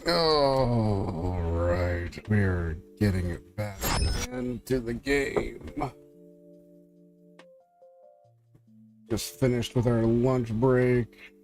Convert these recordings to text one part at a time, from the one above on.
All right, we're getting back into the game. Just finished with our lunch break.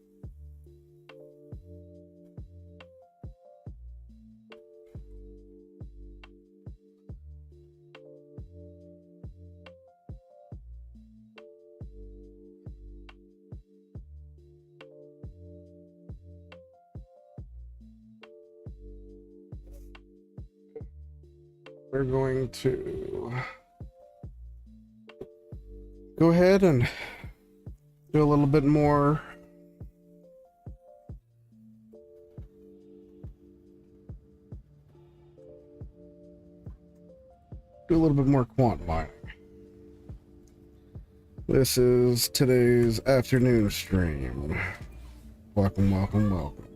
We're going to go ahead and do a little bit more quant mining. This is today's afternoon stream. Welcome, welcome, welcome.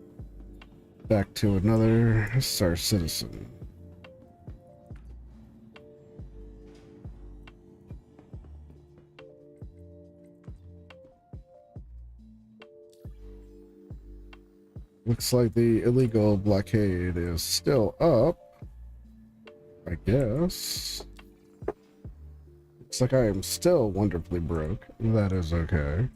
Back to another Star Citizen. Looks like the illegal blockade is still up, I guess. Looks like I am still wonderfully broke. That is okay.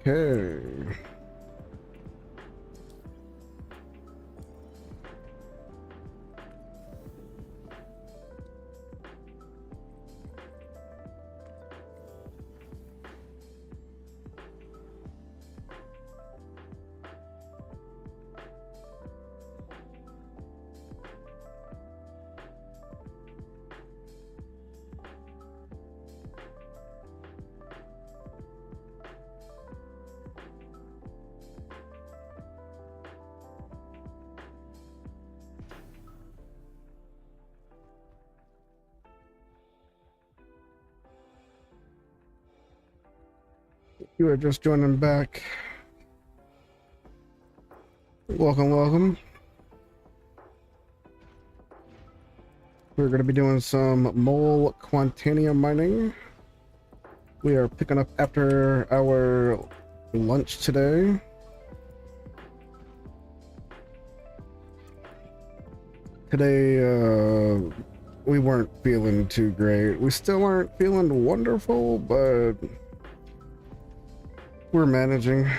Okay. You are just joining back. Welcome, welcome. We're going to be doing some mole quantanium mining. We are picking up after our lunch today. Today, we weren't feeling too great. We still aren't feeling wonderful, but we're managing.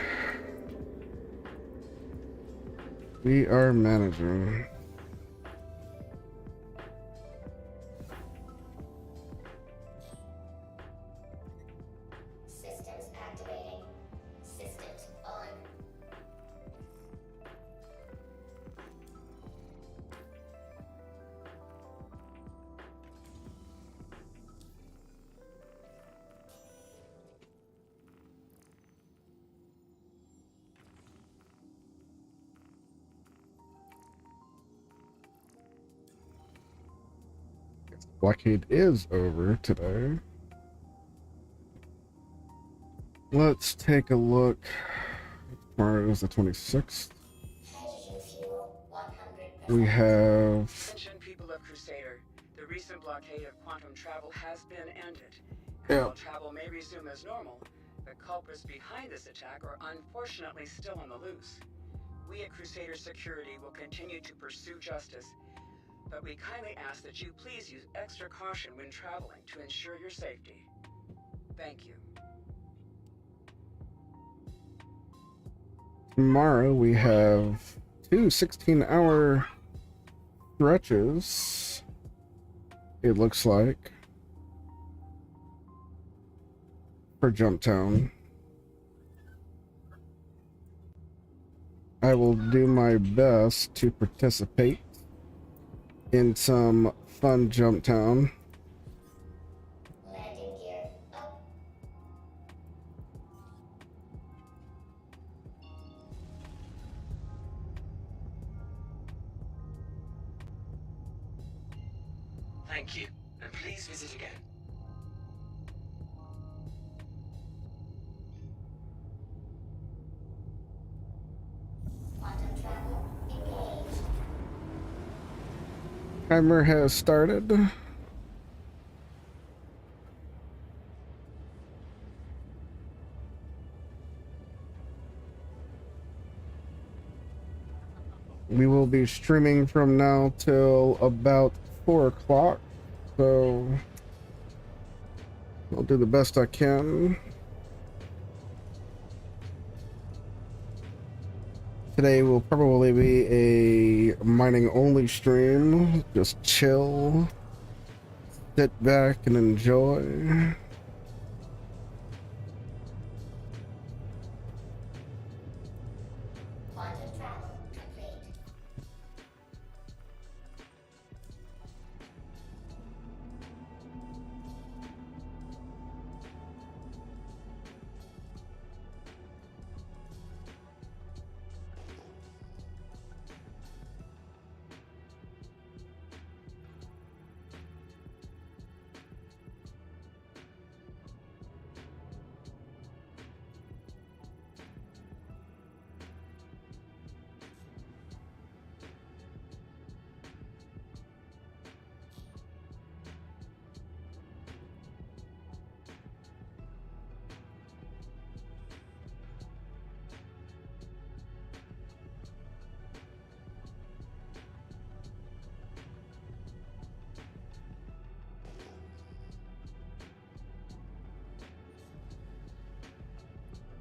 We are managing. Systems activating. Systems on. Blockade is over today. Let's take a look. Tomorrow is the 26th. Hydrogen fuel 100%. We have... Attention, people of Crusader. The recent blockade of quantum travel has been ended. Yeah. While travel may resume as normal, the culprits behind this attack are unfortunately still on the loose. We at Crusader Security will continue to pursue justice, but we kindly ask that you please use extra caution when traveling to ensure your safety. Thank you. Tomorrow we have two 16-hour stretches, it looks like, for Jumptown. I will do my best to participate in some fun Jumptown. Landing gear up. Thank you. Please visit again. Quantum travel engaged. Timer has started. We will be streaming from now till about 4 o'clock, so I'll do the best I can. Today will probably be a mining only stream. Just chill, sit back and enjoy. Quantum travel complete.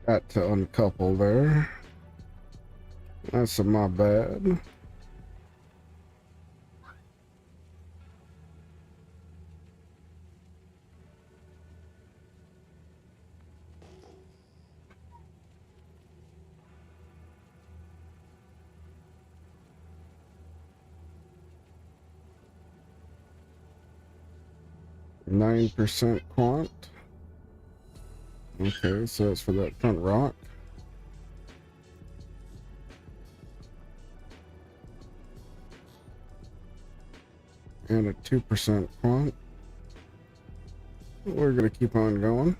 Got to uncouple there. That's my bad. %9% quant. Okay, so that's for that front rock. And a 2% quant. We're gonna keep on going.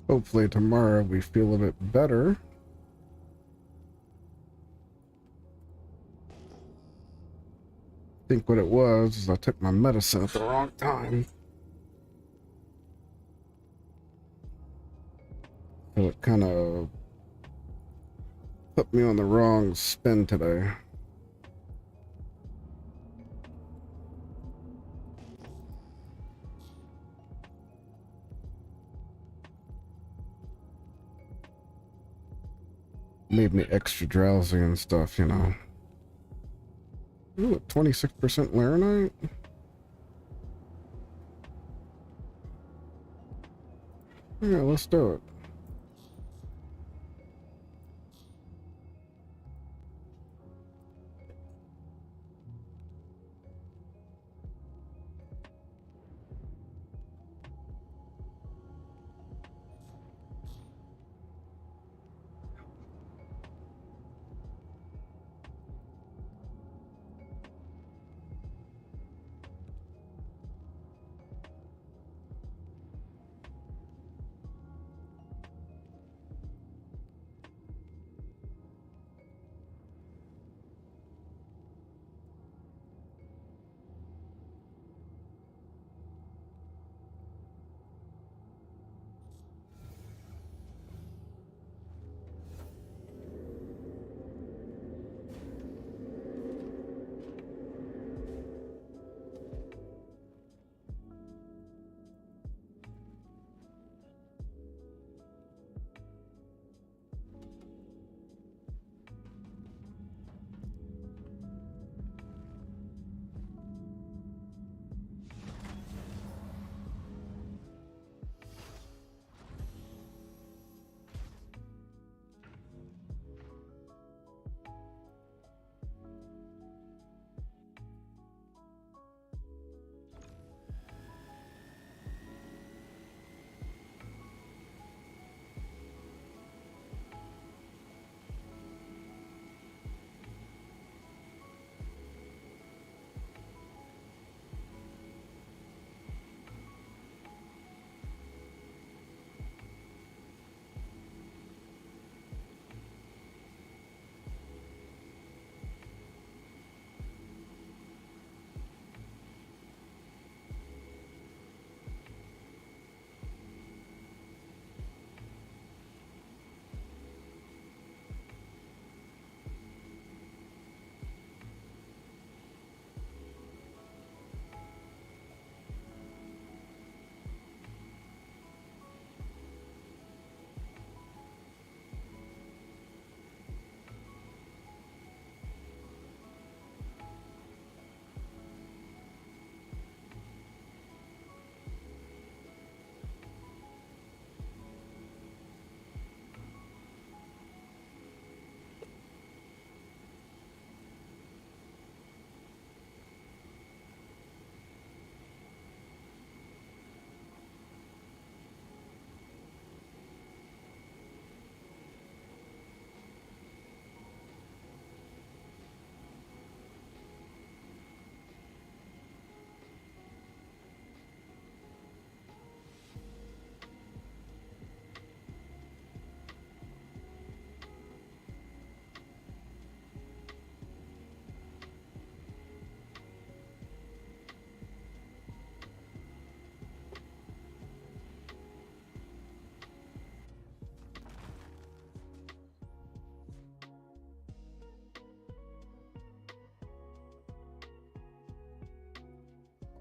Hopefully tomorrow we feel a bit better. I think what it was is I took my medicine at the wrong time. So it kind of put me on the wrong spin today. Made me extra drowsy and stuff, you know. Ooh, 26% laranite? Yeah, let's do it.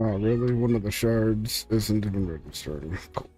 Oh, really? One of the shards isn't even registering. Cool.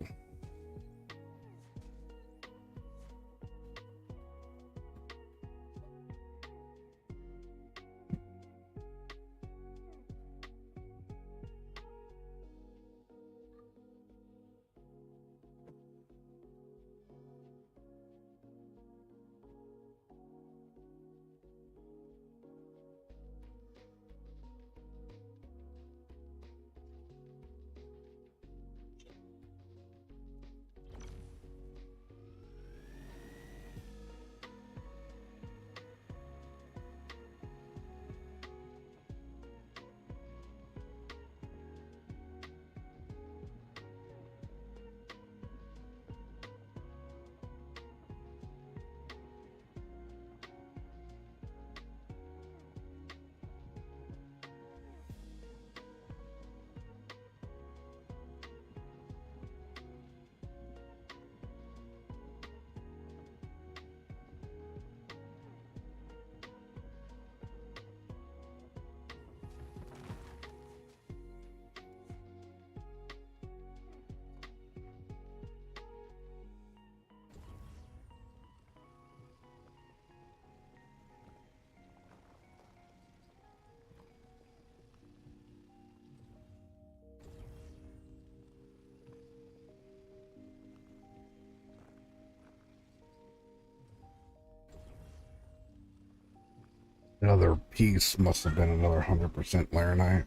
Another piece must have been another 100% Laranite.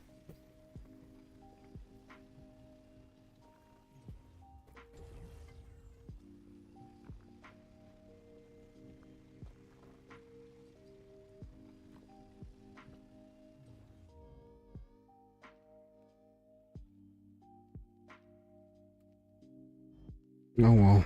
Oh well.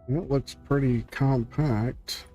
It looks pretty compact.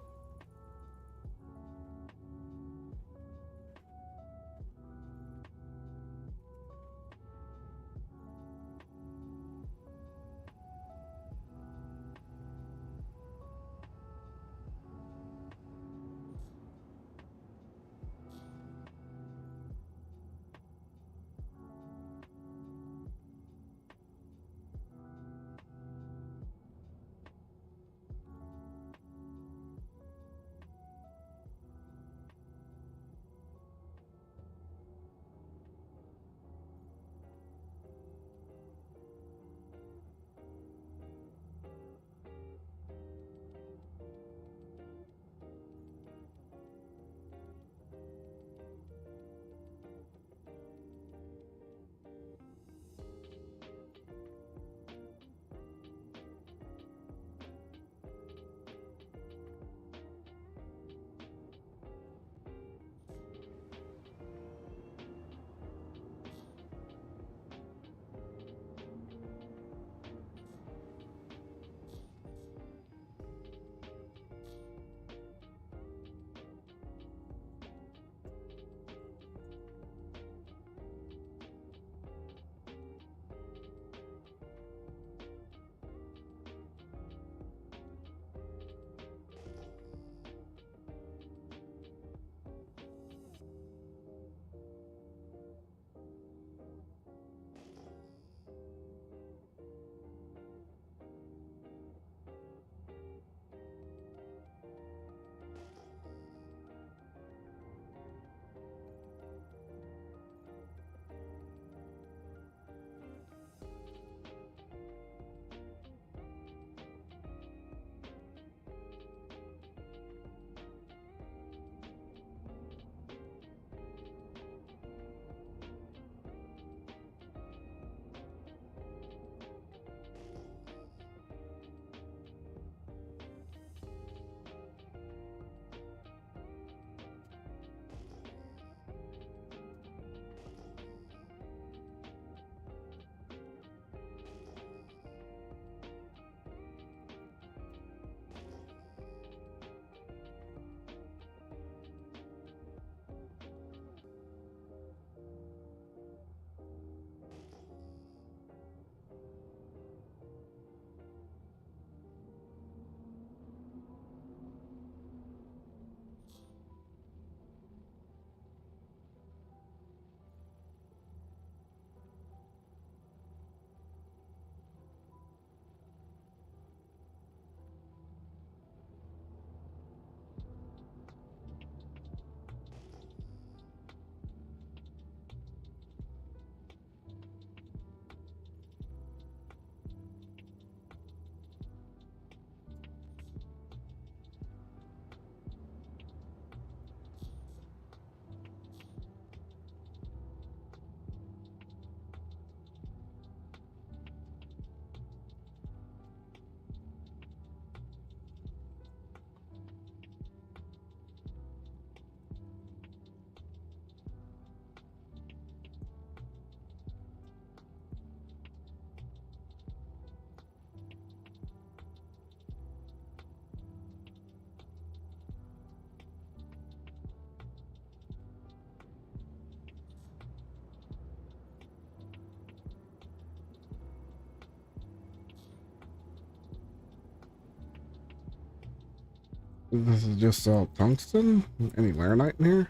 This is just tungsten? Any laranite in here?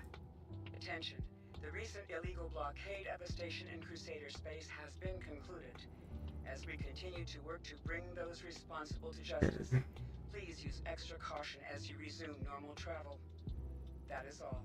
Attention. The recent illegal blockade of a station in Crusader space has been concluded. As we continue to work to bring those responsible to justice, please use extra caution as you resume normal travel. That is all.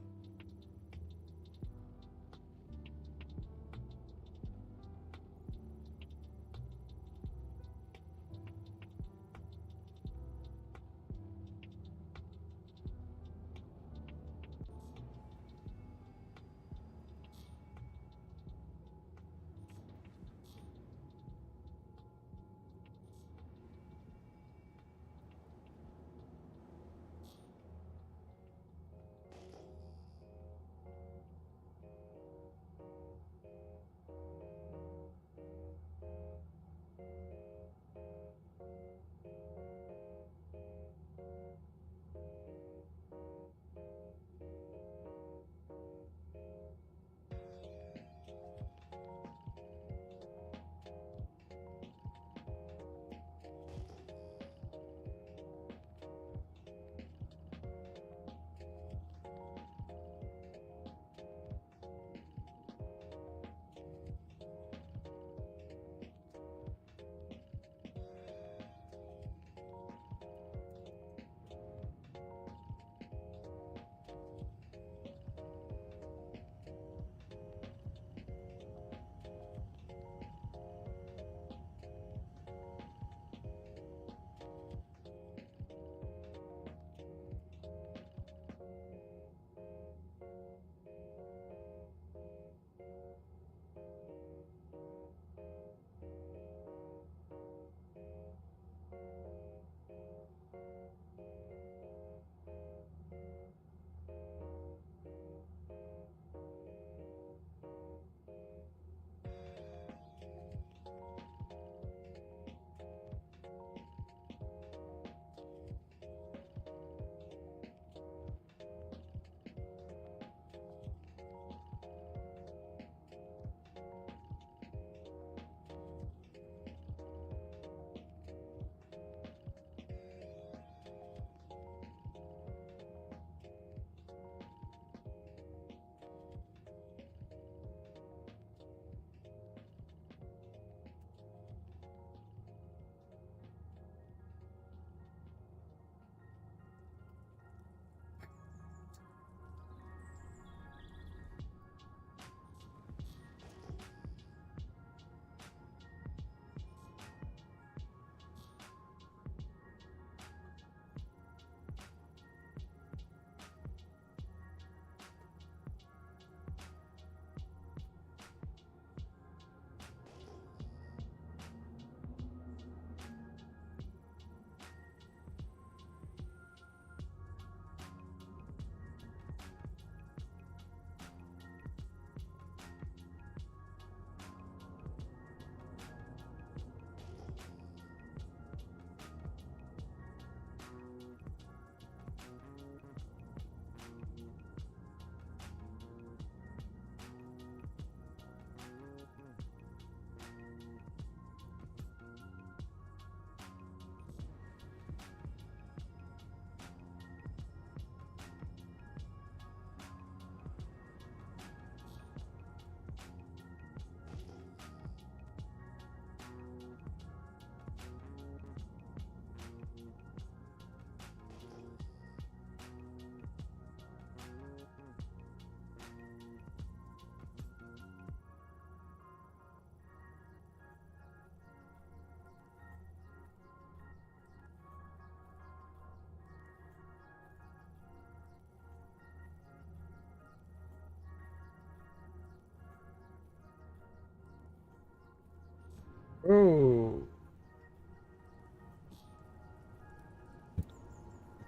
Oh,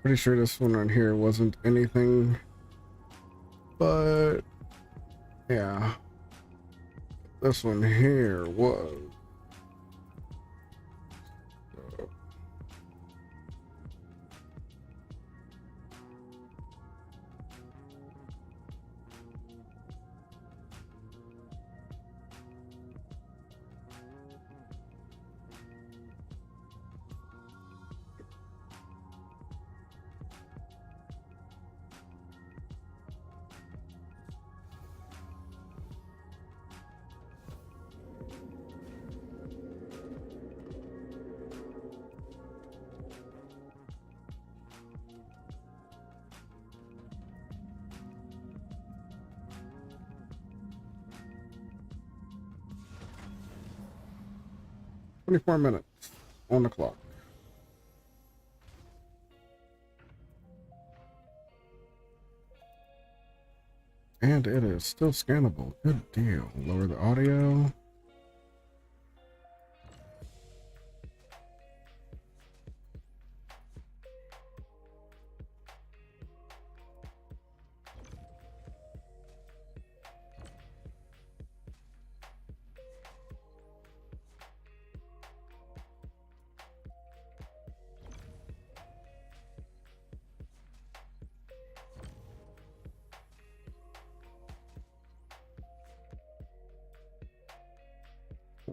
pretty sure this one right here wasn't anything, but yeah, this one here was. 24 minutes on the clock. And it is still scannable. Good deal. Lower the audio.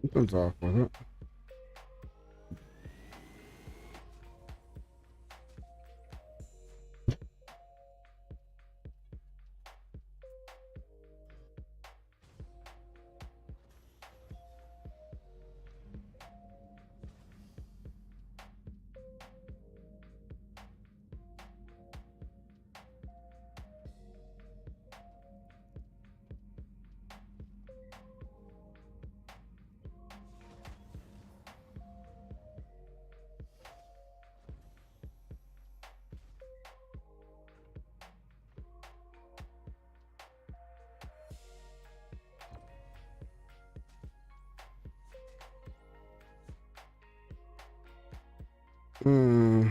Something's off with it. Hmm.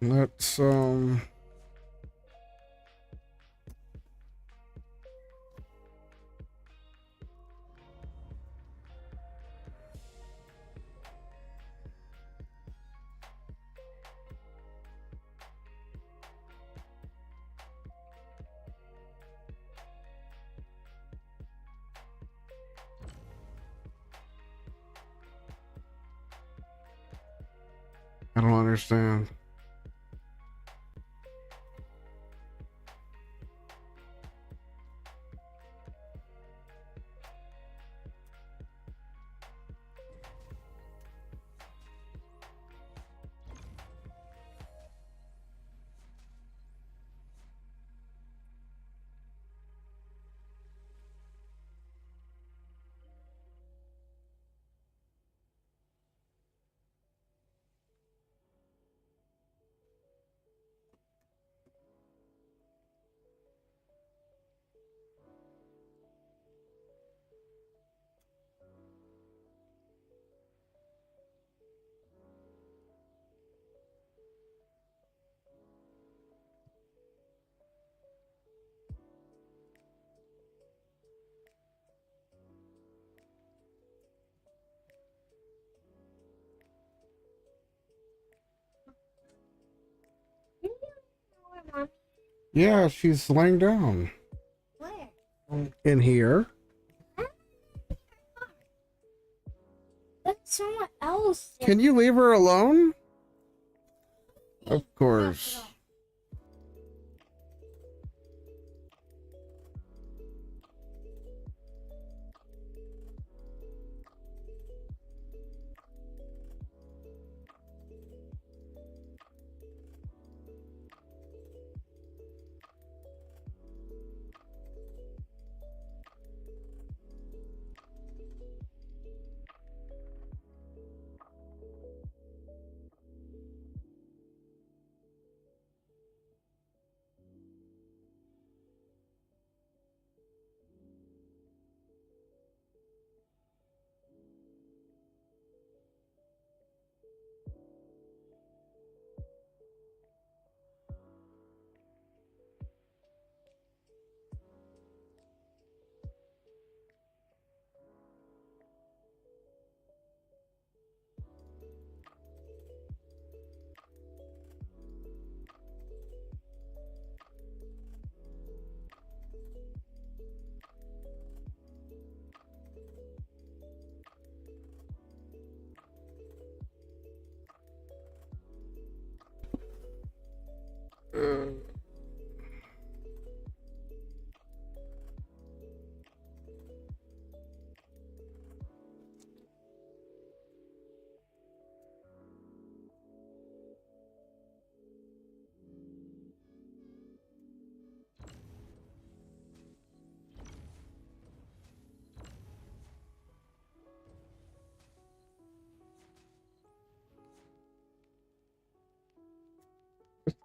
Let's I don't understand. Yeah, she's laying down. Where? In here. That's someone else. Can you leave her alone? Of course.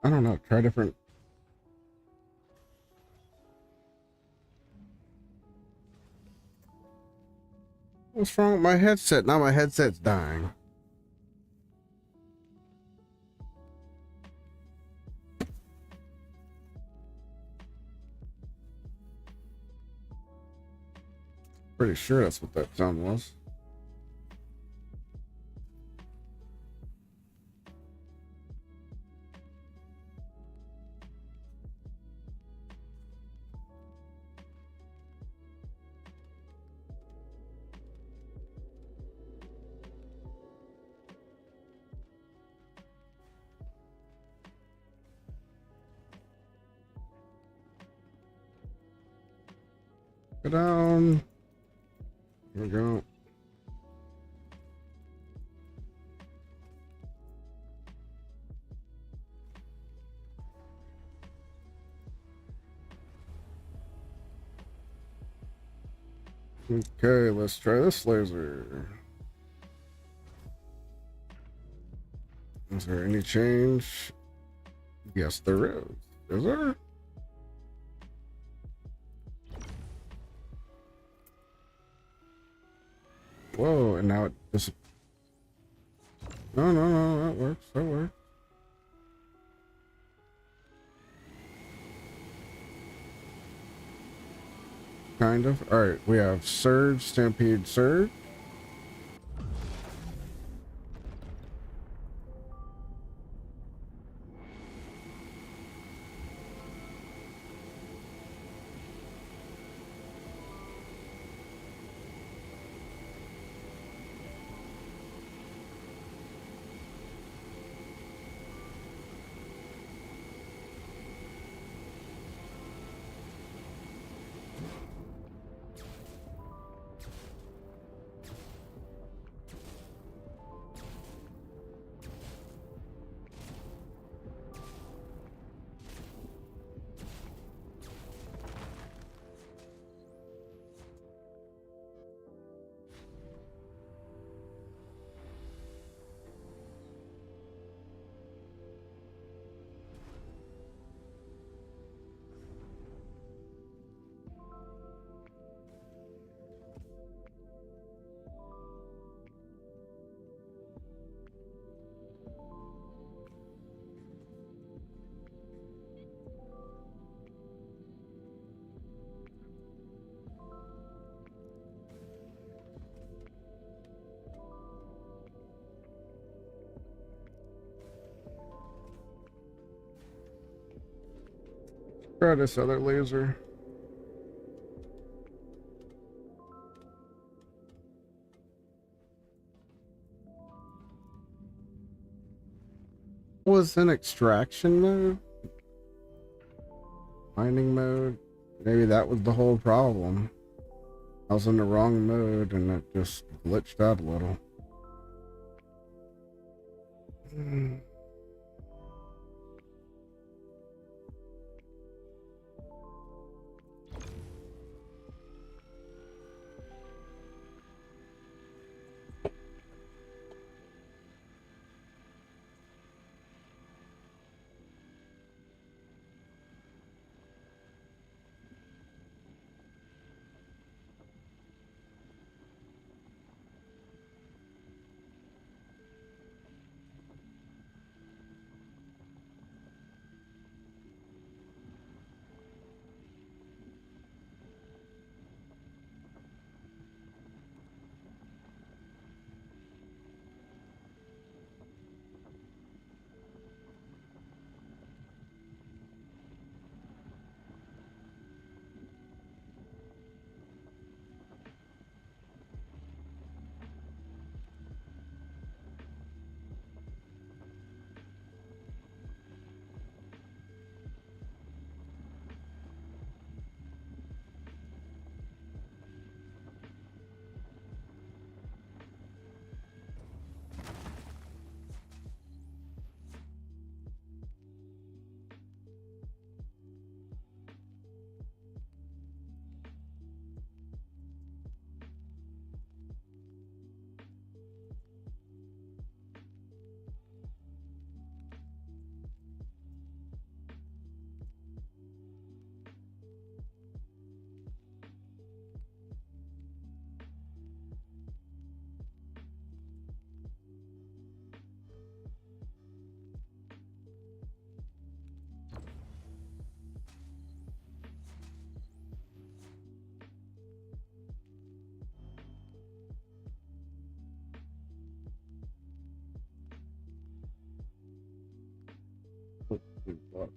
I don't know. Try different. What's wrong with my headset? Now my headset's dying. Pretty sure that's what that sound was. Go down. Here we go. Okay, let's try this laser. Is there any change? Yes, there is. Is there? Whoa, and now it just... No, no, no, that works, that works. Kind of. Alright, we have Surge, Stampede, Surge. Try this other laser. Was in extraction mode? Mining mode? Maybe that was the whole problem. I was in the wrong mode and it just glitched out a little. Do what?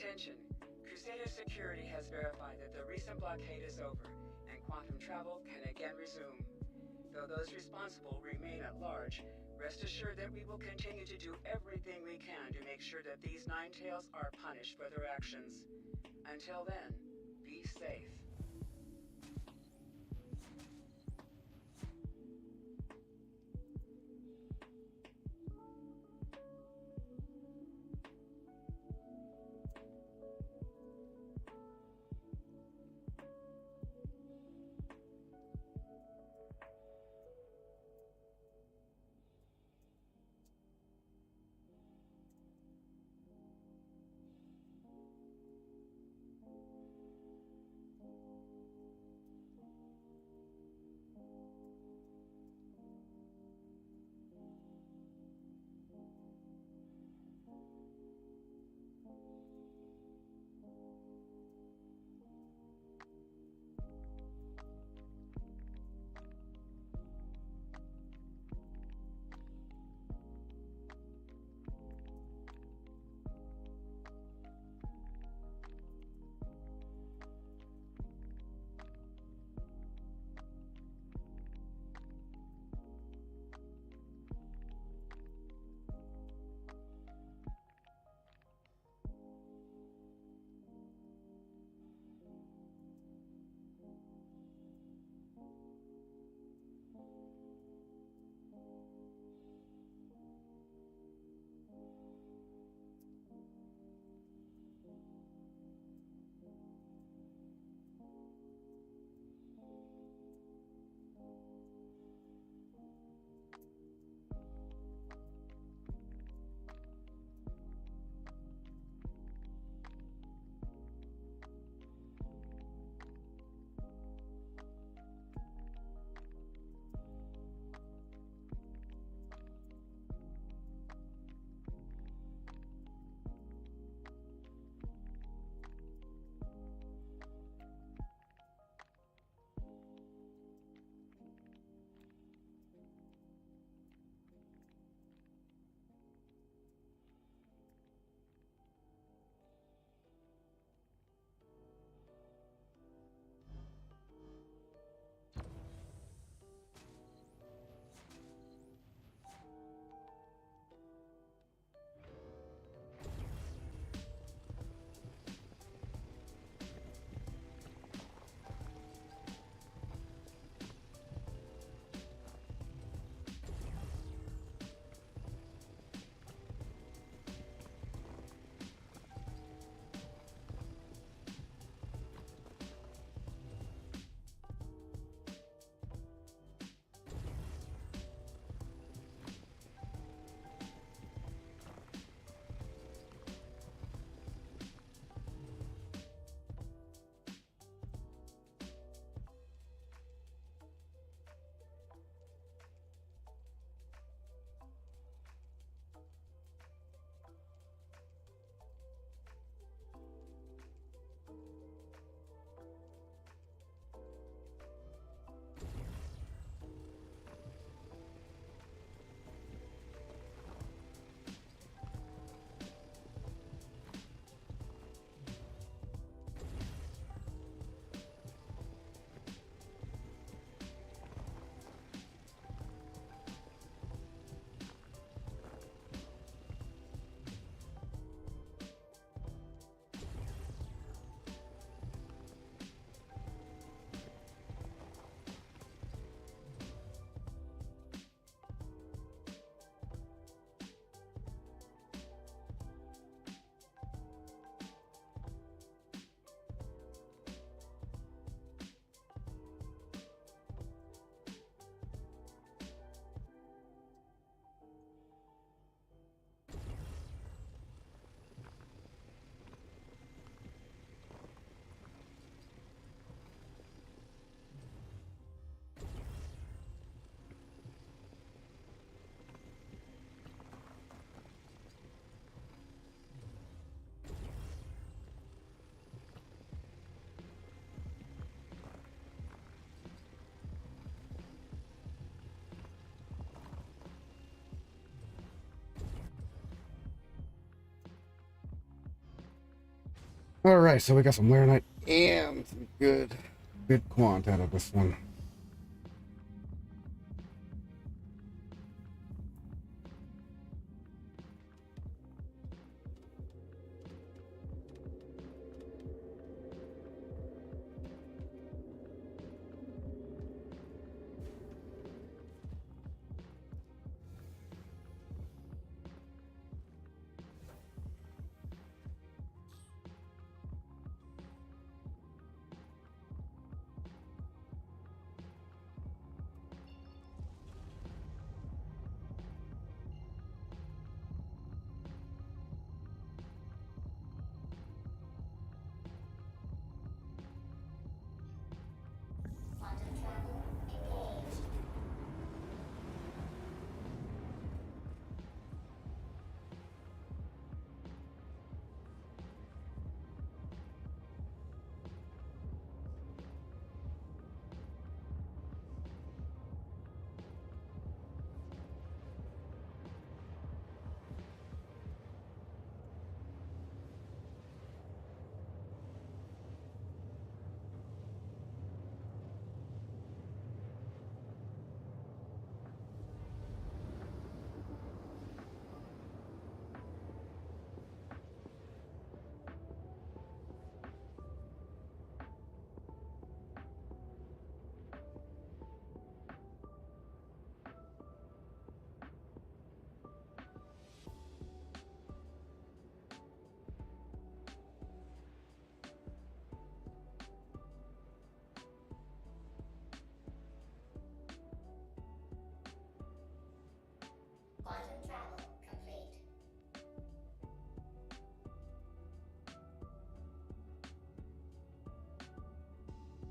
Attention. Crusader Security has verified that the recent blockade is over, and quantum travel can again resume. Though those responsible remain at large, rest assured that we will continue to do everything we can to make sure that these Ninetales are punished for their actions. Until then, be safe. All right, so we got some Laranite and some good quant out of this one.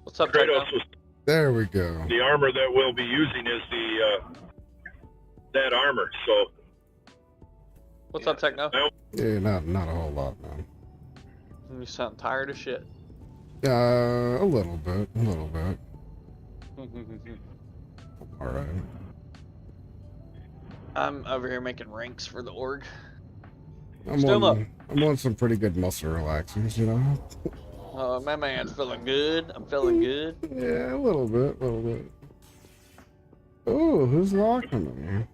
What's up, Techno? Kratos, There we go. the armor that we'll be using is that armor. So What's up, Techno? Yeah, not a whole lot, man. You sound tired as shit. A little bit. All right. I'm over here making ranks for the org. I'm Still up. on some pretty good muscle relaxers, you know. My man's feeling good. I'm feeling good. Yeah, a little bit. Oh, who's locking me?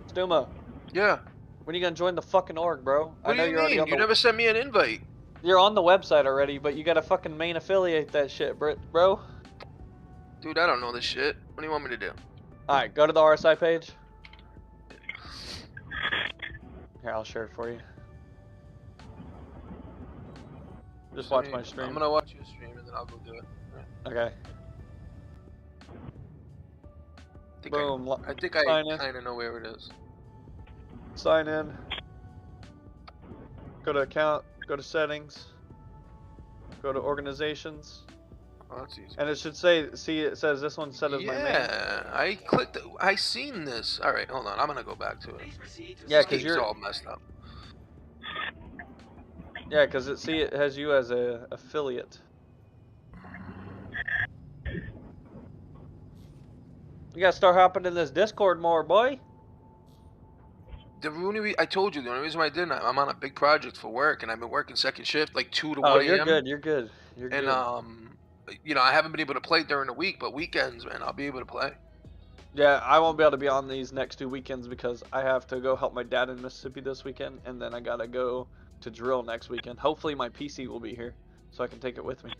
Stuma, Yeah. when are you gonna join the fucking org, bro? What I know do you you're already mean? on You the. never sent me an invite. You're on the website already, but you gotta fucking main affiliate that shit, bro. Dude, I don't know this shit. What do you want me to do? All right, go to the RSI page. Here, I'll share it for you. Just watch my stream. I'm gonna watch your stream and then I'll go do it. Okay. Boom. I think I Sign in. kind of know where it is. Sign in. Go to account. Go to settings. Go to organizations. Oh, that's easy. And it should say, see, it says this one's set as my main. Yeah, I clicked. I seen this. All right, hold on. I'm gonna go back to it. Yeah, This because game's you're all messed up. Yeah, because it has you as a affiliate. You gotta start hopping in this Discord more, boy. I told you the only reason why I didn't. I'm on a big project for work, and I've been working second shift, like 2 to Oh, 1 you're a.m. good. You're good. You're And good. you know, I haven't been able to play during the week, but weekends, man, I'll be able to play. Yeah, I won't be able to be on these next 2 weekends because I have to go help my dad in Mississippi this weekend, and then I gotta go to drill next weekend. Hopefully, my PC will be here so I can take it with me.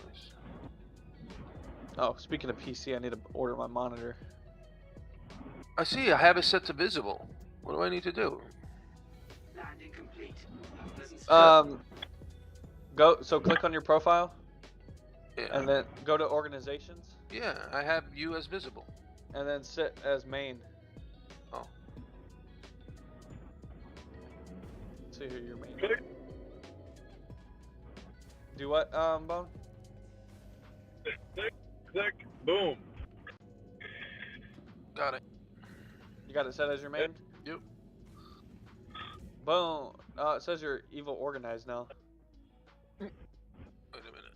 Nice. Oh, speaking of PC, I need to order my monitor. I see. I have it set to visible. What do I need to do? Landing complete. Click on your profile, Yeah. and then go to organizations, Yeah, I have you as visible. and then sit as main. Oh. See who your main. Do what, Bone? click, boom. Got it. You got it set as your main? Yep. Boom. It says you're evil organized now. Wait a minute.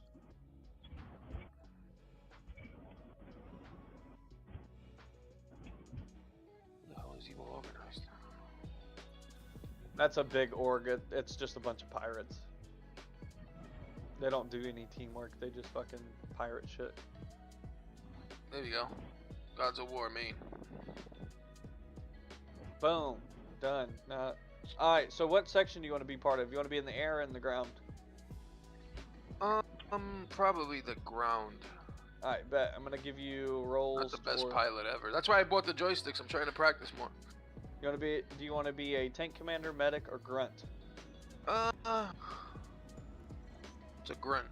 The hell is evil organized? That's a big org. It's just a bunch of pirates. They don't do any teamwork. They just fucking pirate shit. There you go. Gods of War, Maine. Boom. Done. Alright, so what section do you want to be part of? You want to be in the air or in the ground? Probably the ground. Alright, bet. I'm gonna give you rolls. Not the best pilot ever. That's why I bought the joysticks. I'm trying to practice more. You want to be? Do you want to be a tank commander, medic, or grunt? It's a grunt.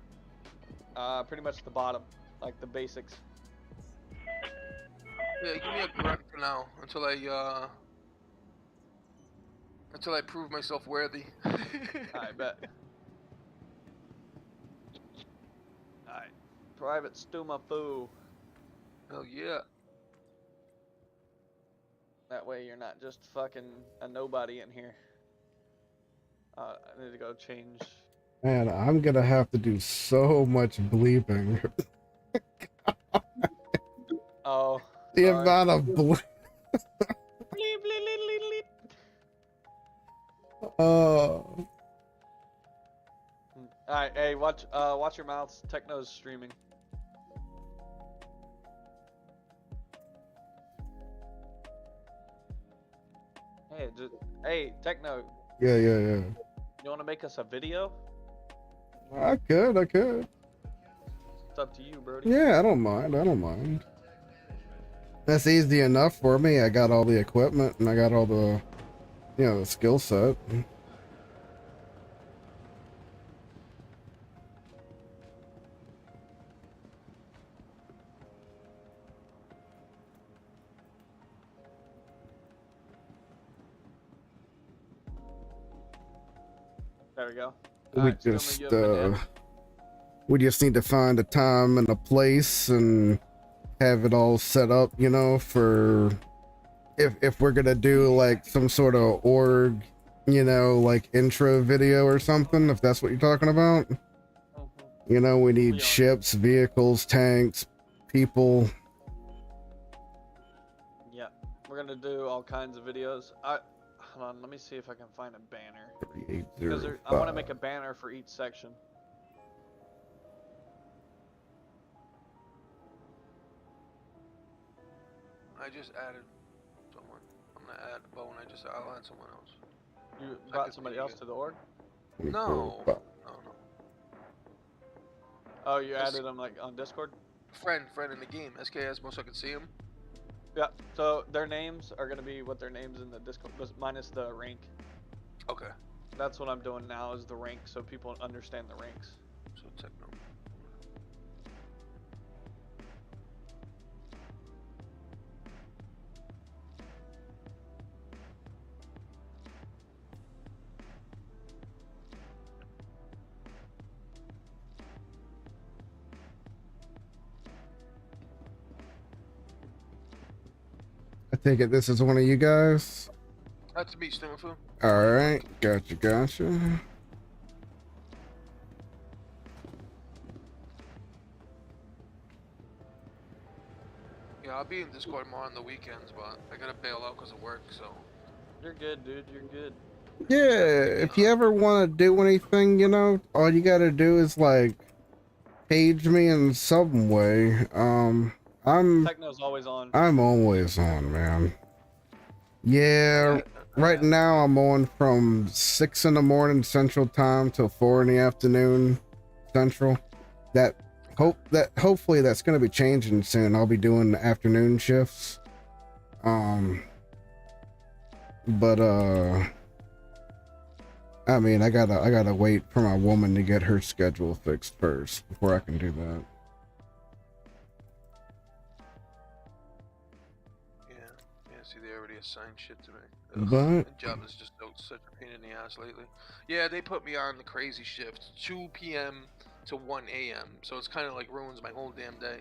Pretty much the bottom, like the basics. Yeah, give me a grunt for now until I prove myself worthy. I bet. Alright. Private Stumafu. Hell yeah. That way you're not just fucking a nobody in here. I need to go change. Man, I'm gonna have to do so much bleeping. Oh. The sorry. amount of bleep. Bleep, bleep, bleep, bleep, bleep. Oh. Alright, hey, watch your mouths. Techno's streaming. Hey, Techno, Yeah. you want to make us a video? I could. It's up to you, Brody. Yeah, I don't mind. That's easy enough for me. I got all the equipment and I got all the, the skill set. There we go. We Alright, just Stoma, you have banana? we just need to find a time and a place and have it all set up, for if we're gonna do like some sort of org, like intro video or something, if that's what you're talking about. We need Leon. ships, vehicles, tanks, people. Yeah, we're gonna do all kinds of videos. Hold on, let me see if I can find a banner. 3805. I want to make a banner for each section. I just added someone. I'm gonna add Bo, and I'll add someone else. You brought somebody else to the org? No. Oh, you added them like on Discord? Friend in the game. SKS, most I can see him. Yeah. So their names are gonna be what their names in the Discord, minus the rank. Okay. That's what I'm doing now is the rank, so people understand the ranks. So Techno. I take it this is one of you guys. That's me, Stimmerfu. All right, gotcha. Yeah, I'll be in Discord more on the weekends, but I gotta bail out because of work, so. You're good, dude. You're good. Yeah, if you ever want to do anything, all you gotta do is like page me in some way. Techno's always on. I'm always on, man. Yeah, right now I'm on from 6 in the morning Central Time till 4 in the afternoon Central. Hopefully that's gonna be changing soon. I'll be doing the afternoon shifts. But I mean, I gotta wait for my woman to get her schedule fixed first before I can do that. Yeah, see, they already assigned shit to me. But the job is just such a pain in the ass lately. Yeah, they put me on the crazy shift, 2 p.m. to 1 a.m. So it's kind of like ruins my whole damn day.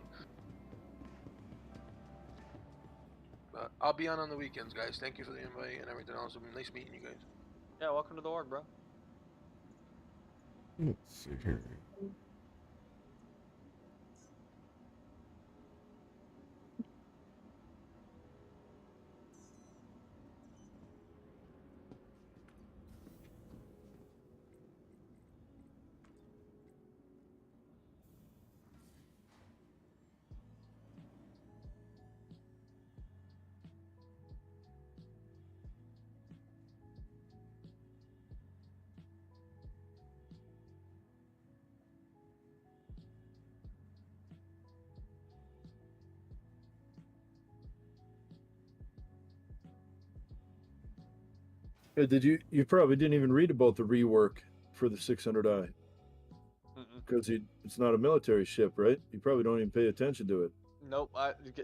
But I'll be on the weekends, guys. Thank you for the invite and everything else. It was nice meeting you guys. Yeah, welcome to the org, bro. let's see here. Did you? You probably didn't even read about the rework for the 600i Mm-mm. because it's not a military ship, right? You probably don't even pay attention to it. Nope.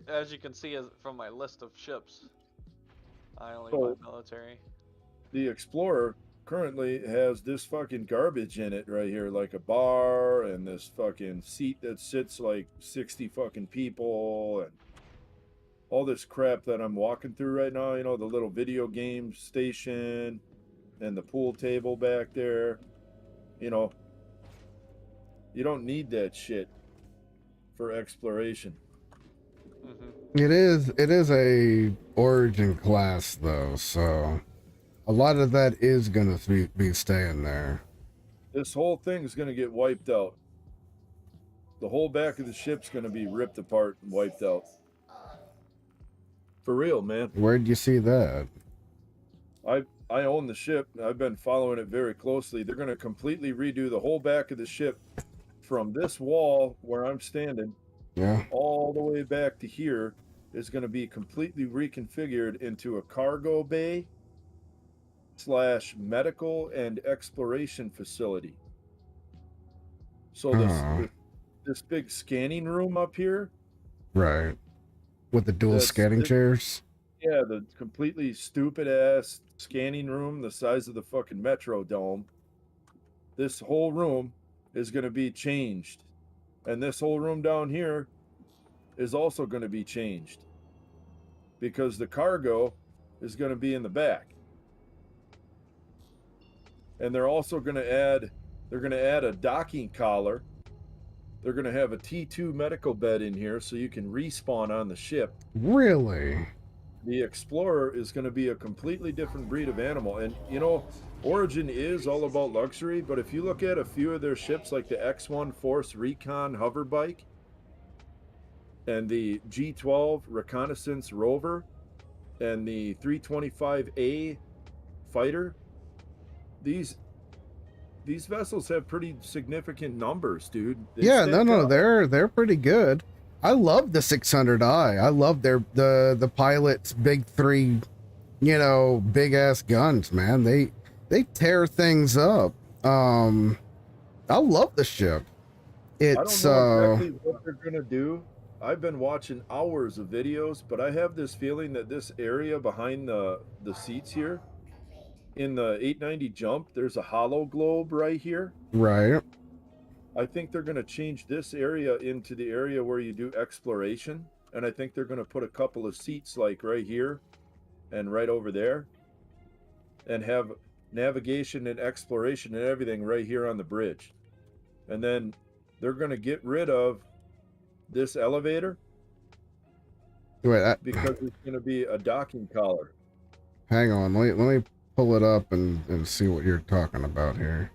As you can see from my list of ships, I only So- buy military. The Explorer currently has this fucking garbage in it right here, like a bar and this fucking seat that sits like 60 fucking people and all this crap that I'm walking through right now. You know, the little video game station and the pool table back there. You know, you don't need that shit for exploration. Mm-hmm. It is a origin class though, so a lot of that is gonna be staying there. This whole thing is going to get wiped out. The whole back of the ship's going to be ripped apart and wiped out. For real, man. Where'd you see that? I own the ship. I've been following it very closely. They're going to completely redo the whole back of the ship from this wall where I'm standing Yeah. all the way back to here is going to be completely reconfigured into a cargo bay / medical and exploration facility. So Oh. this big scanning room up here, Right. With the dual That's- scanning it- chairs. yeah, the completely stupid ass scanning room the size of the fucking Metro Dome. This whole room is going to be changed. And this whole room down here is also going to be changed. Because the cargo is going to be in the back. And they're also going to add a docking collar. They're going to have a T2 medical bed in here so you can respawn on the ship. Really? The Explorer is going to be a completely different breed of animal. And, you know, Origin is all about luxury, but if you look at a few of their ships, like the X1 Force Recon hover bike and the G12 Reconnaissance Rover and the 325A fighter, these vessels have pretty significant numbers, dude. They Yeah, stack no, up. they're pretty good. I love the 600i. I love the pilot's big three, you know, big ass guns, man. They tear things up. I love the ship. It's I don't know exactly what they're gonna do. I've been watching hours of videos, but I have this feeling that this area behind the seats here, in the 890 jump, there's a hollow globe right here. right. I think they're gonna change this area into the area where you do exploration, and I think they're gonna put a couple of seats like right here and right over there, and have navigation and exploration and everything right here on the bridge. And then they're gonna get rid of this elevator Wait, because it's going to be a docking collar. hang on. Let me pull it up and see what you're talking about here.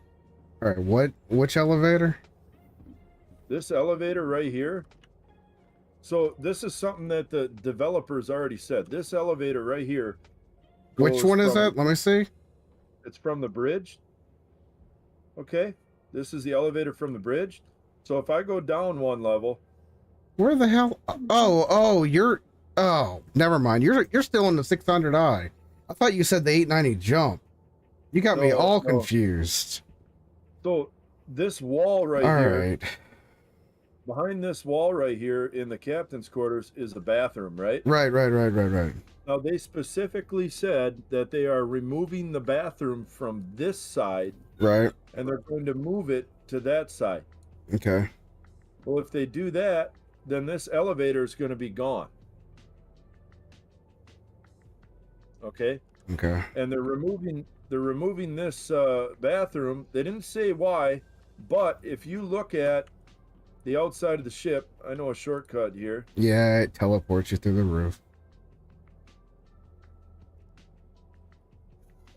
All right, which elevator? This elevator right here. So this is something that the developers already said. This elevator right here. Which goes one is from- that? Let me see. It's from the bridge. Okay. This is the elevator from the bridge. So if I go down one level, Where the hell? Oh, never mind. You're still in the 600i. I thought you said the 890 jump. You got me No, all no. confused. so this wall right All here, right. behind this wall right here in the captain's quarters is the bathroom, right? Right. Now, they specifically said that they are removing the bathroom from this side Right. and they're going to move it to that side. Okay. Well, if they do that, then this elevator is going to be gone. Okay? Okay. And they're removing this bathroom. They didn't say why, but if you look at the outside of the ship, I know a shortcut here. Yeah, it teleports you through the roof.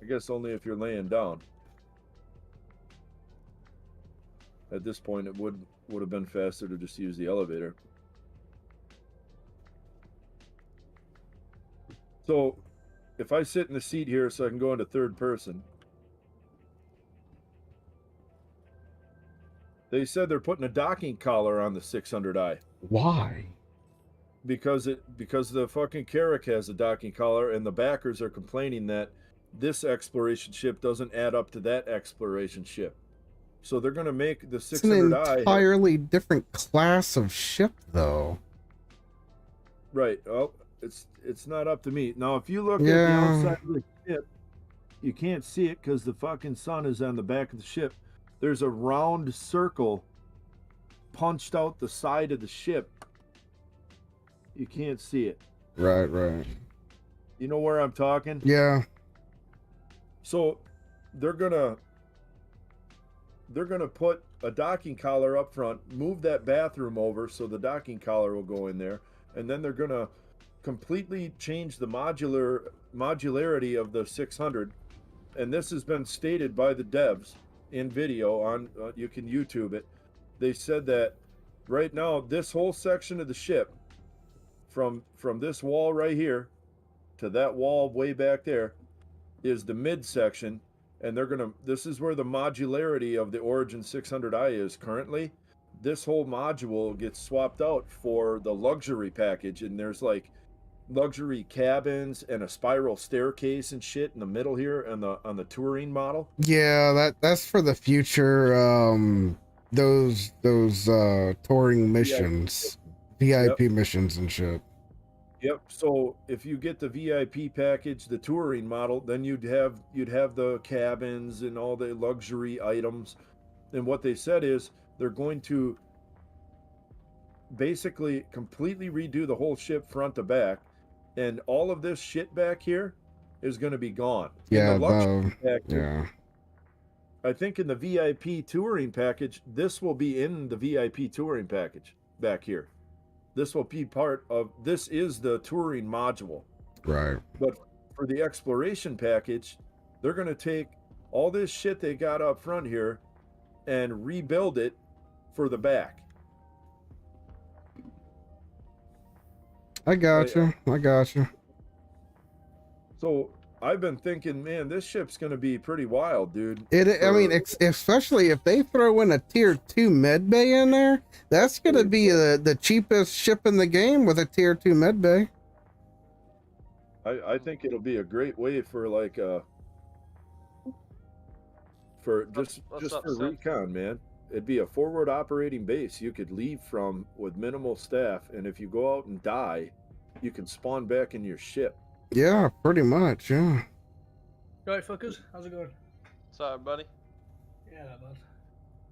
I guess only if you're laying down. At this point, it would have been faster to just use the elevator. So, if I sit in the seat here so I can go into third person, they said they're putting a docking collar on the 600i Why? because the fucking Carrack has a docking collar, and the backers are complaining that this exploration ship doesn't add up to that exploration ship. So they're going to make the It's an 600i. entirely different class of ship, though. Right. Well, it's not up to me. Now, if you look at the Yeah. outside of the ship, you can't see it because the fucking sun is on the back of the ship. There's a round circle punched out the side of the ship. You can't see it. Right, right. You know where I'm talking? Yeah. So they're gonna put a docking collar up front, move that bathroom over so the docking collar will go in there, and then they're gonna completely change the modularity of the 600. And this has been stated by the devs in video on you can YouTube it. They said that right now this whole section of the ship from this wall right here to that wall way back there is the mid section, and this is where the modularity of the Origin 600i is currently. This whole module gets swapped out for the luxury package, and there's like luxury cabins and a spiral staircase and shit in the middle here on the touring model. Yeah, that's for the future those touring missions, VIP missions and shit. Yep. So if you get the VIP package, the touring model, then you'd have the cabins and all the luxury items. And what they said is they're going to basically completely redo the whole ship front to back, and all of this shit back here is going to be gone. Yeah, In the luxury package, yeah. I think in the VIP touring package, this will be in the VIP touring package back here. This will be part of, this is the touring module. Right. But for the exploration package, they're going to take all this shit they got up front here and rebuild it for the back. I got you. So I've been thinking, man, this ship's going to be pretty wild, dude. I mean, especially if they throw in a tier 2 med bay in there, that's going to be the cheapest ship in the game with a tier 2 med bay. I think it'll be a great way for like for just for recon, man. It'd be a forward operating base you could leave from with minimal staff, and if you go out and die, you can spawn back in your ship. Yeah, pretty much, yeah. Right, fuckers, how's it going? Sorry, buddy. Yeah, not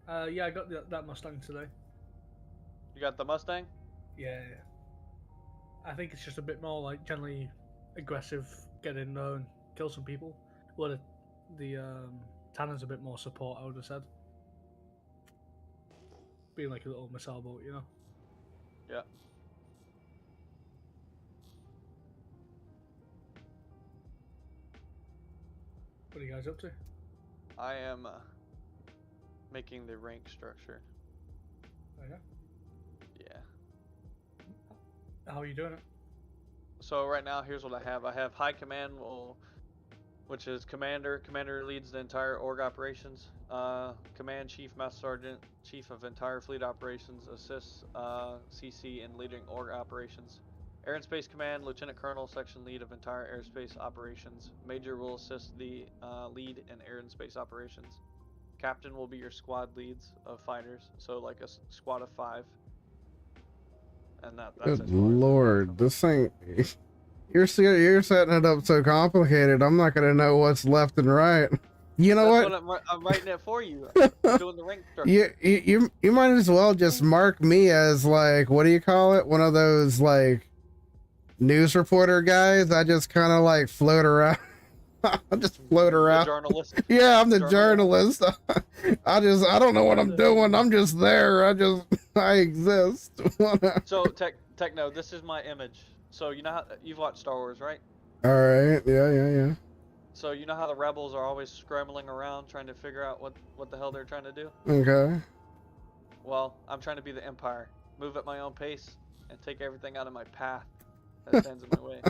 bad. Yeah, I got that Mustang today. You got the Mustang? Yeah. I think it's just a bit more like generally aggressive, get in there and kill some people. Well, the Tanner's a bit more support, I would have said. Being like a little missile boat, you know? Yeah. What are you guys up to? I am making the rank structure. Oh, yeah? Yeah. How are you doing it? So right now, here's what I have. I have High Command, which is Commander. Commander leads the entire org operations. Command Chief, Master Sergeant, Chief of entire fleet operations, assists CC in leading org operations. Air and Space Command, Lieutenant Colonel, Section Lead of entire airspace operations. Major will assist the lead in air and space operations. Captain will be your squad leads of fighters, so like a squad of 5. And that's Good lord, this thing, you're setting it up so complicated. I'm not gonna know what's left and right. You know what? I'm writing it for you. I'm doing the rank structure. You might as well just mark me as like, what do you call it? One of those like news reporter guys. I just kind of like float around. I just float around. The journalist. Yeah, I'm the journalist. I don't know what I'm doing. I'm just there. I exist. So Techno, this is my image. So you know how you've watched Star Wars, right? All right. Yeah. So you know how the rebels are always scrambling around trying to figure out what the hell they're trying to do? Okay. Well, I'm trying to be the Empire. Move at my own pace and take everything out of my path that stands in my way.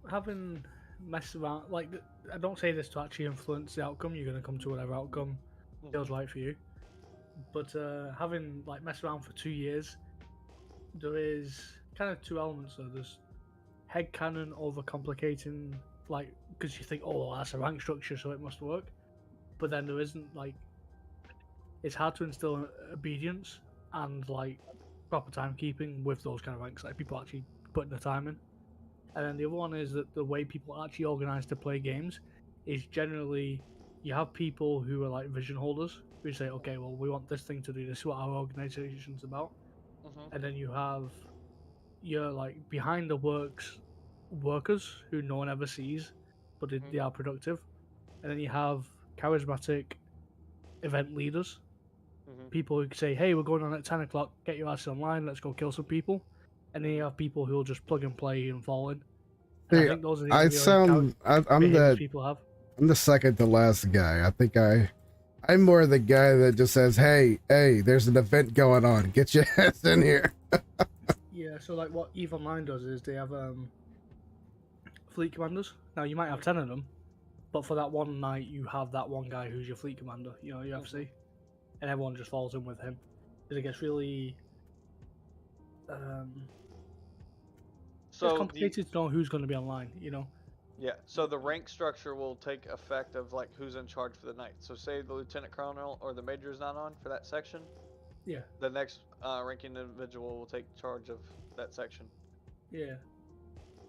Having messed around, like, I don't say this to actually influence the outcome. You're going to come to whatever outcome feels right for you. But having like messed around for 2 years, there is kind of 2 elements. So there's headcanon overcomplicating like because you think, oh, well, that's a rank structure, so it must work. But then there isn't like. It's hard to instill obedience and like proper timekeeping with those kind of ranks. Like people actually putting the time in. And then the other one is that the way people actually organize to play games is generally you have people who are like vision holders who say, okay, well, we want this thing to do. This is what our organization's about. And then you have your like behind the workers who no one ever sees, but they are productive. And then you have charismatic event leaders, people who say, hey, we're going on at 10 o'clock, get your ass online, let's go kill some people. And then you have people who will just plug and play and fall in. And I think those are the only I'm behaviors people have. I'm the second to last guy. I think I'm more the guy that just says, hey, there's an event going on. Get your ass in here. Yeah, so like what EVE Online does is they have fleet commanders. Now you might have 10 of them, but for that one night you have that one guy who's your fleet commander, you know, your FC. And everyone just falls in with him. Because it gets really it's complicated to know who's going to be online, you know? Yeah, so the rank structure will take effect of like who's in charge for the night. So say the lieutenant colonel or the major is not on for that section. Yeah. The next ranking individual will take charge of that section. Yeah.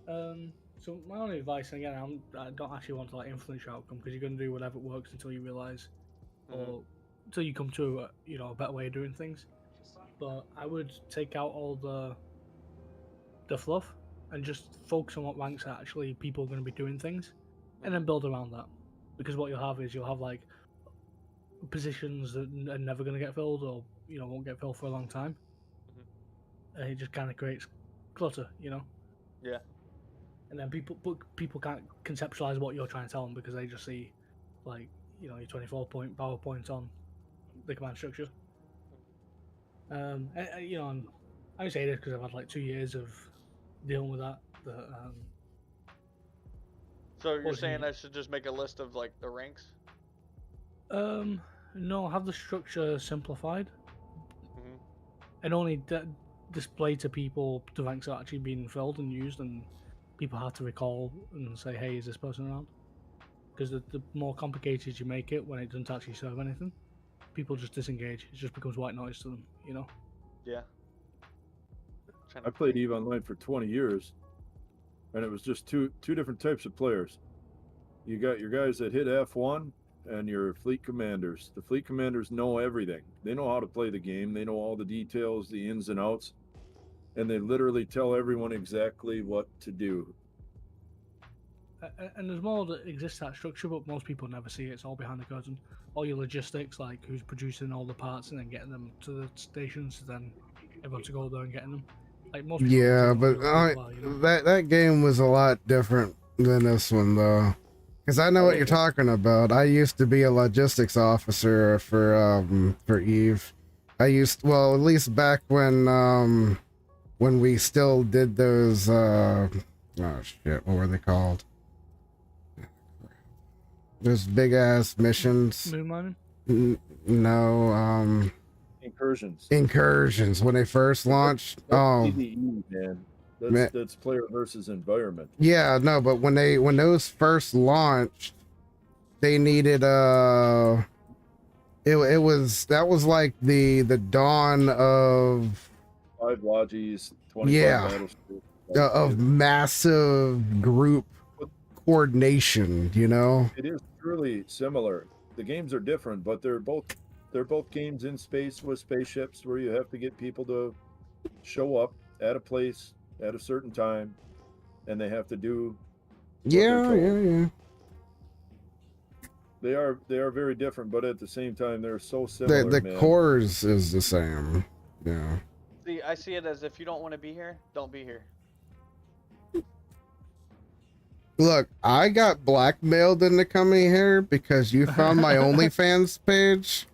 So my only advice, and again, I don't actually want to like influence your outcome because you're going to do whatever works until you realize, or until you come to a better way of doing things. But I would take out all the fluff and just focus on what ranks are actually people are going to be doing things, and then build around that. Because what you'll have like positions that are never going to get filled, or won't get filled for a long time, and it just kind of creates clutter, Yeah. And then people can't conceptualize what you're trying to tell them because they just see like your 24-point PowerPoint on the command structure. And I say this because I've had like 2 years of dealing with that. So you're saying I should just make a list of like the ranks? No, have the structure simplified, and only display to people the ranks are actually being filled and used, and people have to recall and say, "Hey, is this person around?" Because the more complicated you make it, when it doesn't actually serve anything, people just disengage. It just becomes white noise to them, Yeah. I played EVE Online for 20 years, and it was just two different types of players. You got your guys that hit F1 and your fleet commanders. The fleet commanders know everything. They know how to play the game. They know all the details, the ins and outs, and they literally tell everyone exactly what to do. And there's more that exists that structure, but most people never see it. It's all behind the curtain. All your logistics, like who's producing all the parts and then getting them to the stations, then everyone to go there and getting them. Like most people but that game was a lot different than this one though, because I know what you're talking about. I used to be a logistics officer for EVE. At least back when we still did those what were they called? Those big ass missions. Moon mining? No, incursions when they first launched. PvE, man. That's player versus environment. Yeah, no, but when those first launched, they needed that was like the dawn of 5 lodges, 25 battleships, of massive group coordination. It is truly similar. The games are different, but they're both games in space with spaceships where you have to get people to show up at a place at a certain time, and they have to do yeah. They are very different, but at the same time they're so similar. The cores is the same. Yeah. See, I see it as if you don't want to be here, don't be here. Look, I got blackmailed into coming here because you found my OnlyFans page.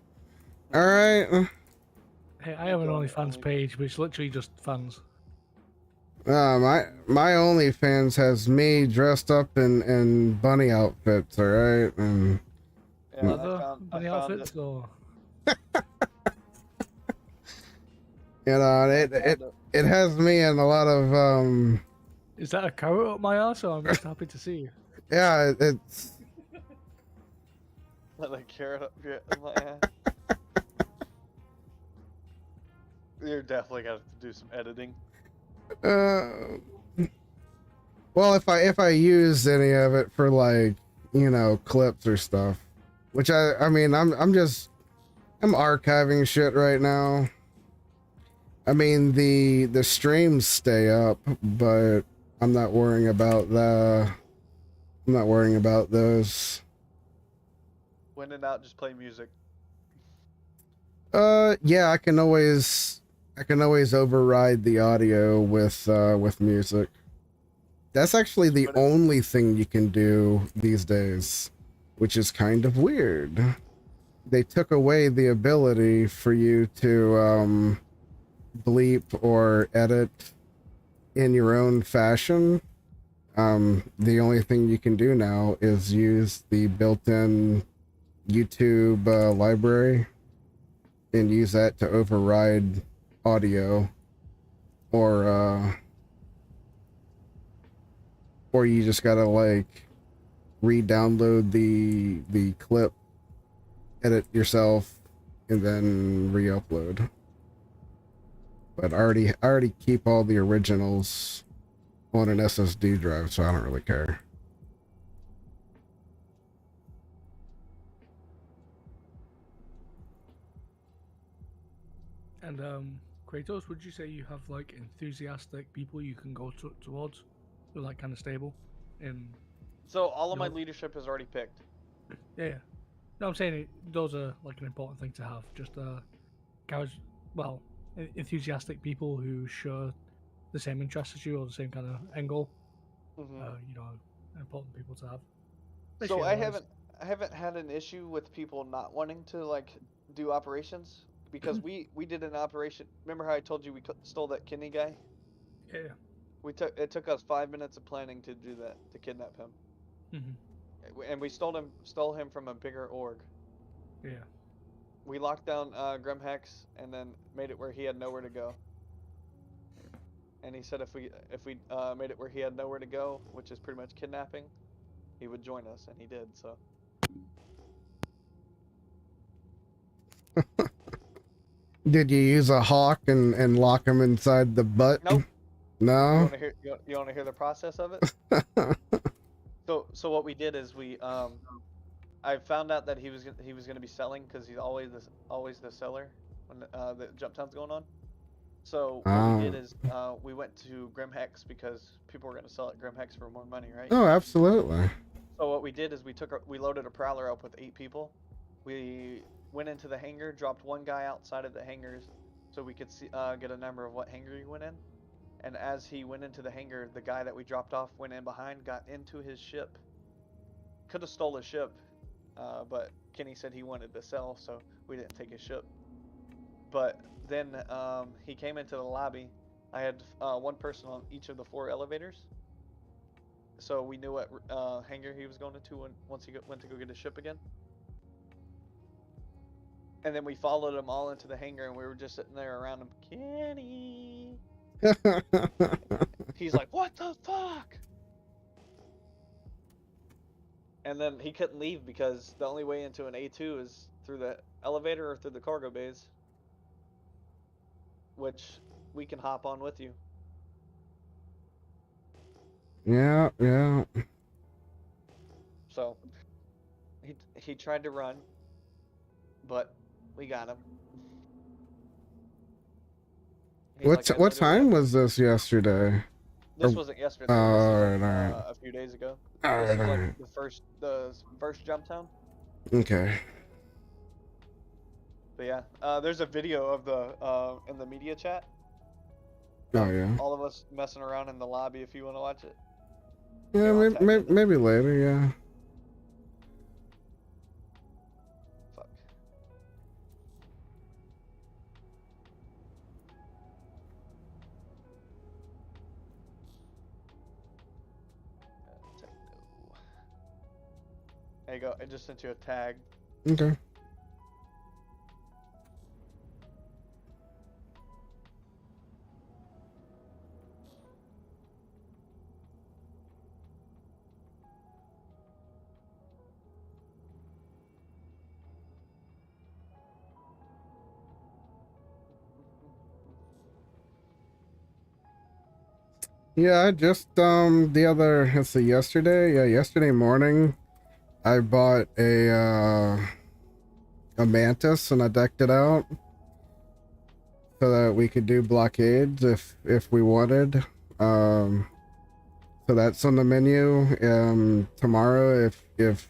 All right. Hey, I have an OnlyFans page, which literally just fans. My OnlyFans has me dressed up in bunny outfits. All right, and bunny outfits or. It has me in a lot of Is that a carrot up my arse, or I'm just happy to see you? Yeah, it's Let a carrot up your my ass. You're definitely gonna have to do some editing. uh well, if I used any of it for like, clips or stuff, which I mean, I'm archiving shit right now. I mean, the streams stay up, but I'm not worrying about I'm not worrying about those. When in doubt, just play music. Yeah, I can always override the audio with music. That's actually the But it- only thing you can do these days, which is kind of weird. They took away the ability for you to bleep or edit in your own fashion. The only thing you can do now is use the built-in YouTube library and use that to override audio, or you just gotta like re-download the clip, edit yourself, and then re-upload. But I already keep all the originals on an SSD drive, so I don't really care. And Kratos, would you say you have like enthusiastic people you can go towards who are like kind of stable? So all of my No. leadership is already picked. Yeah. No, I'm saying those are like an important thing to have. Just guys, well, enthusiastic people who share the same interests as you or the same kind of end goal. Mm-hmm. Important people to have. So Especially I allies. haven't had an issue with people not wanting to like do operations because we did an operation. Remember how I told you we stole that kidney guy? Yeah. It took us 5 minutes of planning to do that, to kidnap him, and we stole him from a bigger org. Yeah. We locked down Grim Hex and then made it where he had nowhere to go. And he said if we made it where he had nowhere to go, which is pretty much kidnapping, he would join us, and he did. So Did you use a hawk and lock him inside the butt? nope. You No. want to hear you want to hear the process of it? So what we did is I found out that he was gonna be selling because he's always the seller when the jump town's going on. So what we did is we went to Grim Hex because people were gonna sell at Grim Hex for more money, right? Oh, absolutely. So what we did is we loaded a prowler up with 8 people. We went into the hangar, dropped one guy outside of the hangars, so we could see get a number of what hangar he went in. And as he went into the hangar, the guy that we dropped off went in behind, got into his ship. Could have stole his ship, but Kenny said he wanted to sell, so we didn't take his ship. But then he came into the lobby. I had one person on each of the 4 elevators, so we knew what hangar he was going into once he went to go get his ship again. And then we followed him all into the hangar, and we were just sitting there around him. Kenny. He's like, "What the fuck?" And then he couldn't leave because the only way into an A2 is through the elevator or through the cargo bays, which we can hop on with you. Yeah, yeah. So he tried to run, but we got him. He's like, I What literally time have... was this yesterday? This Or- wasn't yesterday. Oh, This was like, alright. a few days ago. Alright, This is like alright. the first jump town. Okay. But yeah, there's a video of the in the media chat. Oh yeah. All of us messing around in the lobby if you want to watch it. Yeah, Here, I'll maybe, tag you in it. maybe later. Yeah. Fuck. Techno. There you go. I just sent you a tag. Okay. Yeah, I just let's see, yesterday morning I bought a mantis and I decked it out so that we could do blockades if we wanted. Um so that's on the menu. Tomorrow if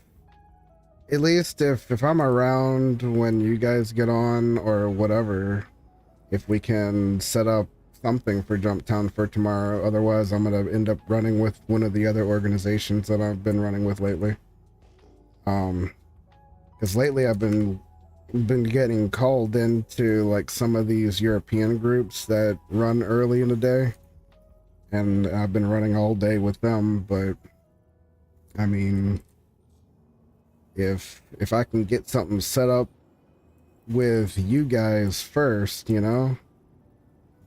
at least if I'm around when you guys get on or whatever, if we can set up something for Jump Town for tomorrow. Otherwise, I'm gonna end up running with one of the other organizations that I've been running with lately. Because lately I've been getting called into like some of these European groups that run early in the day, and I've been running all day with them. But I mean, if I can get something set up with you guys first, you know,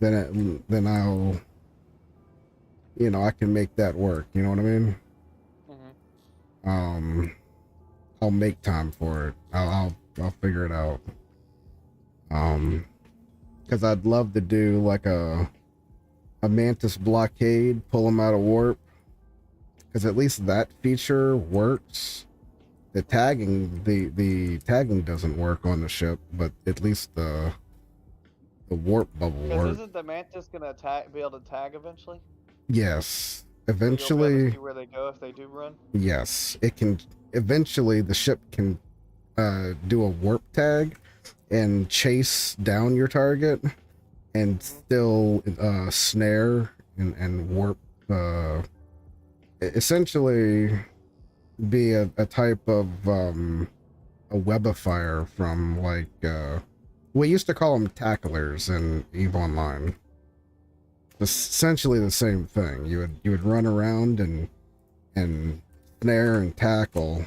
then I'll, you know, I can make that work. You know what I mean? Mm-hmm. I'll make time for it. I'll figure it out. Because I'd love to do like a mantis blockade, pull them out of warp. Because at least that feature works. The tagging doesn't work on the ship, but at least the warp bubble Because works. isn't the mantis gonna be able to tag eventually? Yes. So you'll be able to Eventually, see where they go if they do run. yes. It can. Eventually, the ship can do a warp tag and chase down your target and still snare and warp, essentially be a type of a webifier from like we used to call them tacklers in EVE Online. Essentially the same thing. You would run around and snare and tackle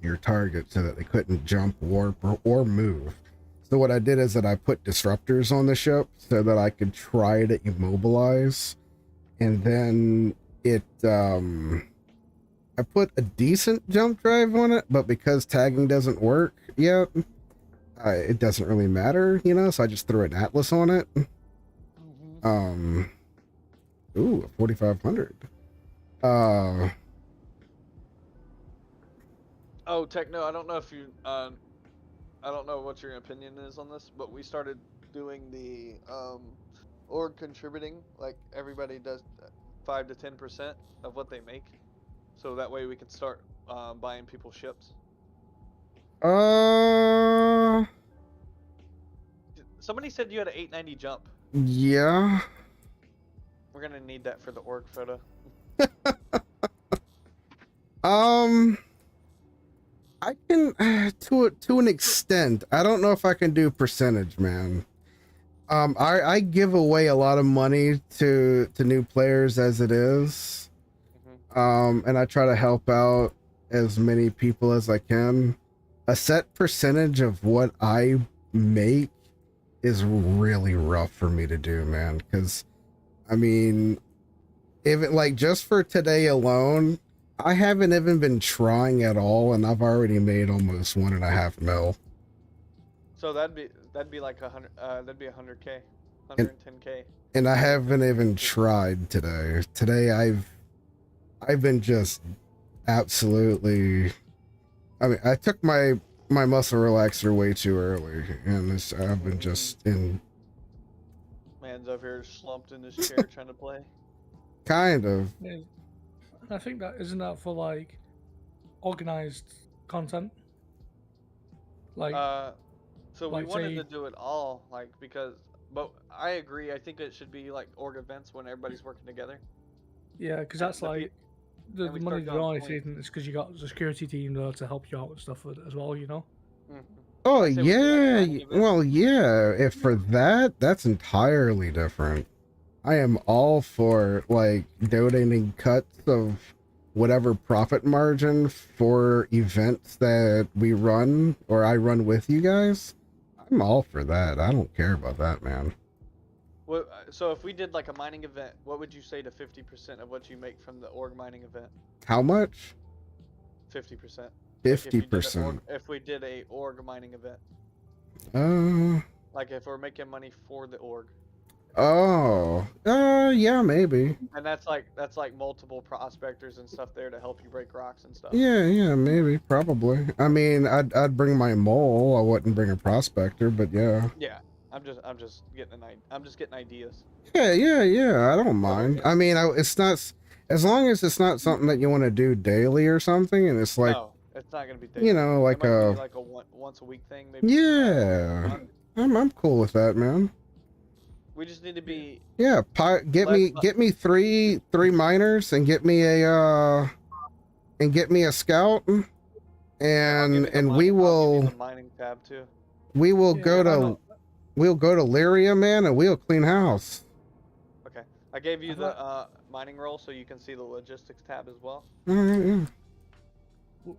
your target so that they couldn't jump, warp, or move. So what I did is that I put disruptors on the ship so that I could try to immobilize, and then I put a decent jump drive on it, but because tagging doesn't work yet, it doesn't really matter, you know, so I just threw an Atlas on it. Ooh, 4,500. Oh, Techno, I don't know if you, I don't know what your opinion is on this, but we started doing the org contributing, like everybody does 5 to 10% of what they make, so that way we can start buying people's ships. Somebody said you had an 890 jump. Yeah. We're gonna need that for the org photo. I can to an extent. I don't know if I can do percentage, man. I give away a lot of money to new players as it is. And I try to help out as many people as I can. A set percentage of what I make is really rough for me to do, man, because I mean, if it, like, just for today alone, I haven't even been trying at all, and I've already made almost 1.5 mil. So that'd be like 100. That'd be 100K, 110K. And I haven't even tried today. Today I've been just absolutely. I mean, I took my muscle relaxer way too early, and I've been just in. Man's over here slumped in his chair trying to play. Kind of. Yeah. I think that isn't that for like organized content. Like, so like we wanted say- to do it all, like, but I agree. I think it should be like org events when everybody's working together. yeah, because that's the like the and we money start they're going only taking is because you got the security team there to help you out with stuff as well, you know. Oh I say we do, like, yeah, mining events. well yeah. If for that, that's entirely different. I am all for like donating cuts of whatever profit margin for events that we run or I run with you guys. I'm all for that. I don't care about that, man. What, so if we did like a mining event, what would you say to 50% of what you make from the org mining event? How much? 50%. 50%. If we did a org mining event, Uh, like if we're making money for the org. Oh, yeah, maybe. And that's like multiple prospectors and stuff there to help you break rocks and stuff. Yeah, maybe, probably. I mean, I'd bring my mole. I wouldn't bring a prospector, but yeah. Yeah, I'm just getting I'm just getting ideas. Yeah. I don't mind. I mean, it's not as long as it's not something that you want to do daily or something, and it's like, No, it's not gonna be daily. you know, like it might be like a once a week thing, maybe. yeah. I'm cool with that, man. We just need to be. Yeah, get me three miners and get me a scout, and we will mining tab too. we will go to Lyria, man, and we'll clean house. Okay, I gave you the mining roll so you can see the logistics tab as well. All right, yeah.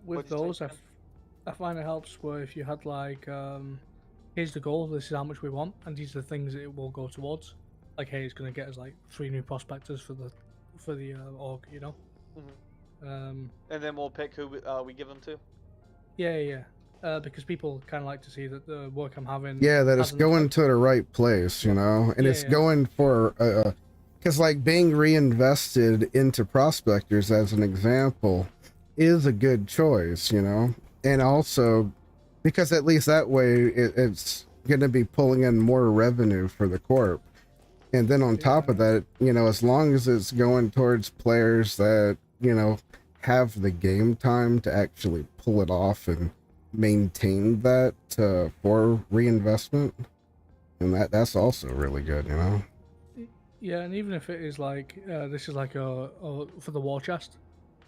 With those, I find it helps where if you had like, here's the goal, this is how much we want, and these are the things that it will go towards. Like, hey, it's gonna get us like 3 new prospectors for the org, you know. And then we'll pick who we give them to. Yeah. Because people kind of like to see that the work I'm having. Yeah, that it's going to the right place, you know, and it's going for because like being reinvested into prospectors, as an example, is a good choice, you know, and also because at least that way it's going to be pulling in more revenue for the corp. And then on top of that, you know, as long as it's going towards players that, you know, have the game time to actually pull it off and maintain that for reinvestment, and that's also really good, you know. Yeah, and even if it is like this is like a for the war chest,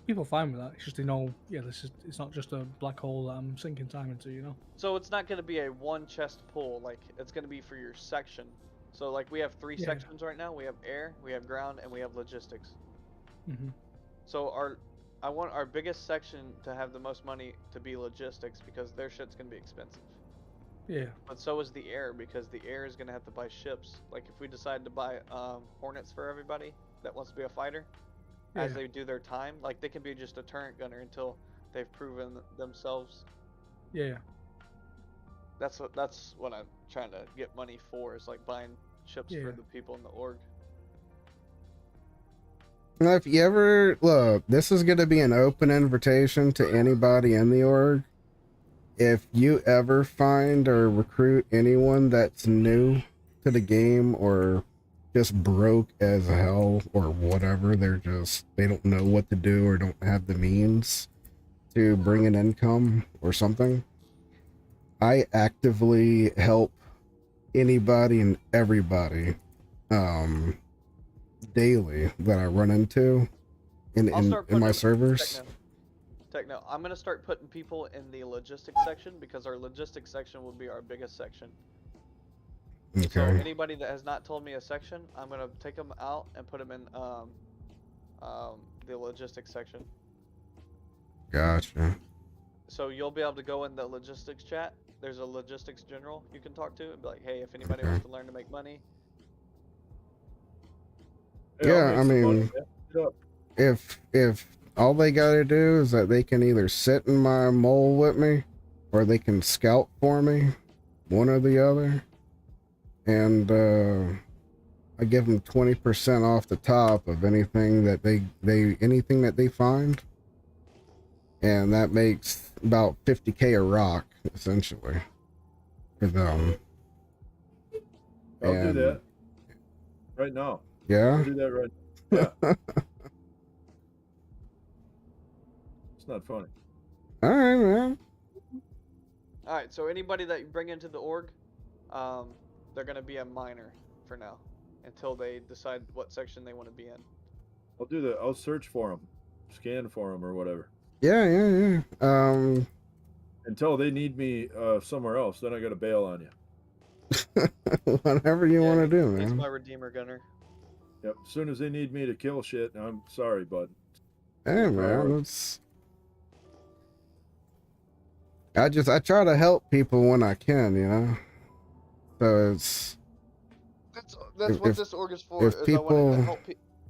people are fine with that. It's just they know, yeah, it's not just a black hole that I'm sinking time into, you know. So it's not going to be a one chest pull, like it's going to be for your section. So like we have 3 sections right now. We have air, we have ground, and we have logistics. So I want our biggest section to have the most money to be logistics, because their shit's gonna be expensive. Yeah. But so is the air, because the air is gonna have to buy ships. Like if we decide to buy Hornets for everybody that wants to be a fighter, as they do their time, like they can be just a turret gunner until they've proven themselves. Yeah. That's what I'm trying to get money for, is like buying ships for the people in the org. Now, if you ever look, this is going to be an open invitation to anybody in the org. If you ever find or recruit anyone that's new to the game or just broke as hell or whatever, they don't know what to do or don't have the means to bring an income or something, I actively help anybody and everybody daily that I run into in my servers. Techno, I'm gonna start putting people in the logistics section, because our logistics section will be our biggest section. Okay. So anybody that has not told me a section, I'm gonna take them out and put them in the logistics section. Gotcha. So you'll be able to go in the logistics chat. There's a logistics general you can talk to and be like, hey, if anybody wants to learn to make money. Yeah, I mean, if all they gotta do is that they can either sit in my mole with me, or they can scout for me, one or the other, and I give them 20% off the top of anything that they find, and that makes about 50K a rock essentially for them. I'll do that right now. Yeah. I'll do that right now. Yeah. It's not funny. All right, man. All right, so anybody that you bring into the org, they're gonna be a miner for now, until they decide what section they want to be in. I'll do that. I'll search for them, scan for them, or whatever. Yeah. Until they need me somewhere else, then I gotta bail on you. Whatever you want to do, man. He's my redeemer gunner. Yep. As soon as they need me to kill shit, I'm sorry, bud. Hey, man, I try to help people when I can, you know. So that's what this org is for. If people, I wanted to help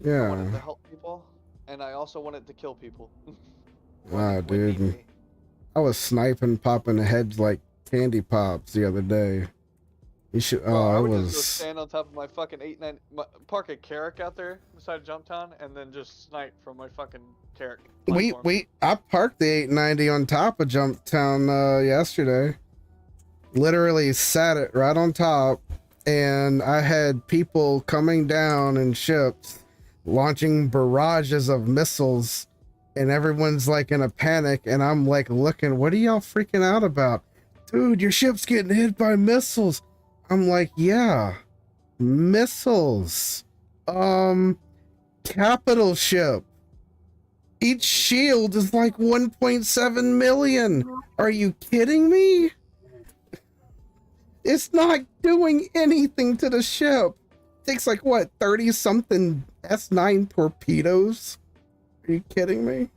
yeah, I wanted to help people, and I also wanted to kill people. Dude, I was sniping, popping heads like candy pops the other day. You should. Bro, I Oh, it would just go was. stand on top of my fucking 890, park a Carrack out there beside Jumptown, and then just snipe from my fucking Carrack platform. I parked the 890 on top of Jumptown yesterday. Literally sat it right on top, and I had people coming down in ships, launching barrages of missiles, and everyone's like in a panic, and I'm like looking, what are y'all freaking out about? Dude, your ship's getting hit by missiles. I'm like, yeah, missiles. Capital ship. Each shield is like 1.7 million. Are you kidding me? It's not doing anything to the ship. It takes like what, 30 something S9 torpedoes? Are you kidding me?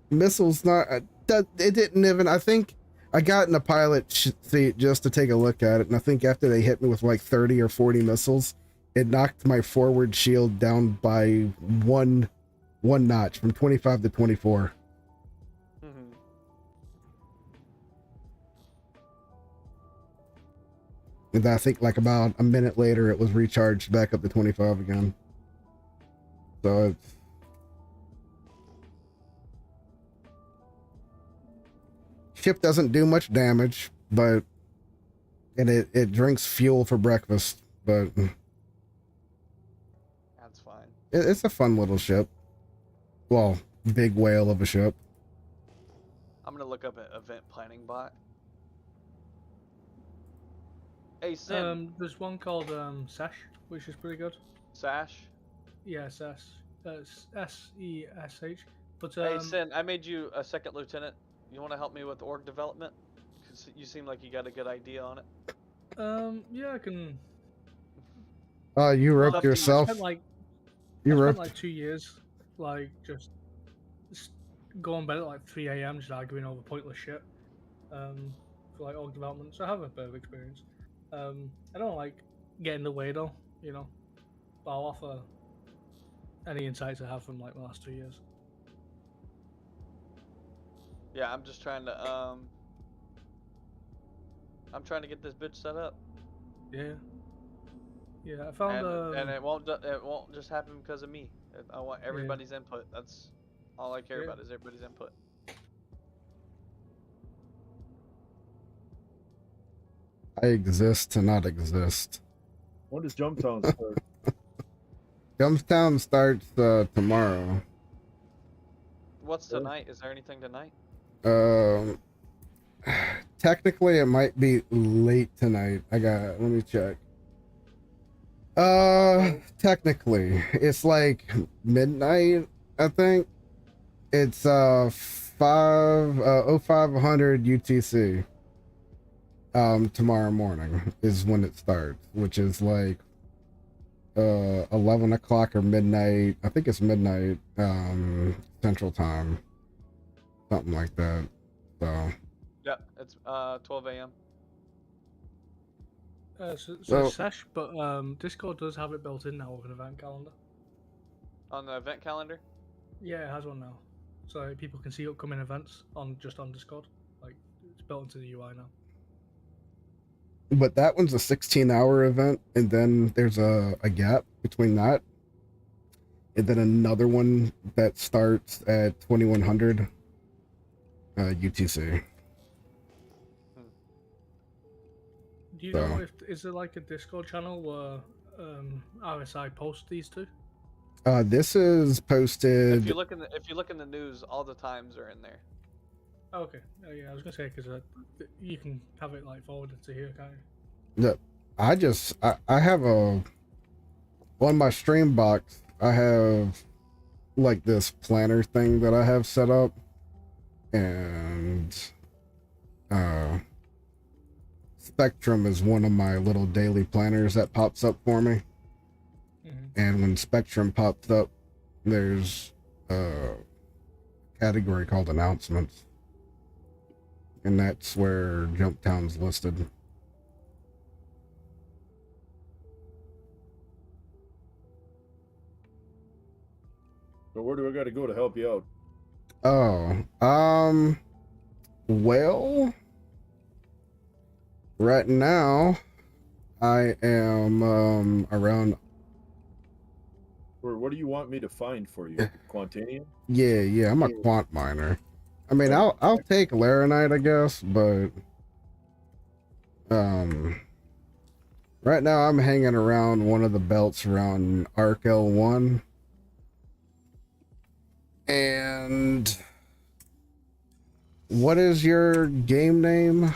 Missiles not, it didn't even, I think I got in the pilot seat just to take a look at it, and I think after they hit me with like 30 or 40 missiles, it knocked my forward shield down by one notch from 25 to 24. Mm-hmm. And I think like about a minute later, it was recharged back up to 25 again. So it's, ship doesn't do much damage, but it drinks fuel for breakfast, but That's fine. it's a fun little ship. Well, big whale of a ship. I'm gonna look up an event planning bot. Hey, Sin. There's one called Sesh, which is pretty good. Sash. Yeah, Sesh. SESH. But Hey, Sin, I made you a second lieutenant. You want to help me with org development? 'Cause you seem like you got a good idea on it. Yeah, I can. You Well, roped yourself. I spent You roped. like 2 years, like just going bed at like 3 a.m. just arguing over pointless shit. For like org development, so I have a bit of experience. I don't like get in the way though, you know. But I'll offer any insights I have from like the last 2 years. Yeah, I'm just trying to I'm trying to get this bitch set up. Yeah. Yeah, I found And it won't just happen because of me. I want everybody's input. That's all I care about is everybody's input. I exist to not exist. When does Jumptown start? Jumptown starts tomorrow. What's tonight? Is there anything tonight? Technically it might be late tonight. Let me check. Technically it's like midnight, I think. It's 0500 UTC. Tomorrow morning is when it starts, which is like 11 o'clock or midnight. I think it's midnight Central Time, something like that. So Yeah, it's 12 a.m. So Sesh, but Discord does have it built in now with an event calendar. On the event calendar? Yeah, it has one now, so people can see upcoming events on Discord. Like it's built into the UI now. but that one's a 16-hour event, and then there's a gap between that, and then another one that starts at 2100 UTC. Do you know if is there like a Discord channel where RSI posts these two? This is posted. If you look in the news, all the times are in there. Oh, okay. Oh, yeah, I was gonna say because you can have it like forwarded to here, can't you? Yeah, I have on my stream box. I have like this planner thing that I have set up, and Spectrum is one of my little daily planners that pops up for me. And when Spectrum pops up, there's a category called announcements, and that's where Jumptown's listed. So where do I got to go to help you out? Well, right now I am around. Or what do you want me to find for you? Quantanium? Yeah, I'm a quant miner. I mean, Right. I'll take laranite, I guess, but right now I'm hanging around one of the belts around Arc L1, and what is your game name?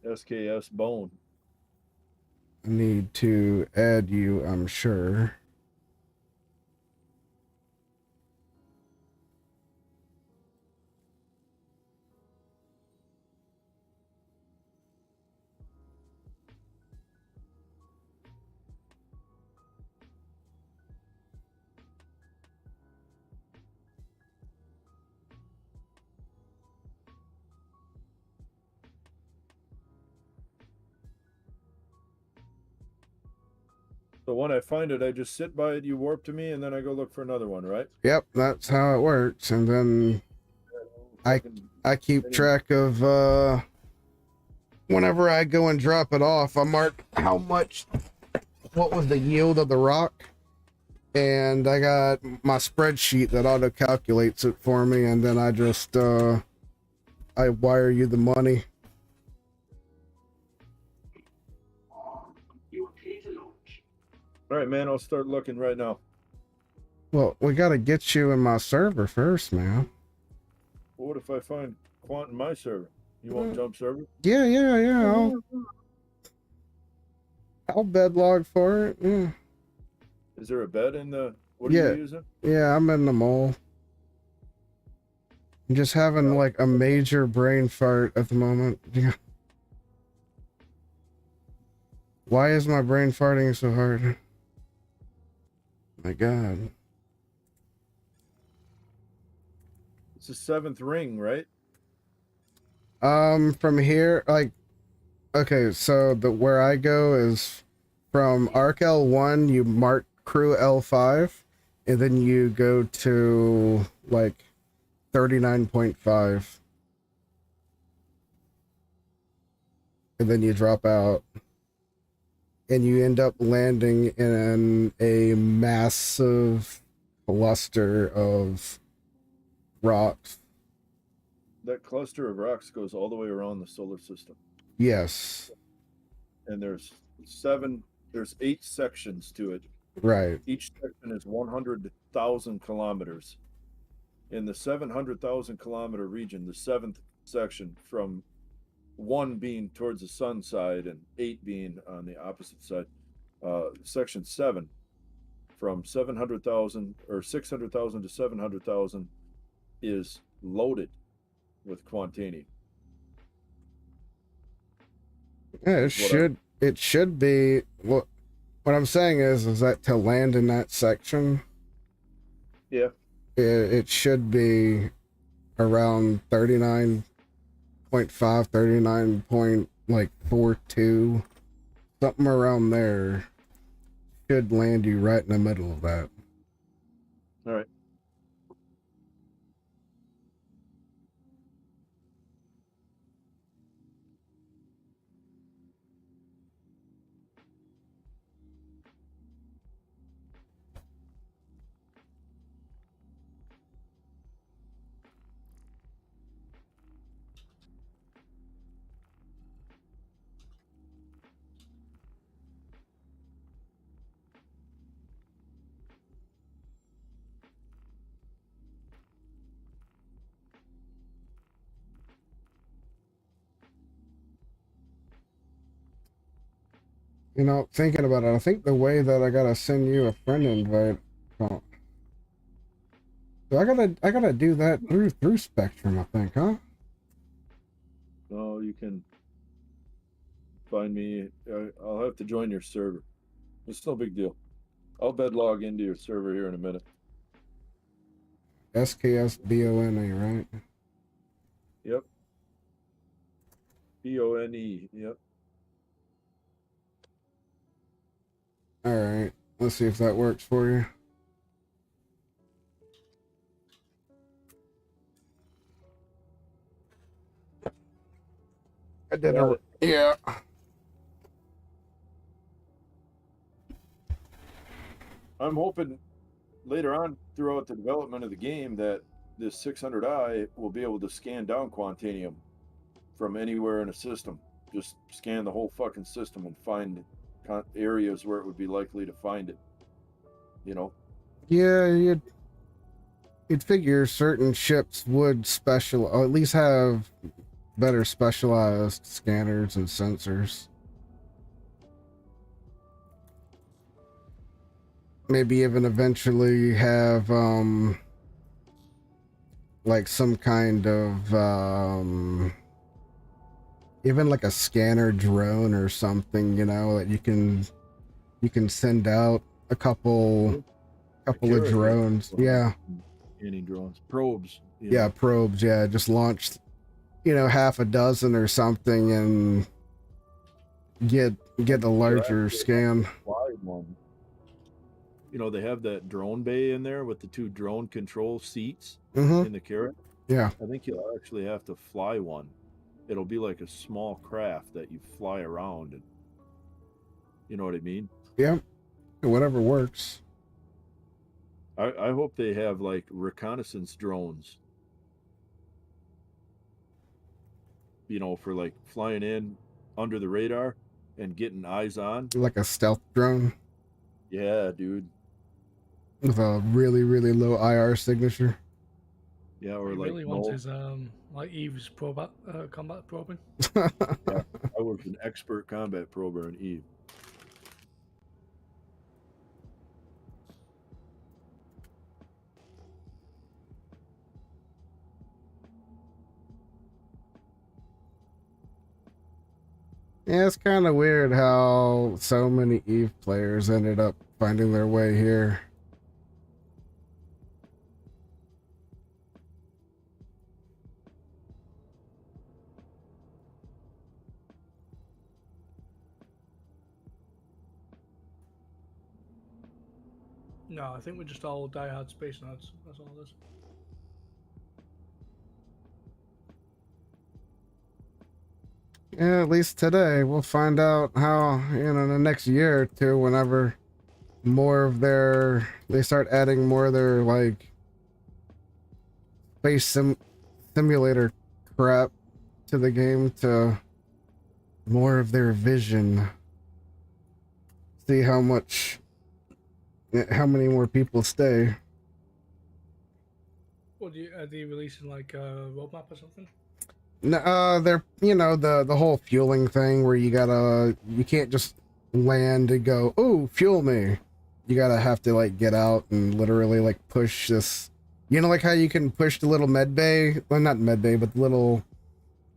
SKS Bone. I need to add you, I'm sure. So when I find it, I just sit by it, you warp to me, and then I go look for another one, right? Yep, that's how it works. And then I keep track of whenever I go and drop it off, I mark what was the yield of the rock, and I got my spreadsheet that auto calculates it for me, and then I just I wire you the money. All right, man, I'll start looking right now. Well, we got to get you in my server first, man. Well, what if I find Quant in my server? You won't jump server? Yeah. I'll bed log for it. Yeah. Is there a bed in the... What are you using? Yeah, I'm in the mole. I'm just having like a major brain fart at the moment. Yeah. Why is my brain farting so hard? My God. It's the 7th ring, right? From here, like, okay, so where I go is from Arc L1, you mark crew L5, and then you go to like 39.5. And then you drop out. And you end up landing in a massive cluster of rocks. That cluster of rocks goes all the way around the solar system. Yes. And there's 8 sections to it. Right. Each section is 100,000 kilometers. In the 700,000 kilometer region, the 7th section, from 1 being towards the sun side and 8 being on the opposite side, section 7, from 700,000 or 600,000 to 700,000, is loaded with Quantanium. Yeah, it should be. What I'm saying is that to land in that section, yeah, it should be around 39.5, 39.42, something around there. Should land you right in the middle of that. All right. You know, thinking about it, I think the way that I gotta send you a friend invite. Oh, so I gotta do that through Spectrum, I think, huh? No, you can find me. I'll have to join your server. It's no big deal. I'll bed log into your server here in a minute. SKSBONE, right? Yep. BONE. Yep. All right. Let's see if that works for you. I did it. Yeah. I'm hoping later on throughout the development of the game that this 600i will be able to scan down Quantanium from anywhere in a system. Just scan the whole fucking system and find areas where it would be likely to find it. You know? Yeah, you'd figure certain ships would or at least have better specialized scanners and sensors. Maybe even eventually have like some kind of even like a scanner drone or something, you know, that you can send out a couple of drones. Yeah. Scanning drones. Probes. Yeah, probes, yeah. Just launched, you know, half a dozen or something and get a larger scan. One. You know, they have that drone bay in there with the 2 drone control seats in the carrot. Yeah. I think you'll actually have to fly one. It'll be like a small craft that you fly around, and you know what I mean? Yeah. Whatever works. I hope they have like reconnaissance drones. You know, for like flying in under the radar and getting eyes on. Like a stealth drone. Yeah, dude. With a really, really low IR signature. Yeah, or he like really wants his like Eve's combat probing. Yeah, I was an expert combat prober in Eve. Yeah, it's kind of weird how so many Eve players ended up finding their way here. No, I think we're just all diehard space nerds. That's all it is. Yeah, at least today. We'll find out how, you know, in the next year or two, whenever more of they start adding more of their, like, space simulator crap to the game, to more of their vision. See how many more people stay. What are they releasing, like a roadmap or something? No, they're, you know, the whole fueling thing where you can't just land and go, oh, fuel me. You gotta have to like get out and literally like push this, you know, like how you can push the little med bay, well, not med bay, but the little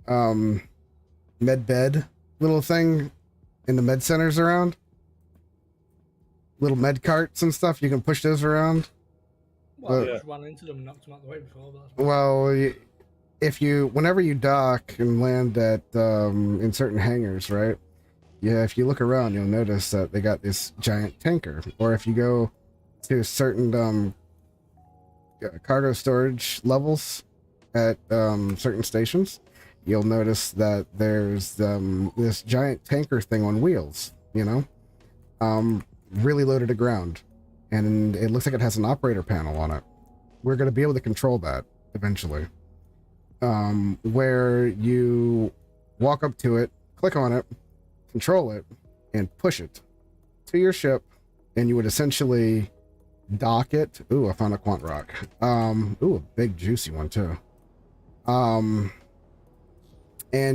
med bed little thing in the med centers around, little med carts and stuff. You can push those around. Well, I just ran into them and knocked them out the way before. Well, whenever you dock and land at in certain hangars, right? Yeah, if you look around, you'll notice that they got this giant tanker. Or if you go to certain cargo storage levels at certain stations, you'll notice that there's this giant tanker thing on wheels, you know, really loaded to ground, and it looks like it has an operator panel on it. We're going to be able to control that eventually. Where you walk up to it, click on it, control it, and push it to your ship, and you would essentially dock it. Ooh, I found a Quant rock. Ooh, a big juicy one too. And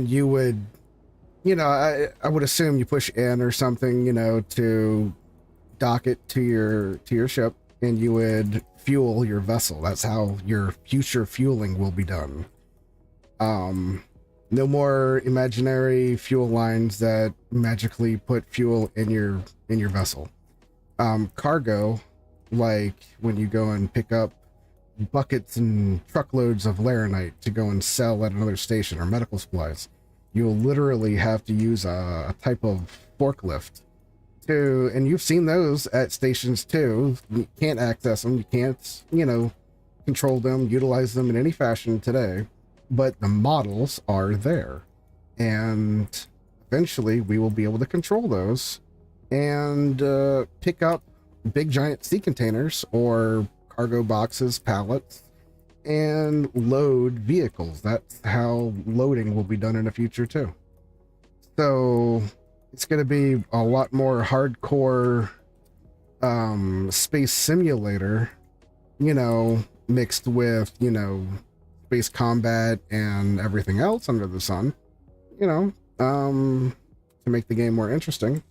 you would, you know, I would assume you push N or something, you know, to dock it to your ship, and you would fuel your vessel. That's how your future fueling will be done. No more imaginary fuel lines that magically put fuel in your vessel. Cargo, like when you go and pick up buckets and truckloads of laranite to go and sell at another station, or medical supplies, you'll literally have to use a type of forklift to, and you've seen those at stations too. You can't access them, you can't, you know, control them, utilize them in any fashion today, but the models are there, and eventually we will be able to control those and pick up big giant sea containers or cargo boxes, pallets, and load vehicles. That's how loading will be done in the future too. So it's going to be a lot more hardcore space simulator, mixed with, space combat and everything else under the sun, to make the game more interesting.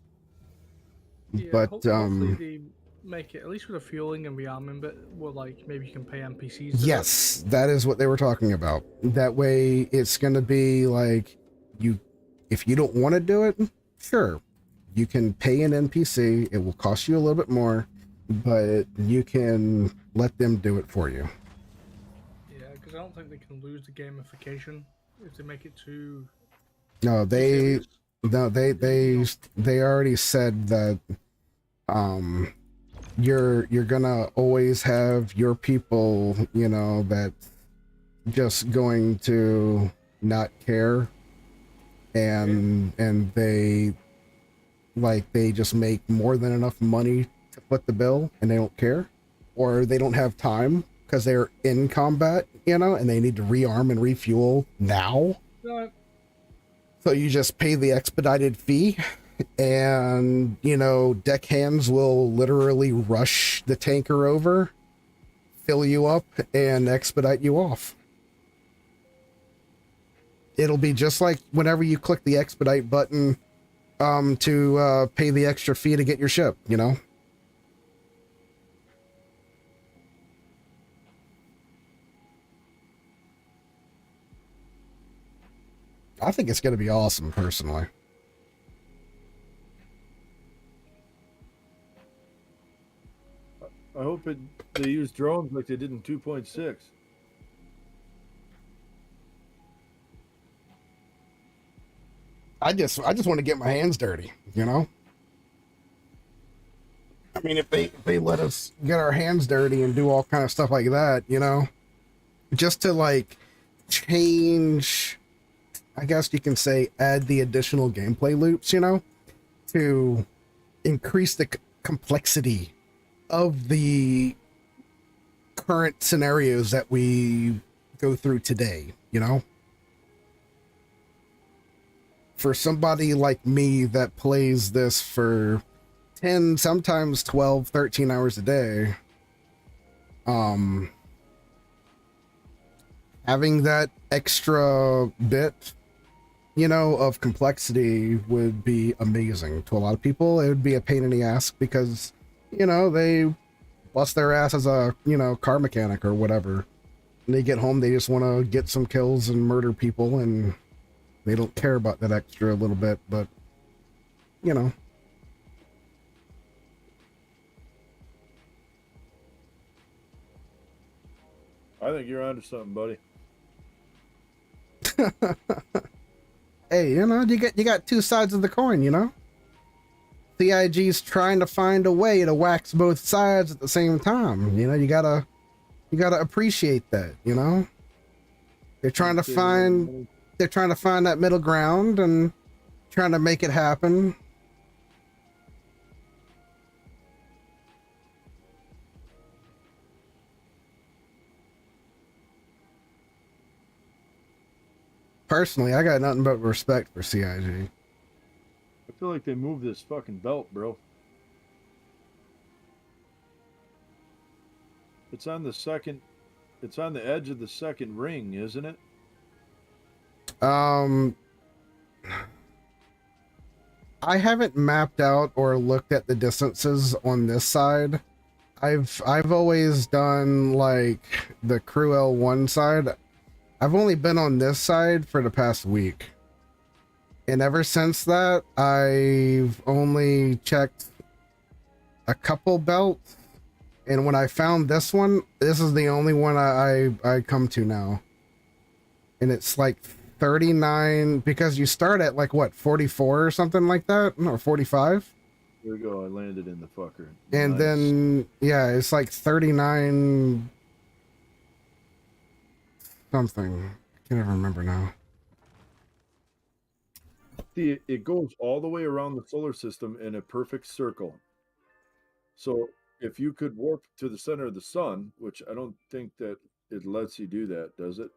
Yeah, But hopefully they make it, at least with the fueling and rearming bit, where like maybe you can pay NPCs. To yes, that is what they were talking about. That way it's going to be like, if you don't want to do it, sure, you can pay an NPC. It will cost you a little bit more, but you can let them do it for you. Yeah, because I don't think they can lose the gamification if they make it too. No, serious. they already said that you're gonna always have your people, that just going to not care, and they just make more than enough money to foot the bill, and they don't care, or they don't have time because they're in combat, and they need to rearm and refuel now. No, So you just pay the expedited fee, and deckhands will literally rush the tanker over, fill you up, and expedite you off. It'll be just like whenever you click the expedite button to pay the extra fee to get your ship, I think it's going to be awesome, personally. I hope they use drones like they did in 2.6. I just want to get my hands dirty, I mean, if they let us get our hands dirty and do all kind of stuff like that, just to like change, I guess you can say, add the additional gameplay loops, to increase the complexity of the current scenarios that we go through today, For somebody like me that plays this for 10, sometimes 12, 13 hours a day, having that extra bit, of complexity would be amazing. To a lot of people, it would be a pain in the ass because, they bust their ass as a, car mechanic or whatever. And they get home, they just want to get some kills and murder people, and they don't care about that extra little bit, but, I think you're onto something, buddy. Hey, you got two sides of the coin, CIG's trying to find a way to wax both sides at the same time. You gotta appreciate that, They're trying to find that middle ground and trying to make it happen. Personally, I got nothing but respect for CIG. I feel like they moved this fucking belt, bro. It's on the edge of the second ring, isn't it? I haven't mapped out or looked at the distances on this side. I've always done like the Crew L1 side. I've only been on this side for the past week. And ever since that, I've only checked a couple belts. And when I found this one, this is the only one I come to now. And it's like 39, because you start at like what, 44 or something like that, or 45. Here we go. I landed in the fucker. And Nice. then yeah, it's like 39 something. I can't even remember now. See, it goes all the way around the solar system in a perfect circle. So if you could warp to the center of the sun, which I don't think that it lets you do that, does it?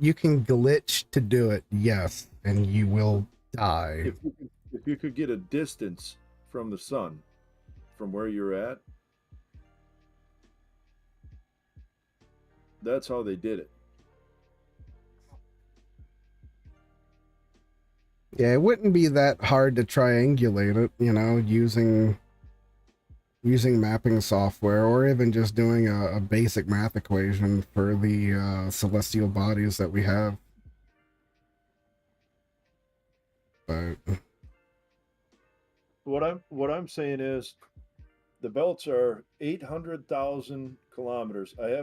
You can glitch to do it, yes, and you will die. If you could get a distance from the sun, from where you're at, that's how they did it. Yeah, it wouldn't be that hard to triangulate it, you know, using mapping software, or even just doing a basic math equation for the celestial bodies that we have. But What I'm saying is, the belts are 800,000 kilometers. I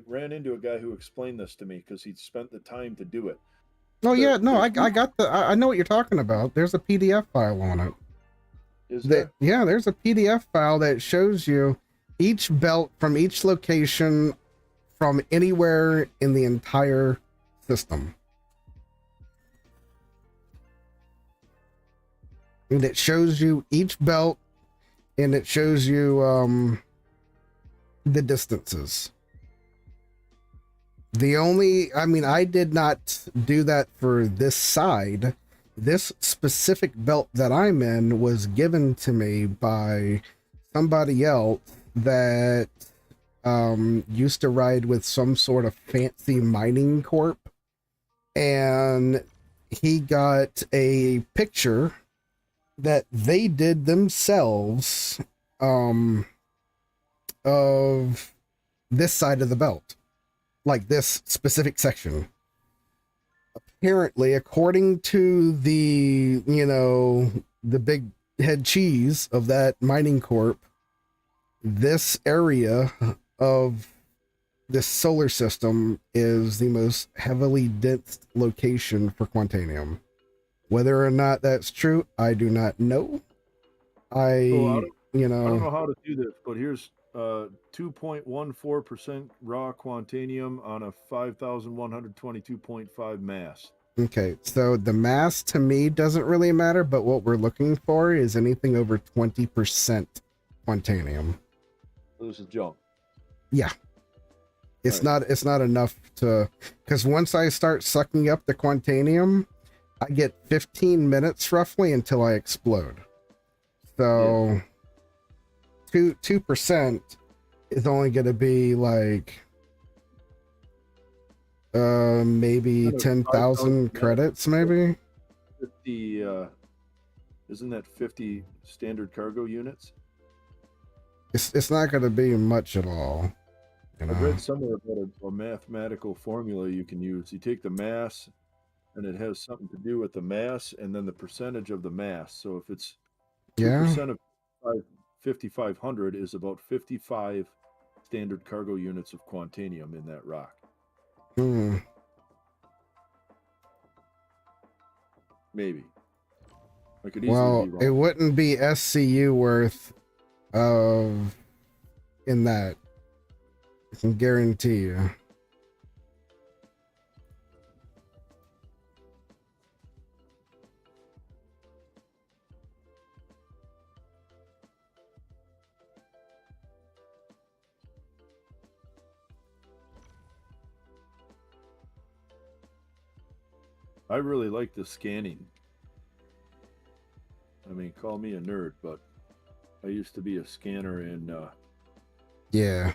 ran into a guy who explained this to me because he'd spent the time to do it. oh yeah, no, I got I know what you're talking about. There's a PDF file on it. Is there? Yeah, there's a PDF file that shows you each belt from each location from anywhere in the entire system. And it shows you each belt, and it shows you the distances. I did not do that for this side. This specific belt that I'm in was given to me by somebody else that used to ride with some sort of fancy mining corp, and he got a picture that they did themselves of this side of the belt, like this specific section. Apparently, according to the big head cheese of that mining corp, this area of this solar system is the most heavily dense location for Quantanium. Whether or not that's true, I do not know. I don't know how to do this, but here's 2.14% raw Quantanium on a 5,122.5 mass. Okay, so the mass to me doesn't really matter, but what we're looking for is anything over 20% Quantanium. This is junk. Yeah. It's Right. It's not enough to, because once I start sucking up the Quantanium, I get 15 minutes roughly until I explode. So 2% is only going to be like maybe 10,000 credits, maybe. 50 isn't that 50 standard cargo units? It's not going to be much at all. You I know? read somewhere about a mathematical formula you can use. You take the mass, and it has something to do with the mass and then the percentage of the mass. So if it's 2% of 5,500 is about 55 standard cargo units of Quantanium in that rock. Maybe. I could easily be wrong. It wouldn't be SCU worth of in that. I can guarantee you. I really like the scanning. I mean, call me a nerd, but I used to be a scanner in Yeah.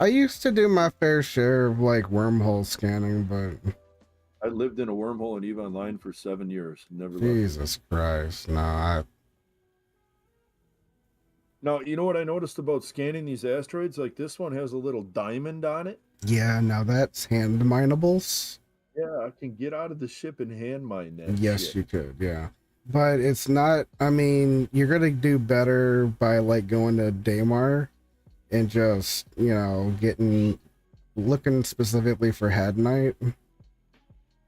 I used to do my fair share of like wormhole scanning, but I lived in a wormhole in EVE Online for 7 years. Never left. Jesus Christ. No, Now, you know what I noticed about scanning these asteroids? Like this one has a little diamond on it. yeah, now that's hand minables. Yeah, I can get out of the ship and hand mine that. Yes, shit. you could, yeah. But it's not, I mean, you're gonna do better by like going to Daymar and just, looking specifically for Hadnite.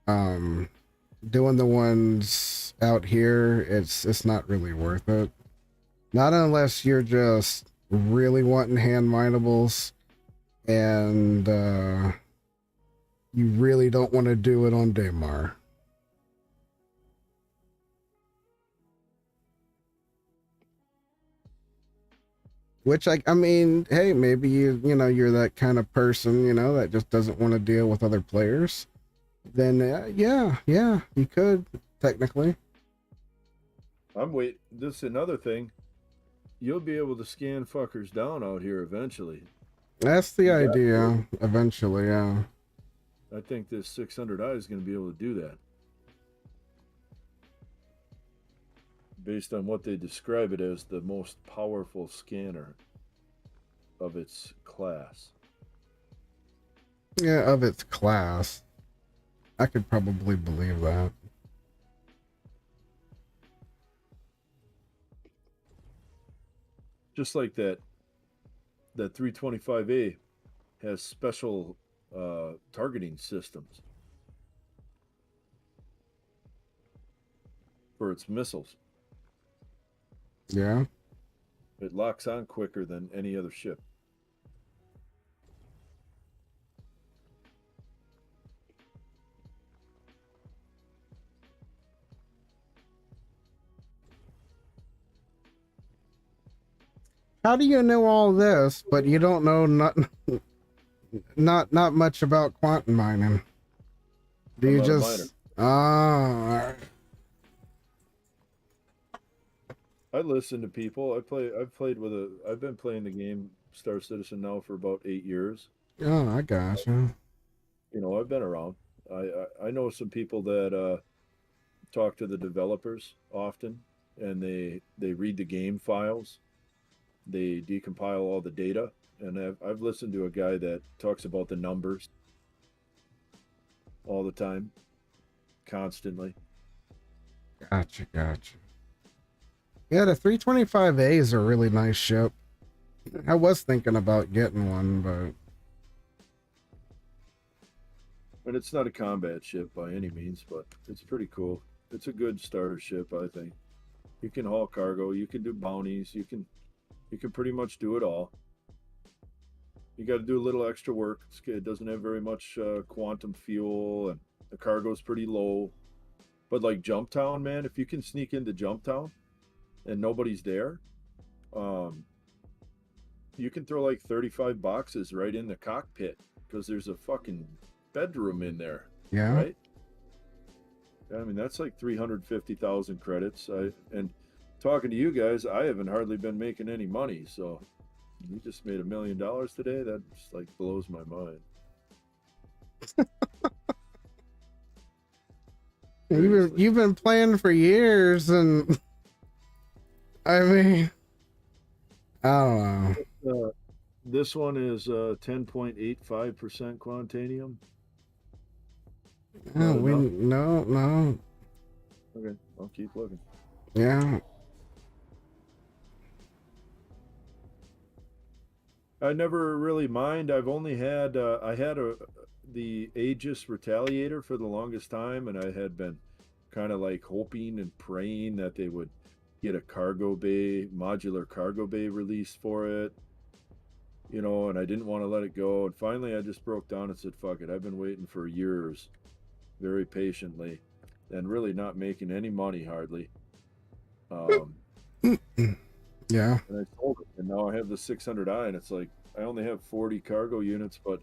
Doing the ones out here, it's not really worth it. Not unless you're just really wanting hand minables and you really don't want to do it on Daymar. Which I mean, hey, maybe you're that kind of person, that just doesn't want to deal with other players. Then yeah, you could technically. This is another thing. You'll be able to scan fuckers down out here eventually. That's the You got idea. Eventually, yeah. I think this 600i is going to be able to do that. Based on what they describe it as, the most powerful scanner of its class. Yeah, of its class. I could probably believe that. Just like that 325A has special targeting systems for its missiles. Yeah. It locks on quicker than any other ship. How do you know all this, but you don't know not much about quantum mining? Do I'm you not a just I listen to people. I've been playing the game Star Citizen now for about 8 years. I gotcha. I've been around. I know some people that talk to the developers often, and they read the game files. They decompile all the data, and I've listened to a guy that talks about the numbers all the time, constantly. Gotcha. Yeah, the 325A is a really nice ship. I was thinking about getting one, but And it's not a combat ship by any means, but it's pretty cool. It's a good starter ship, I think. You can haul cargo, you can do bounties, you can pretty much do it all. You got to do a little extra work. It doesn't have very much quantum fuel, and the cargo's pretty low. But like Jump Town, man, if you can sneak into Jump Town and nobody's there, you can throw like 35 boxes right in the cockpit because there's a fucking bedroom in there. yeah. Right? I mean, that's like 350,000 credits. And talking to you guys, I haven't hardly been making any money, so you just made $1 million today. That just like blows my mind. You've been playing for years, and I mean, I don't know. This one is 10.85% quantanium. No, Not enough? no. Okay, I'll keep looking. Yeah. I never really mind. I've only had the Aegis Retaliator for the longest time, and I had been kind of like hoping and praying that they would get a modular cargo bay release for it, and I didn't want to let it go. And finally, I just broke down and said, fuck it. I've been waiting for years, very patiently, and really not making any money hardly. Yeah. And I sold it, and now I have the 600i, and it's like I only have 40 cargo units, but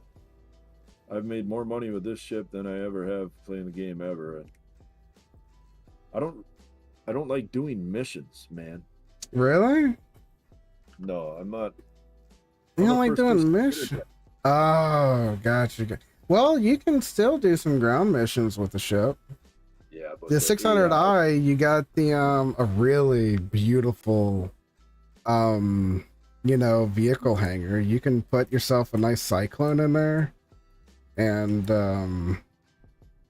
I've made more money with this ship than I ever have playing the game ever. And I don't like doing missions, man. Really? No, I'm not. You I'm don't a like first-person doing shooter missions? guy. Oh, gotcha. Well, you can still do some ground missions with the ship. Yeah, but The 600i, you got the a really beautiful vehicle hangar. You can put yourself a nice Cyclone in there, and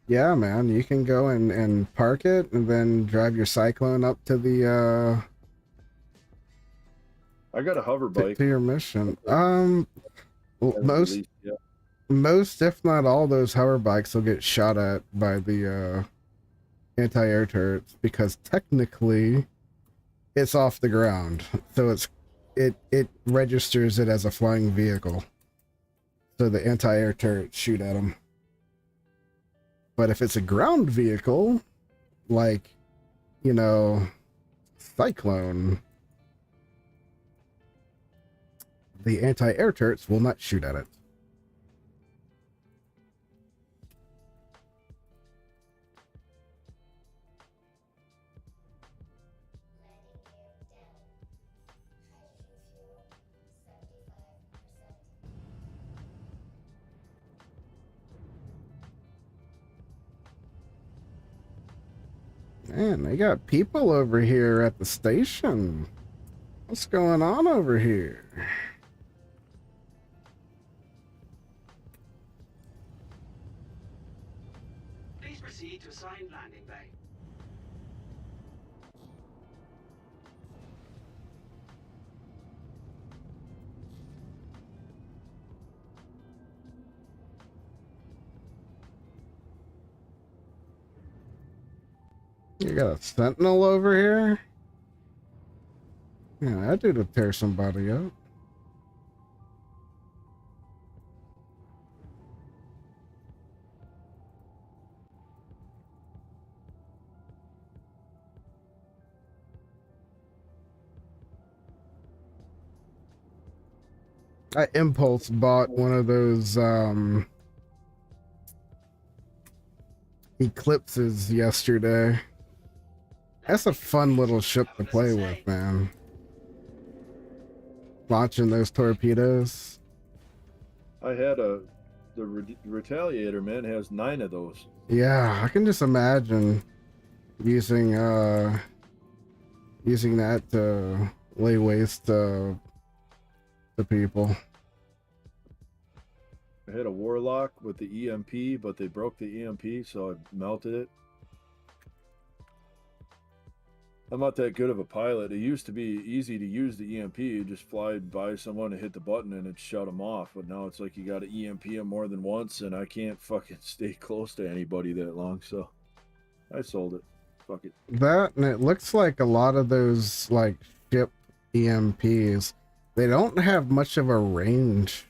yeah, man, you can go and park it and then drive your Cyclone up to the I got a hover bike. to your mission. Hasn't Most released yet. if not all, those hover bikes will get shot at by the anti-air turrets because technically it's off the ground, so it registers it as a flying vehicle, so the anti-air turrets shoot at them. But if it's a ground vehicle, like Cyclone, the anti-air turrets will not shoot at it. Man, they got people over here at the station. What's going on over here? Please proceed to assigned landing bay. You got a sentinel over here? Yeah, that dude would tear somebody up. I impulse bought one of those eclipses yesterday. That's a fun little ship to play with, man. Launching those torpedoes. I had the Retaliator, man, has 9 of those. Yeah, I can just imagine using that to lay waste to people. I had a Warlock with the EMP, but they broke the EMP, so I melted it. I'm not that good of a pilot. It used to be easy to use the EMP. You just fly by someone and hit the button and it shut them off. But now it's like you got to EMP them more than once, and I can't fucking stay close to anybody that long. So I sold it. Fuck it. That, and it looks like a lot of those like ship EMPs, they don't have much of a range.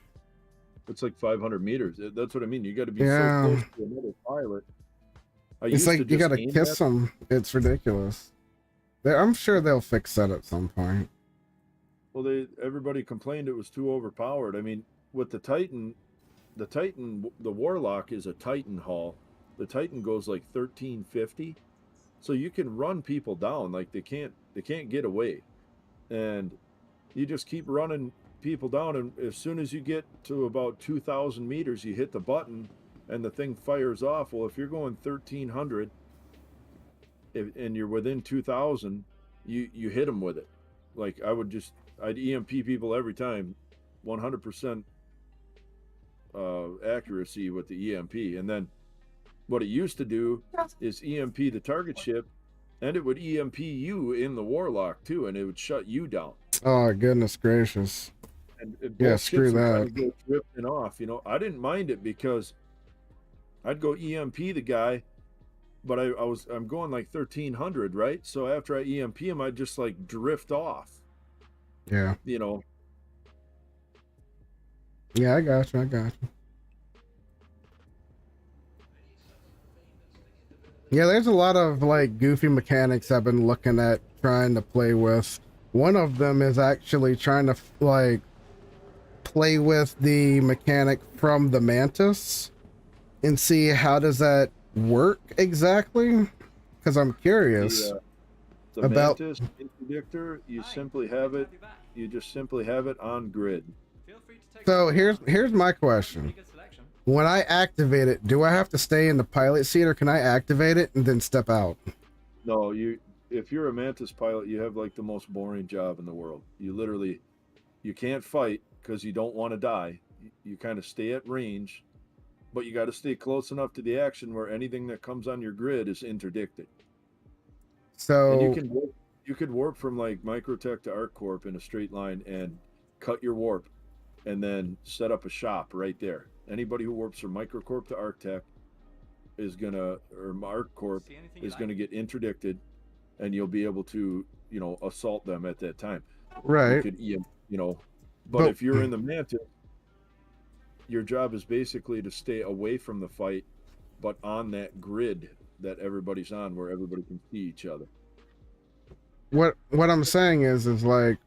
It's like 500 meters. That's what I mean. You got to be Yeah. so close to another pilot. It's like you gotta kiss them. It's ridiculous. I'm sure they'll fix that at some point. Well, everybody complained it was too overpowered. I mean, with the Titan, the Warlock is a Titan hull. The Titan goes like 1350, so you can run people down. Like they can't get away, and you just keep running people down. And as soon as you get to about 2,000 meters, you hit the button, and the thing fires off. Well, if you're going 1,300, and you're within 2,000, you hit them with it. Like I'd EMP people every time, 100% accuracy with the EMP. And then what it used to do is EMP the target ship, and it would EMP you in the Warlock too, and it would shut you down. Oh goodness gracious! And Yeah, screw that. Go drifting off. I didn't mind it because I'd go EMP the guy, but I'm going like 1,300, right? So after I EMP him, I'd just like drift off. Yeah. Yeah, I got you. Yeah, there's a lot of like goofy mechanics I've been looking at trying to play with. One of them is actually trying to like play with the mechanic from the Mantis and see how does that work exactly, because I'm curious the about Mantis interdictor. You just simply have it on grid. So here's my question. When I activate it, do I have to stay in the pilot seat, or can I activate it and then step out? No, if you're a Mantis pilot, you have like the most boring job in the world. You can't fight because you don't want to die. You kind of stay at range, but you got to stay close enough to the action where anything that comes on your grid is interdicted. So and you could warp from like Microtech to ArcCorp in a straight line and cut your warp, and then set up a shop right there. Anybody who warps from Microcorp to ArcTech or ArcCorp is gonna get interdicted, and you'll be able to, assault them at that time. Right. You could, but if you're in the Mantis, your job is basically to stay away from the fight, but on that grid that everybody's on, where everybody can see each other. What I'm saying is like,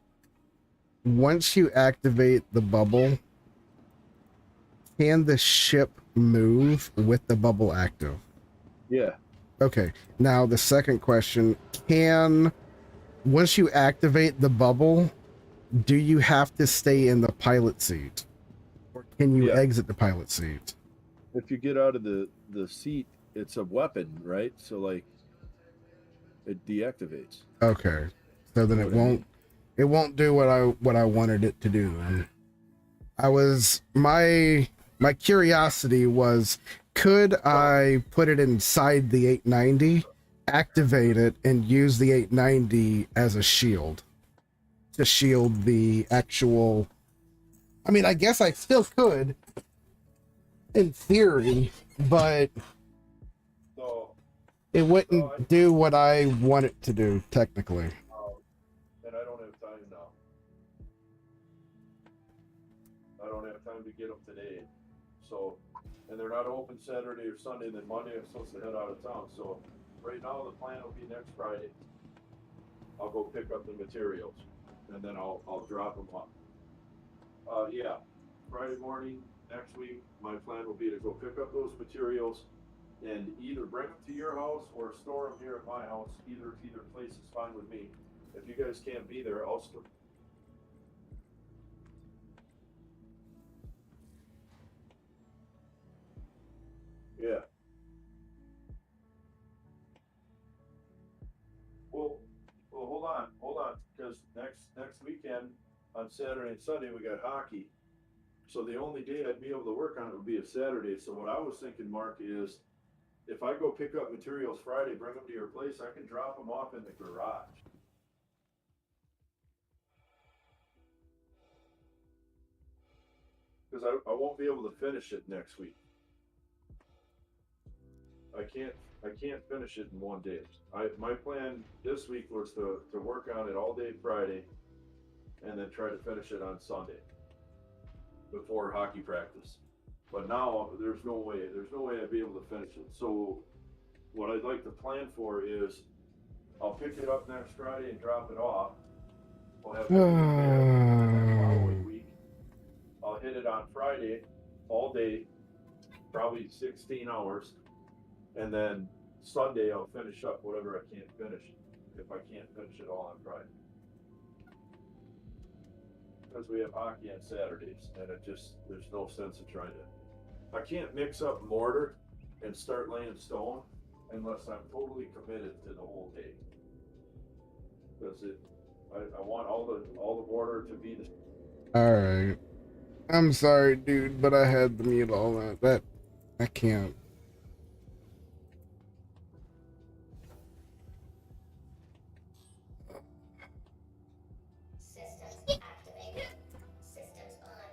once you activate the bubble, can the ship move with the bubble active? Yeah. Okay. Now the second question, once you activate the bubble, do you have to stay in the pilot seat? Or can you Yeah. exit the pilot seat? If you get out of the seat, it's a weapon, right? So like it deactivates. Okay. So then You know it what I won't mean? it won't do what I wanted it to do then. My curiosity was, could I put it inside the 890, activate it, and use the 890 as a shield to shield the actual? I mean, I guess I still could, in theory, but So it I- wouldn't do what I want it to do technically. and I don't have time now. I don't have time to get them today. So, and they're not open Saturday or Sunday. Then Monday I'm supposed to head out of town. So, right now the plan will be next Friday. I'll go pick up the materials, and then I'll drop them off. Yeah, Friday morning next week. My plan will be to go pick up those materials and either bring them to your house or store them here at my house. Either place is fine with me. If you guys can't be there, I'll store. Yeah. Well, hold on, because next weekend on Saturday and Sunday we got hockey. So the only day I'd be able to work on it would be a Saturday. So what I was thinking, Mark, is if I go pick up materials Friday, bring them to your place, I can drop them off in the garage. Because I won't be able to finish it next week. I can't finish it in one day. My plan this week was to work on it all day Friday and then try to finish it on Sunday before hockey practice. But now there's no way I'd be able to finish it. So what I'd like to plan for is I'll pick it up next Friday and drop it off. We'll have everything there. And then the following week, I'll hit it on Friday all day, probably 16 hours. And then Sunday I'll finish up whatever I can't finish, if I can't finish it all on Friday. Because we have hockey on Saturdays, and there's no sense in trying to. I can't mix up mortar and start laying stone unless I'm totally committed to the whole day. Because I want all the mortar to be the. All right. I'm sorry, dude, but I had to mute all that. I can't. Systems activated. Systems on.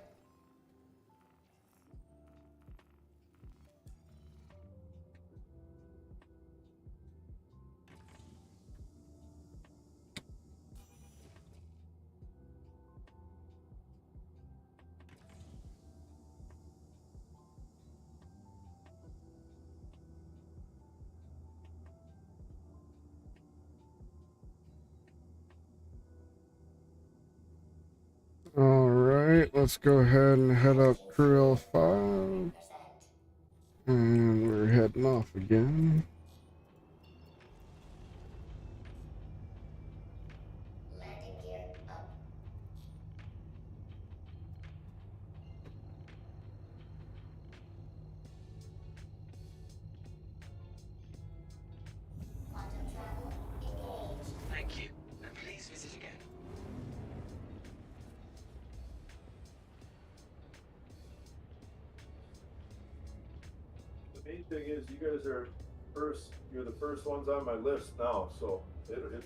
All right, let's go ahead and head up Crew L5. And we're heading off again. Landing gear up. Quantum travel engaged. Thank you, and please visit again. The main thing is you guys are first. You're the first ones on my list now, so it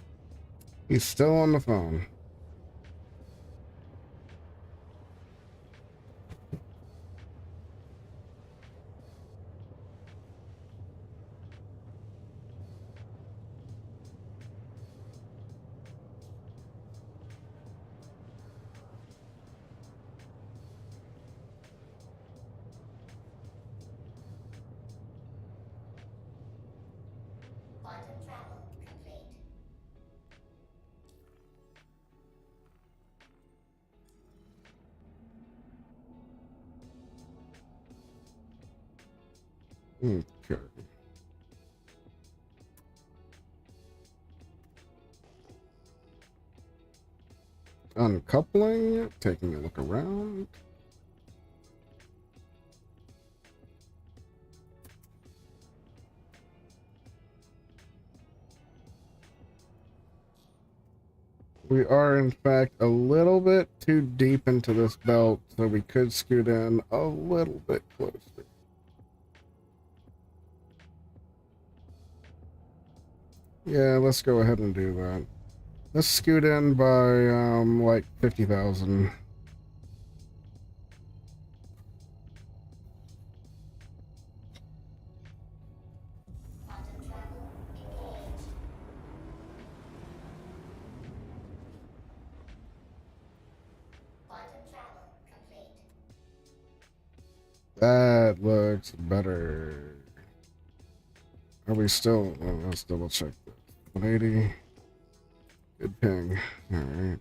He's still on the phone. Quantum travel complete. Okay. Uncoupling, taking a look around. We are, in fact, a little bit too deep into this belt, so we could scoot in a little bit closer. Yeah, let's go ahead and do that. Let's scoot in by, like 50,000. Quantum travel engaged. Quantum travel complete. That looks better. Are we still? Well, let's double check this. 180. Good ping. All right.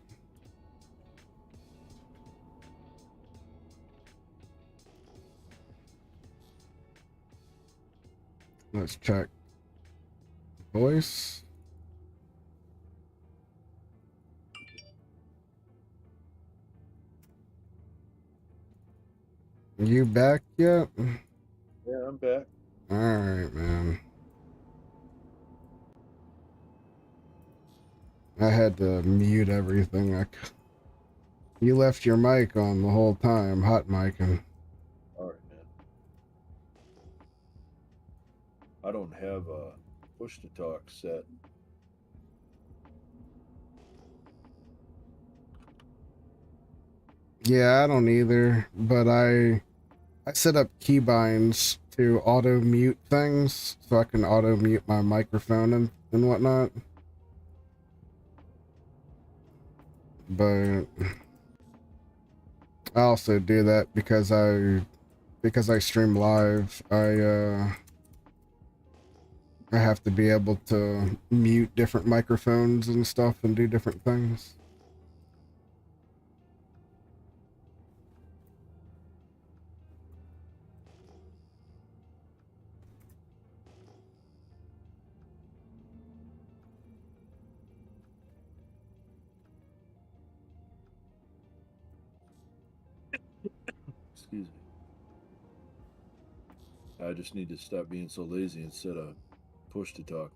Let's check voice. You back yet? Yeah, I'm back. All right, man. I had to mute everything. You left your mic on the whole time, hot micing. All right, man. I don't have a push to talk set. Yeah, I don't either, but I set up keybinds to auto mute things so I can auto mute my microphone and whatnot. But I also do that because I stream live. I have to be able to mute different microphones and stuff and do different things. Excuse me. I just need to stop being so lazy and set a push to talk.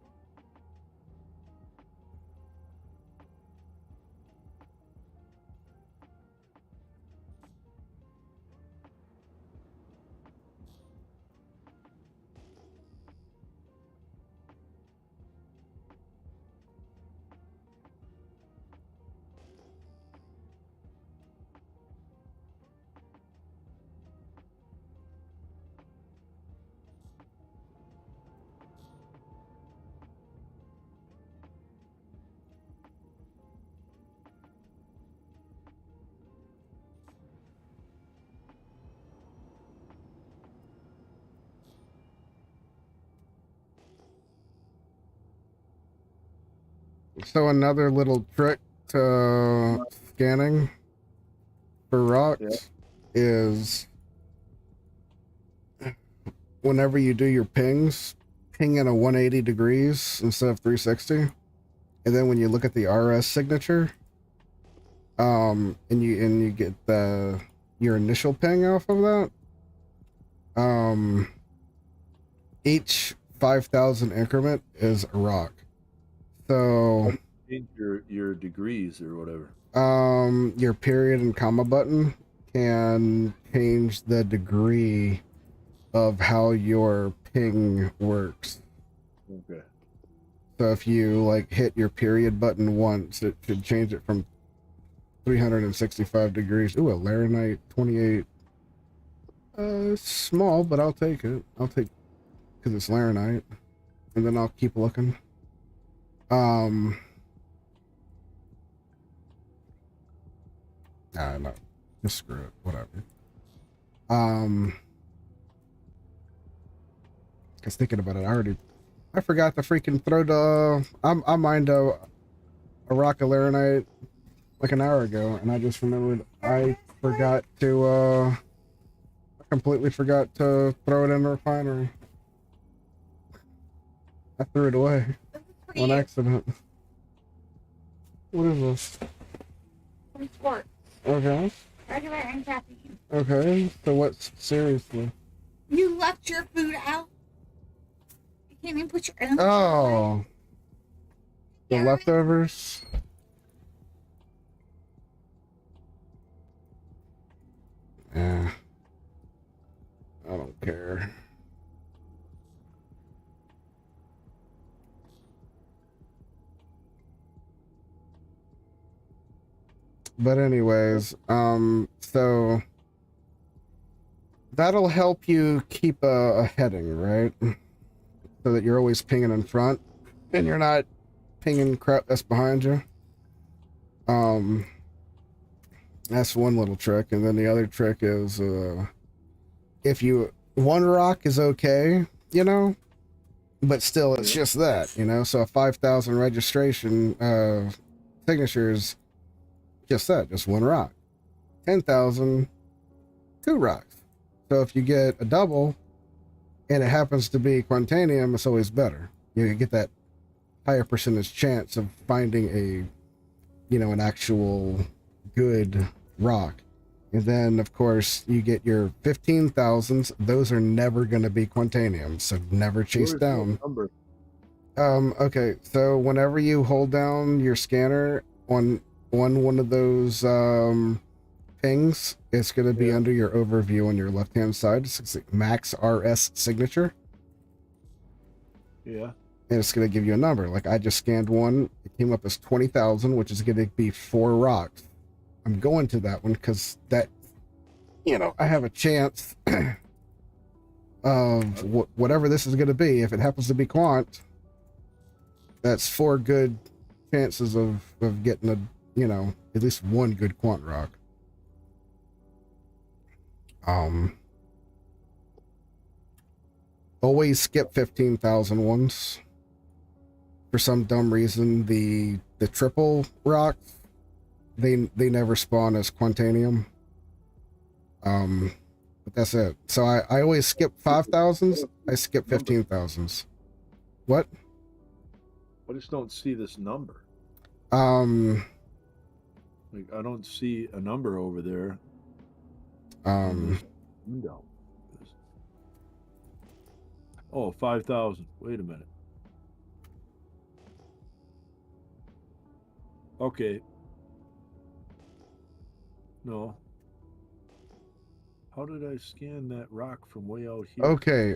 So another little trick to scanning for rocks is whenever you do your pings, ping in a 180 degrees instead of 360. And then when you look at the RS signature, and you get your initial ping off of that, each 5,000 increment is a rock. So Change your degrees or whatever. your period and comma button can change the degree of how your ping works. Okay. So if you like hit your period button once, it should change it from 365 degrees. Ooh, a Laranite 28. Small, but I'll take it. I'll take, because it's Laranite. And then I'll keep looking. No. Just screw it. Whatever. Cause thinking about it, I forgot to freaking throw the, I mined a rock of Laranite like an hour ago, and I just remembered I forgot to, I completely forgot to throw it in the refinery. I threw it away This is for on you. accident. What is this? From sports. Okay. Regular and caffeine. Okay. So what's seriously? You left your food out. You can't even put your own. Oh, the Yeah. leftovers. Yeah. I don't care. But anyways, so that'll help you keep a heading, right? So that you're always pinging in front and you're not pinging crap that's behind you. That's one little trick. And then the other trick is, if you, one rock is okay, you know, but still it's just that, you know, so a 5,000 registration, signatures, just that, just one rock. 10,000, 2 rocks. So if you get a double and it happens to be Quantanium, it's always better. You get that higher percentage chance of finding a, you know, an actual good rock. And then, of course, you get your 15,000s. Those are never going to be Quantanium, so never chase Where's down. that number? Okay, so whenever you hold down your scanner on one of those pings, it's going to be under your overview on your left-hand side. It's max RS signature. Yeah. And it's going to give you a number. Like I just scanned one. It came up as 20,000, which is going to be 4 rocks. I'm going to that one because that, you know, I have a chance of whatever this is going to be. If it happens to be Quant, that's 4 good chances of getting a, you know, at least one good Quant rock. Always skip 15,000 ones. For some dumb reason, the triple rocks, they never spawn as Quantanium. But that's it. So I always skip 5,000s. I skip 15,000s. What? I just don't see this number. Um, Like I don't see a number over there. Window. Oh, 5,000. Wait a minute. Okay. No. How did I scan that rock from way out here?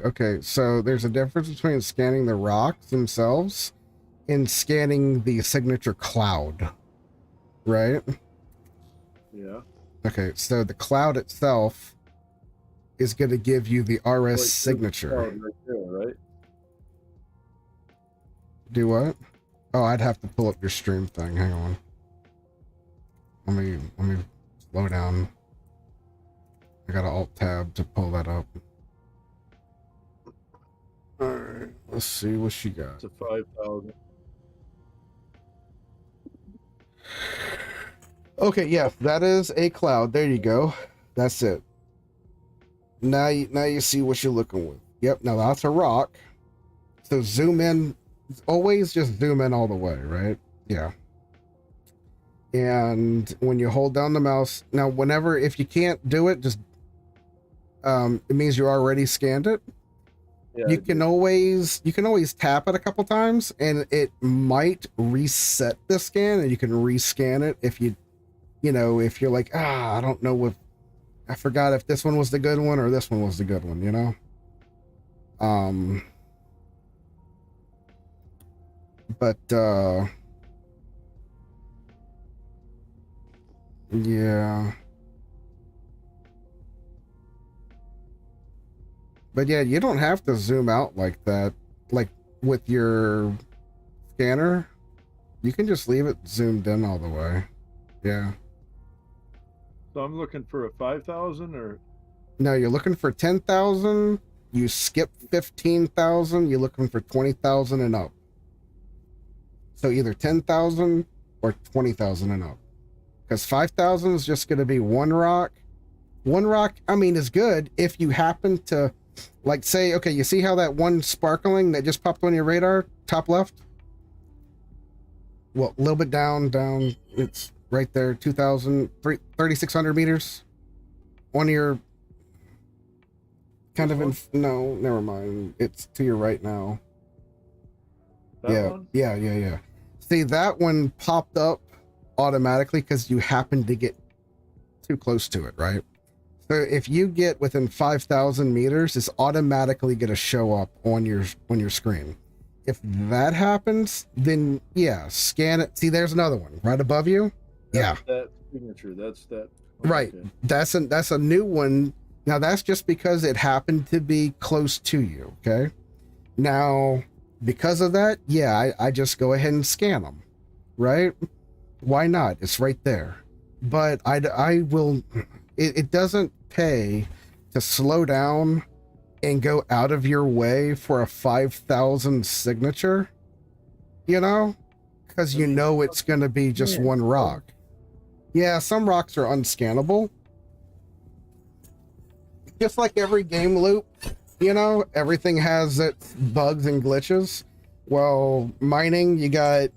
okay. So there's a difference between scanning the rocks themselves and scanning the signature cloud, right? Yeah. Okay, so the cloud itself is going to give you the RS Like this signature. cloud right there, right? Do what? Oh, I'd have to pull up your stream thing. Hang on. Let me slow down. I got an alt tab to pull that up. All right, let's see what she got. It's a 5,000. Okay, yeah, that is a cloud. There you go. That's it. Now you see what you're looking with. Yep, now that's a rock. So zoom in. Always just zoom in all the way, right? Yeah. And when you hold down the mouse, now whenever, if you can't do it, just it means you already scanned it. Yeah, You can always tap it a couple times and it might reset the scan and you can rescan it if you know, if you're like, I don't know if I forgot if this one was the good one or this one was the good one, you know? But yeah. But yeah, you don't have to zoom out like that. Like with your scanner, you can just leave it zoomed in all the way. Yeah. So I'm looking for a 5,000 or No, you're looking for 10,000. You skip 15,000. You're looking for 20,000 and up. So either 10,000 or 20,000 and up. Because 5,000 is just going to be one rock. One rock, I mean, is good if you happen to Like say, okay, you see how that one sparkling that just popped on your radar, top left? Well, a little bit down, it's right there, 3,600 meters on your kind of, no, never mind. It's to your right now. That one? Yeah. See, that one popped up automatically because you happened to get too close to it, right? So if you get within 5,000 meters, it's automatically going to show up on your screen. If that happens, then yeah, scan it. See, there's another one right above you. That's that signature. That's that. Oh, Right. okay. That's a new one. Now that's just because it happened to be close to you. Okay. Now, because of that, yeah, I just go ahead and scan them. Right? Why not? It's right there. But I will. It doesn't pay to slow down and go out of your way for a 5,000 signature, you know, because you know it's going to be just one rock. Yeah, some rocks are unscannable. Just like every game loop, you know, everything has its bugs and glitches. Well, mining, you got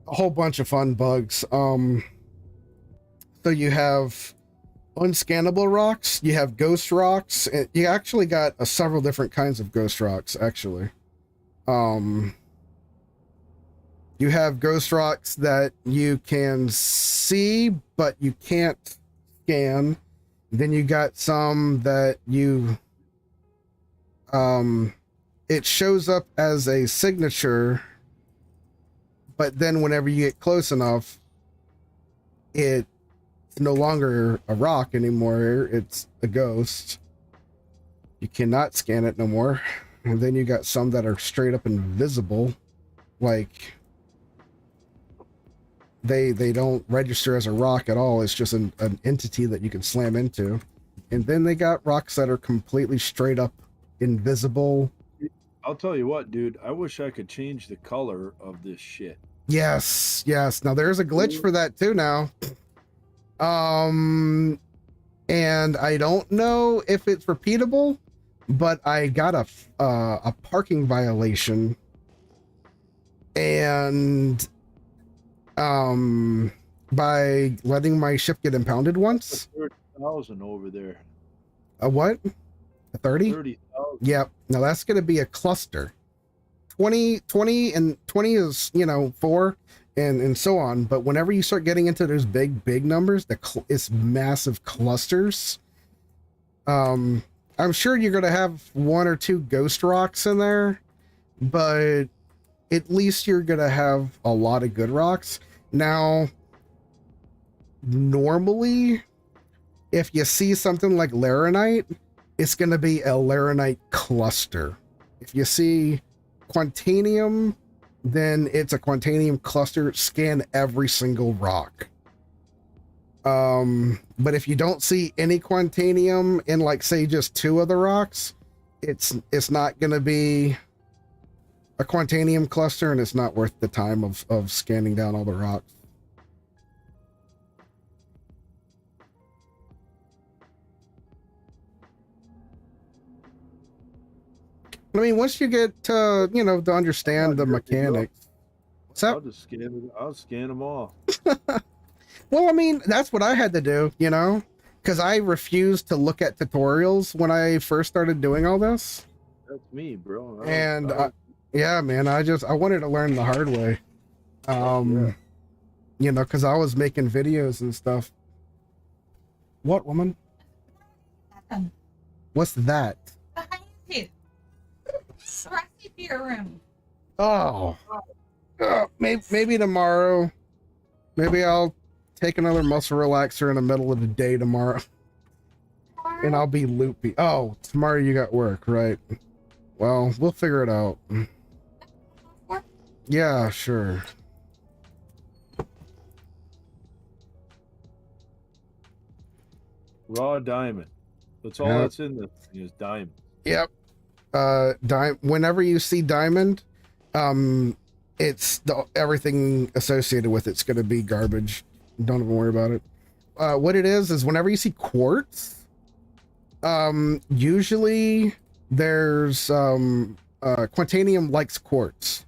a whole bunch of fun bugs. So you have unscannable rocks, you have ghost rocks, and you actually got several different kinds of ghost rocks, actually. You have ghost rocks that you can see, but you can't scan. Then you got some that you, it shows up as a signature, but then whenever you get close enough, it's no longer a rock anymore. It's a ghost. You cannot scan it no more. And then you got some that are straight up invisible, like they don't register as a rock at all. It's just an entity that you can slam into. And then they got rocks that are completely straight up invisible. I'll tell you what, dude. I wish I could change the color of this shit. Yes. Now there's a glitch for that too now. And I don't know if it's repeatable, but I got a parking violation, and by letting my ship get impounded once. 30,000 over there. A what? A 30? 30,000. Yep. Now that's going to be a cluster. 20 and 20 is, 4 and so on. But whenever you start getting into those big numbers, it's massive clusters. I'm sure you're going to have one or two ghost rocks in there, but at least you're going to have a lot of good rocks. Now, normally, if you see something like laranite, it's going to be a laranite cluster. If you see quantanium, then it's a quantanium cluster. Scan every single rock. But if you don't see any quantanium in, like, say, just two of the rocks, it's not going to be a quantanium cluster, and it's not worth the time of scanning down all the rocks. I mean, once you get to, to understand the mechanics. What's up? I'll scan them all. Well, I mean, that's what I had to do, because I refused to look at tutorials when I first started doing all this. That's me, bro. Yeah, man, I wanted to learn the hard way. Because I was making videos and stuff. What, woman? What's that? Behind you. Rest of your room. Oh, maybe tomorrow. Maybe I'll take another muscle relaxer in the middle of the day tomorrow, and I'll be loopy. Oh, tomorrow you got work, right? Well, we'll figure it out. Yeah, sure. Raw diamond. That's all that's in this thing is diamond. Yep. Whenever you see diamond, it's everything associated with it's going to be garbage. Don't even worry about it. What it is whenever you see quartz, Usually there's Quantanium likes quartz.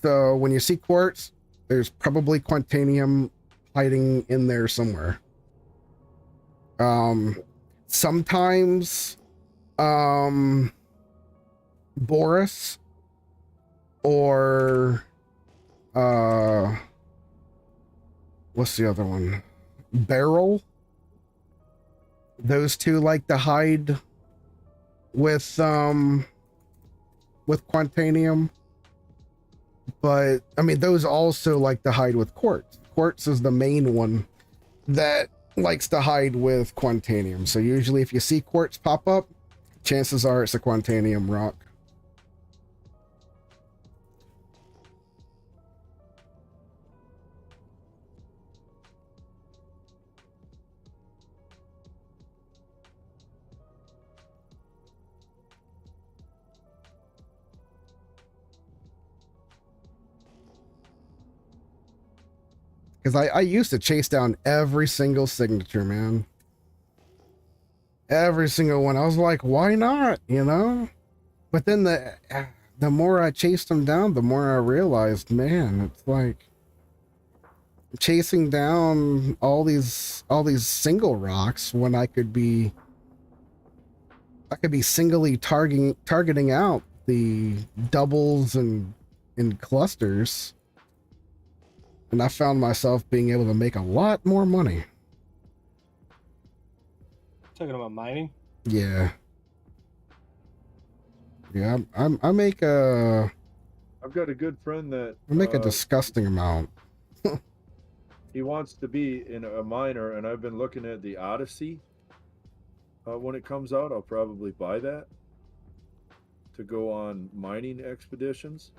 So when you see quartz, there's probably Quantanium hiding in there somewhere. Sometimes Boris or what's the other one? Beryl. Those two like to hide with Quantanium. But I mean, those also like to hide with quartz. Quartz is the main one that likes to hide with Quantanium. So usually if you see quartz pop up, chances are it's a Quantanium rock. Because I used to chase down every single signature, man. Every single one. I was like, why not? You know? But then the more I chased them down, the more I realized, man, it's like chasing down all these single rocks when I could be singly targeting out the doubles and clusters. And I found myself being able to make a lot more money. Talking about mining? Yeah. Yeah, I make a... I've got a good friend that... I make a disgusting amount. He wants to be in a miner, and I've been looking at the Odyssey. When it comes out, I'll probably buy that to go on mining expeditions.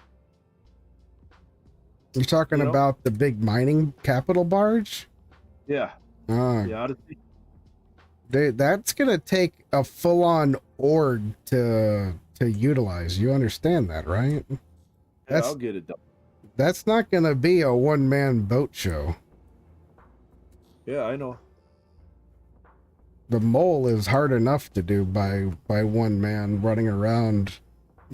You're talking about the big mining capital barge? Yeah. The Odyssey. That's gonna take a full-on org to utilize. You understand that, right? Yeah, I'll get it done. That's not gonna be a one-man boat show. Yeah, I know. The mole is hard enough to do by one man running around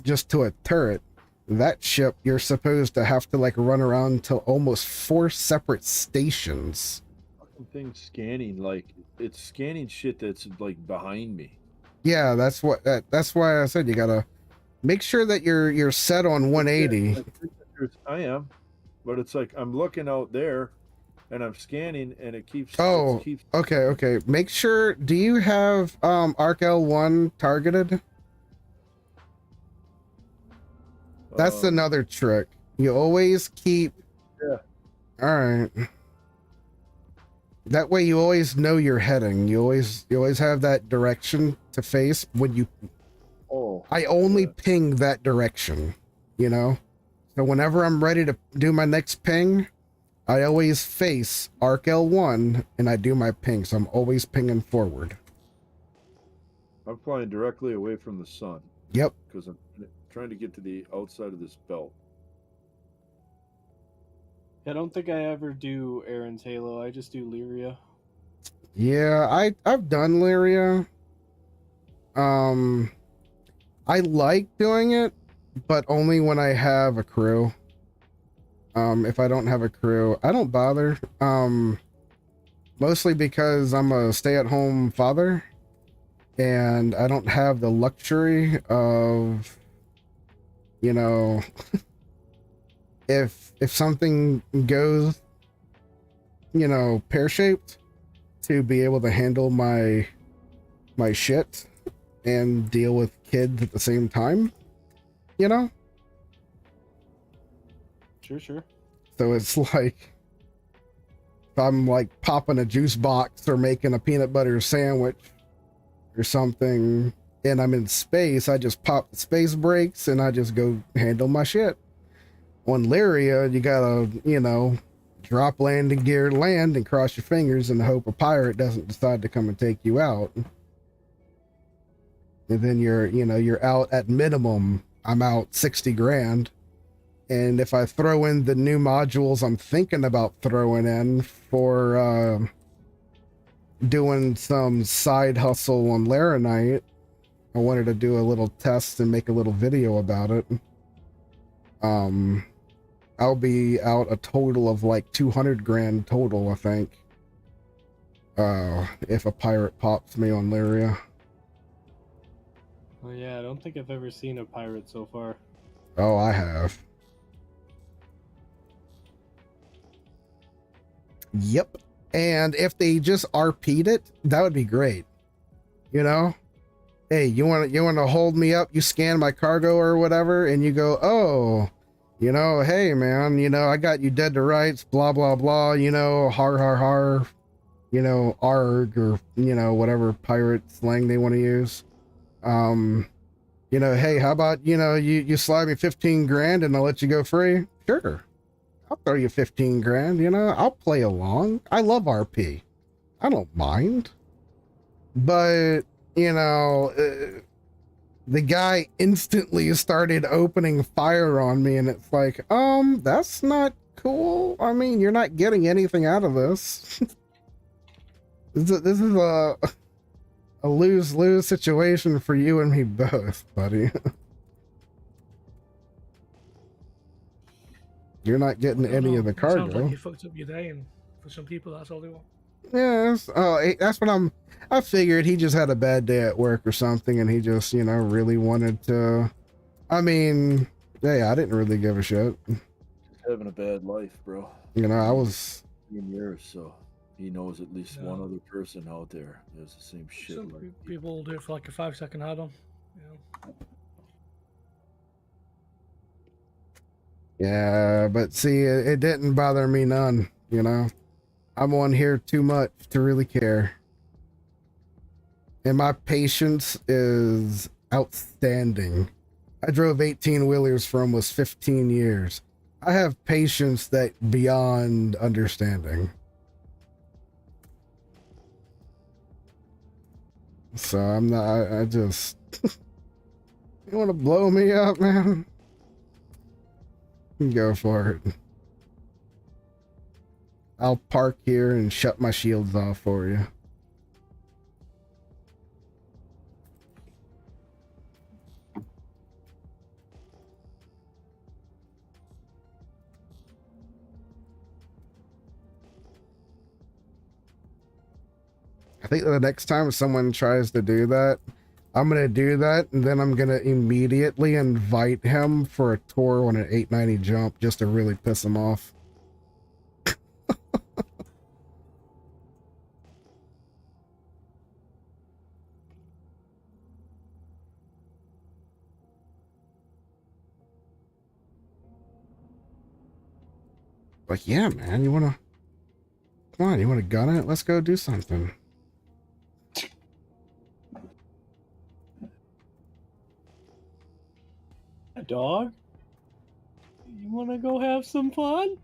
just to a turret. That ship, you're supposed to have to like run around to almost 4 separate stations. Fucking thing scanning, like it's scanning shit that's like behind me. Yeah, that's why I said you gotta make sure that you're set on 180. I am, but it's like I'm looking out there, and I'm scanning, and it keeps. Oh, okay. Make sure. Do you have Arc L1 targeted? That's another trick. You always keep... Yeah. Alright. That way you always know you're heading. You always have that direction to face when you... Oh. I only ping that direction, you know? So whenever I'm ready to do my next ping, I always face Arc L1 and I do my ping. So I'm always pinging forward. I'm flying directly away from the sun. Yep. Because I'm trying to get to the outside of this belt. I don't think I ever do Aaron's Halo. I just do Lyria. Yeah, I've done Lyria. I like doing it, but only when I have a crew. If I don't have a crew, I don't bother. Mostly because I'm a stay-at-home father, and I don't have the luxury of, you know, if something goes, you know, pear-shaped, to be able to handle my shit and deal with kids at the same time, you know? Sure. So it's like, if I'm like popping a juice box or making a peanut butter sandwich or something, and I'm in space, I just pop the space brakes and I just go handle my shit. On Lyria, you gotta, you know, drop landing gear, land, and cross your fingers and hope a pirate doesn't decide to come and take you out. And then you're out at minimum. I'm out 60 grand. And if I throw in the new modules I'm thinking about throwing in for doing some side hustle on Laranite. I wanted to do a little test and make a little video about it. I'll be out a total of like 200 grand total, I think. If a pirate pops me on Lyria. Oh yeah, I don't think I've ever seen a pirate so far. Oh, I have. Yep. And if they just RP'd it, that would be great. You know? Hey, you want to hold me up? You scan my cargo or whatever, and you go, oh, you know, hey man, you know, I got you dead to rights, blah blah blah, you know, har har har, you know, arg, or you know, whatever pirate slang they want to use. You know, hey, how about, you know, you slide me 15 grand and I'll let you go free? Sure. I'll throw you 15 grand, you know, I'll play along. I love RP. I don't mind. But, you know, the guy instantly started opening fire on me, and it's like, that's not cool. I mean, you're not getting anything out of this. This is a lose-lose situation for you and me both, buddy. You're not getting I don't any know. of the It sounds like cargo. you fucked up your day, and for some people, that's all they want. Yes. Oh, that's what I figured he just had a bad day at work or something, and he just, you know, really wanted to. I mean, yeah, I didn't really give a shit. Just having a bad life, bro. You know, I was. 15 years, so he knows at least one No. other person out there that has the same shit. Some Like people will do it for like a 5-second add-on. You know. Yeah, but see, it didn't bother me none. You know, I'm on here too much to really care. And my patience is outstanding. I drove 18 wheelers for almost 15 years. I have patience that beyond understanding. So I'm not, I just, you want to blow me up, man? Go for it. I'll park here and shut my shields off for you. I think the next time someone tries to do that, I'm going to do that, and then I'm going to immediately invite him for a tour on an 890 jump just to really piss him off. Like, yeah, man, you want to... Come on, you want to gun it? Let's go do something. A dog? You want to go have some fun?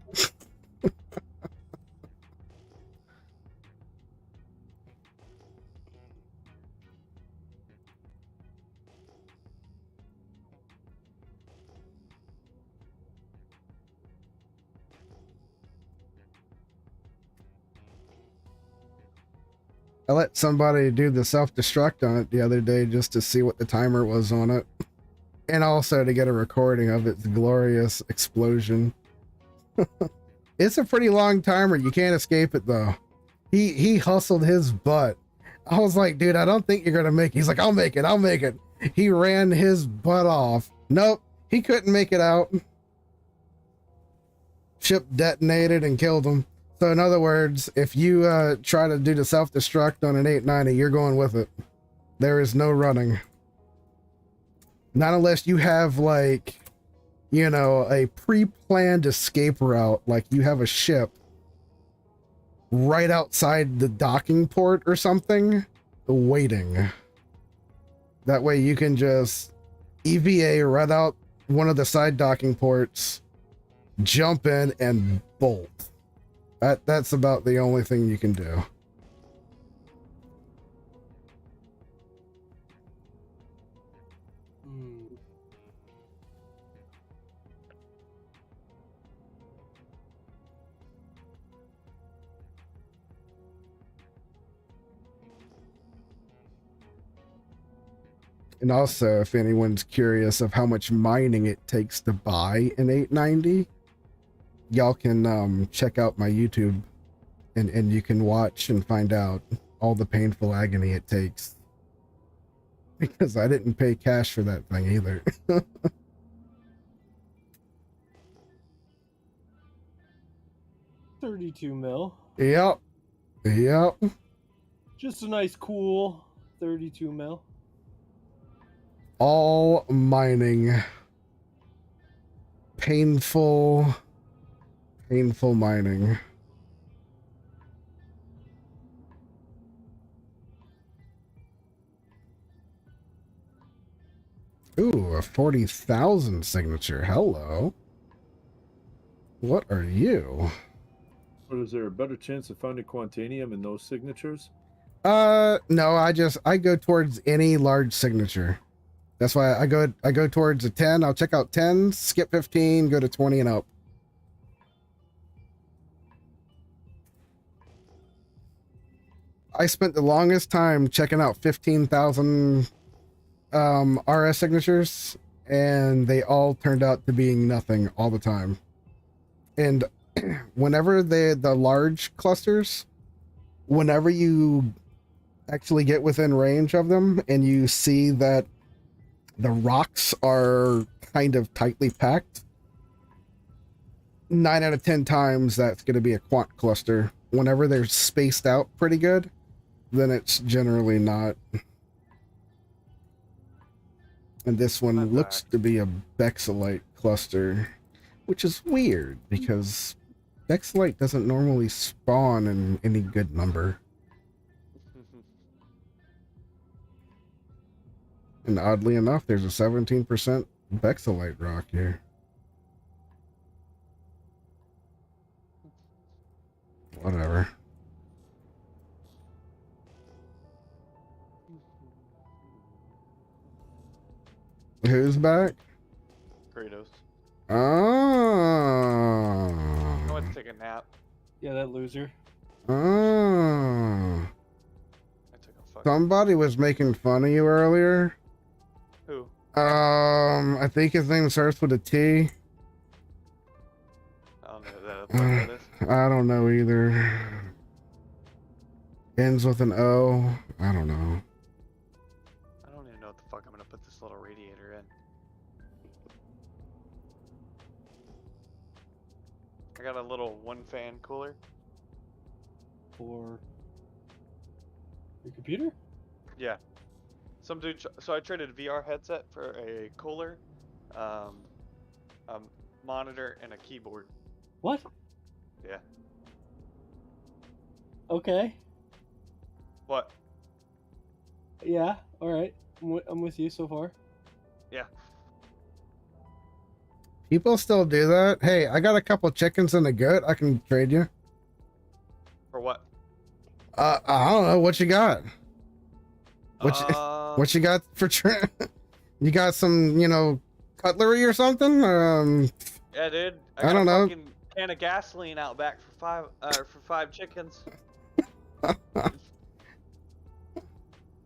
I let somebody do the self-destruct on it the other day just to see what the timer was on it. And also to get a recording of its glorious explosion. It's a pretty long timer. You can't escape it though. He hustled his butt. I was like, dude, I don't think you're gonna make it. He's like, I'll make it. I'll make it. He ran his butt off. Nope, he couldn't make it out. Ship detonated and killed him. So in other words, if you try to do the self-destruct on an 890, you're going with it. There is no running. Not unless you have, like, you know, a pre-planned escape route, like you have a ship right outside the docking port or something waiting. That way you can just EVA right out one of the side docking ports, jump in and bolt. That's about the only thing you can do. And also, if anyone's curious of how much mining it takes to buy an 890, y'all can check out my YouTube and you can watch and find out all the painful agony it takes. Because I didn't pay cash for that thing either. 32 mil. Yep. Yep. Just a nice, cool 32 mil. All mining. Painful mining. Ooh, a 40,000 signature. Hello. What are you? But is there a better chance of finding Quantanium in those signatures? No, I go towards any large signature. That's why I go towards a 10. I'll check out 10, skip 15, go to 20 and up. I spent the longest time checking out 15,000 RS signatures, and they all turned out to being nothing all the time. And whenever the large clusters, whenever you actually get within range of them and you see that the rocks are kind of tightly packed, 9 out of 10 times that's going to be a quant cluster. Whenever they're spaced out pretty good, then it's generally not. And this one looks to be a Bexelite cluster, which is weird because Bexelite doesn't normally spawn in any good number. And oddly enough, there's a 17% Bexelite rock here. Whatever. Who's back? Kratos. Oh. I went to take a nap. Yeah, that loser. Oh. I took a fucking. Somebody was making fun of you earlier. Who? I think his name starts with a T. I don't know who the fuck that is. I don't know either. Ends with an O. I don't know. I don't even know what the fuck I'm gonna put this little radiator in. I got a little one fan cooler. For your computer? Yeah. Some dude. So I traded a VR headset for a cooler, a monitor, and a keyboard. What? Yeah. Okay. What? Yeah, alright. I'm with you so far. Yeah. People still do that. Hey, I got a couple chickens and a goat. I can trade you. For what? I don't know. What you got? What you got for you got some, cutlery or something? Yeah, dude. I got don't a know. fucking can of gasoline out back for five chickens. I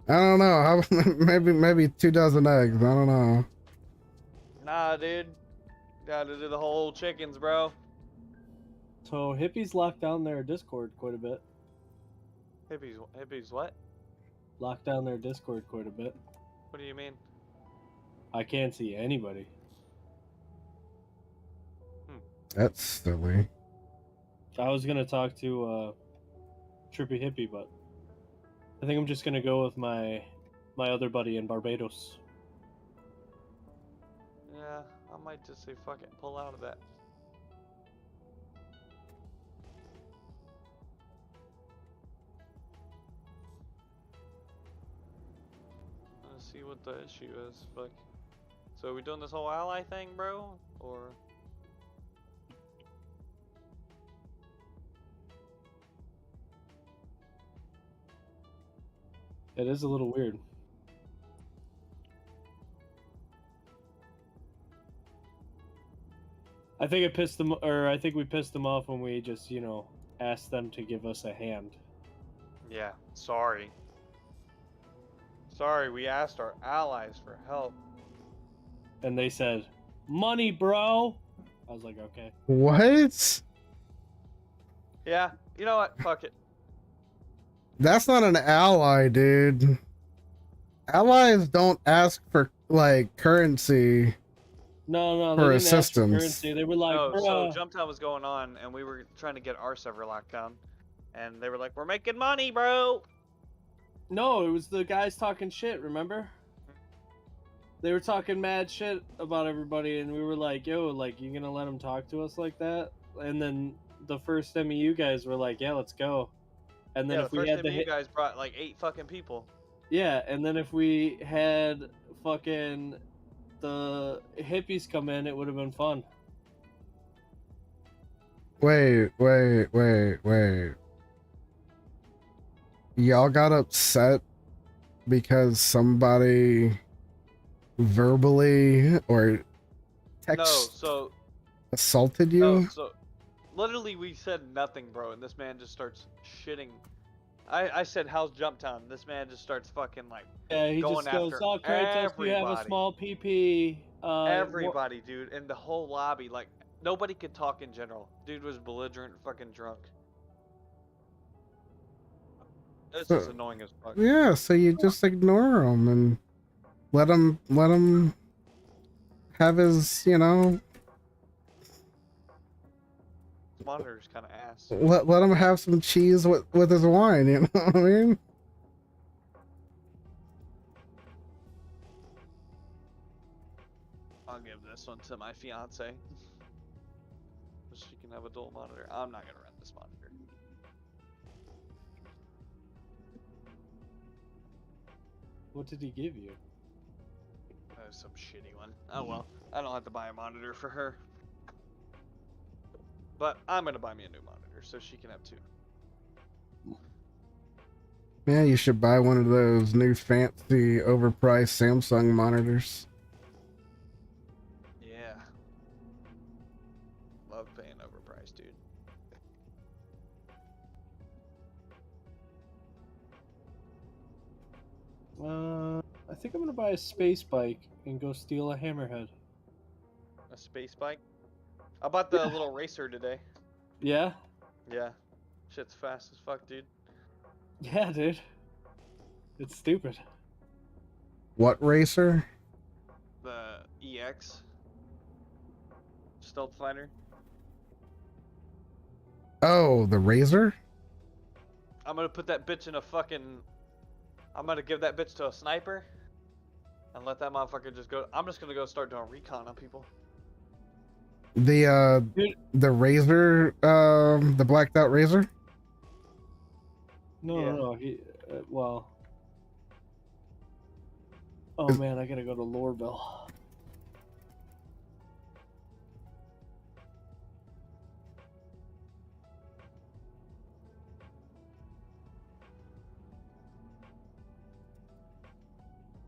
don't know. Maybe 2 dozen eggs. I don't know. Nah, dude. Gotta do the whole chickens, bro. So hippies locked down their Discord quite a bit. Hippies what? Locked down their Discord quite a bit. What do you mean? I can't see anybody. That's silly. I was gonna talk to Trippy Hippie, but I think I'm just gonna go with my other buddy in Barbados. Yeah, I might just say fuck it, pull out of that. Let's see what the issue is. Like, so are we doing this whole ally thing, bro? Or It is a little weird. I think it pissed them, or I think we pissed them off when we just, asked them to give us a hand. yeah, sorry. Sorry, we asked our allies for help. And they said, money, bro. I was like, okay. What? Yeah, you know what? Fuck it. That's not an ally, dude. Allies don't ask for like currency No, for they didn't ask for assistance. currency. They were like, No, so bruh. Jumptown was going on, and we were trying to get our server locked down. And they were like, we're making money, bro! No, it was the guys talking shit, remember? They were talking mad shit about everybody, and we were like, yo, like, you gonna let them talk to us like that? And then the first MEU guys were like, yeah, let's go. And then Yeah, if the we first had time the you hit, guys brought like 8 fucking people. yeah, and then if we had fucking the hippies come in, it would have been fun. Wait. Y'all got upset because somebody verbally or text No, so assaulted you? no, so literally we said nothing, bro, and this man just starts shitting. I said, how's Jumptown? This man just starts fucking like Yeah, he going just goes, after oh, Kratos, you have a everybody. small PP. Everybody, dude, in the whole lobby, like nobody could talk in general. Dude was belligerent, fucking drunk. This is annoying as fuck. Yeah, so you just ignore him and let him have his, This monitor's kind of ass. let him have some cheese with his wine, you know what I mean? I'll give this one to my fiance. So she can have a dual monitor. I'm not gonna rent this monitor. What did he give you? Some shitty one. Oh well, I don't have to buy a monitor for her. But I'm gonna buy me a new monitor so she can have 2. Yeah, you should buy one of those new fancy overpriced Samsung monitors. Yeah. Love paying overpriced, dude. I think I'm gonna buy a space bike and go steal a hammerhead. A space bike? I bought the little racer today. Yeah? Yeah. Shit's fast as fuck, dude. Yeah, dude. It's stupid. What racer? The EX stealth fighter. Oh, the Razor? I'm gonna put that bitch in a fucking. I'm gonna give that bitch to a sniper and let that motherfucker just go. I'm just gonna go start doing recon on people. The Razor, the blacked out Razor? No. He, well. Oh man, I gotta go to Lorville.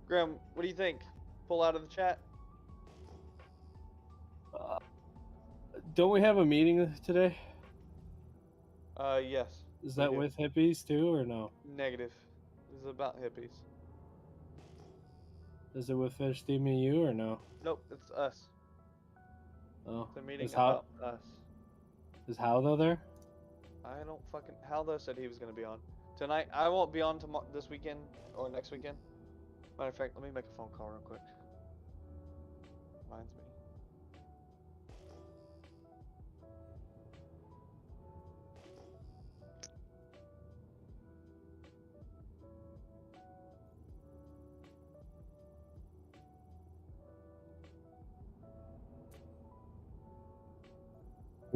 Graham, what do you think? Pull out of the chat? Don't we have a meeting today? Yes. Is we that do. with hippies too, or no? Negative. This is about hippies. Is it with Fish Team and you, or no? Nope, it's us. Oh, It's a meeting is how about us. is Haldo there? I don't fucking. Haldo said he was gonna be on tonight. I won't be on this weekend or next weekend. Matter of fact, let me make a phone call real quick. Reminds me.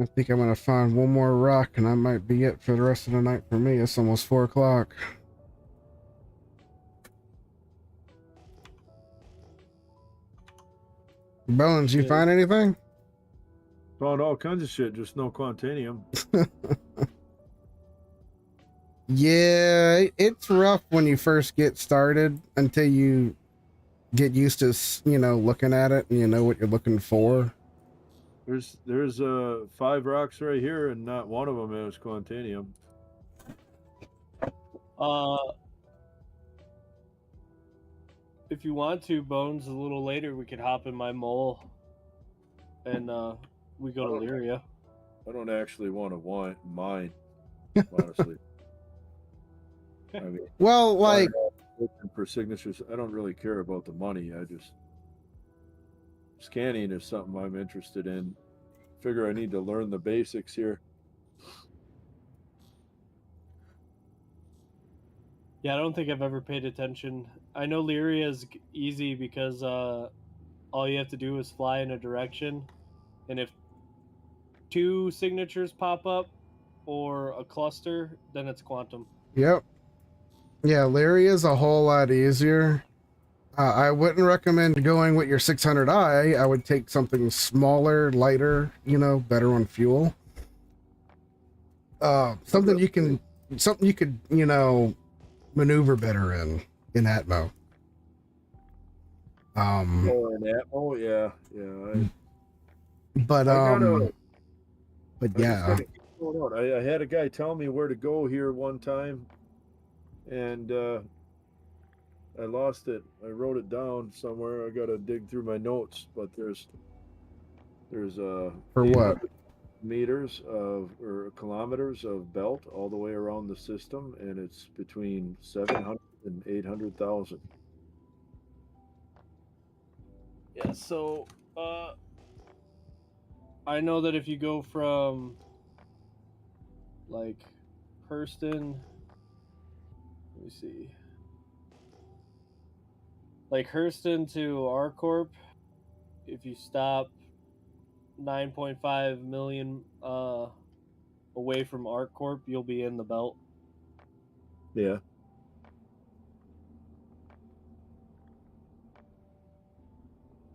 I think I'm gonna find one more rock and that might be it for the rest of the night for me. It's almost 4 o'clock. Bones, you Yeah. find anything? Found all kinds of shit, just no Quantanium. Yeah, it's rough when you first get started until you get used to, looking at it and you know what you're looking for. There's 5 rocks right here, and not one of them has Quantanium. If you want to, Bones, a little later we could hop in my mole and we go to Oh, okay. Lyria. I don't actually want to mine, honestly. I mean, Well, like, for signatures, I don't really care about the money. I just scanning is something I'm interested in. Figure I need to learn the basics here. Yeah, I don't think I've ever paid attention. I know Lyria is easy because all you have to do is fly in a direction, and if 2 signatures pop up or a cluster, then it's quantum. yep. Yeah, Larry is a whole lot easier. I wouldn't recommend going with your 600i. I would take something smaller, lighter, better on fuel. Something you could, maneuver better in Atmo. Oh, and that. Oh, yeah. But I just yeah. gotta keep going on. I had a guy tell me where to go here one time, and I lost it. I wrote it down somewhere. I gotta dig through my notes, but there's For what? meters of or kilometers of belt all the way around the system, and it's between 700 and 800,000. Yeah, so I know that if you go from like Hurston, let me see, like Hurston to R Corp, if you stop 9.5 million away from R Corp, you'll be in the belt. Yeah.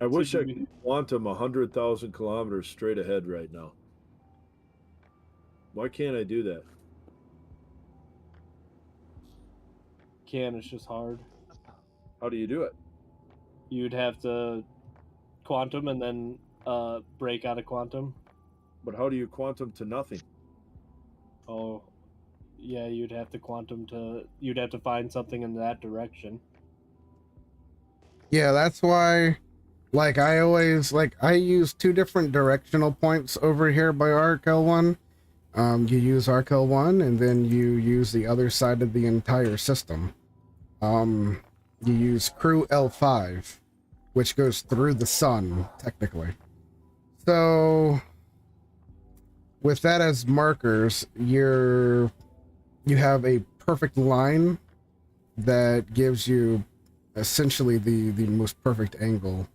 I wish I could quantum 100,000 kilometers straight ahead right now. Why can't I do that? It's just hard. How do you do it? You'd have to quantum and then break out of quantum. But how do you quantum to nothing? Oh, yeah, you'd have to find something in that direction. Yeah, that's why, like, I use 2 different directional points over here by ArcL1. You use ArcL1, and then you use the other side of the entire system. You use Crew L5, which goes through the sun, technically. So, with that as markers, you have a perfect line that gives you essentially the most perfect angle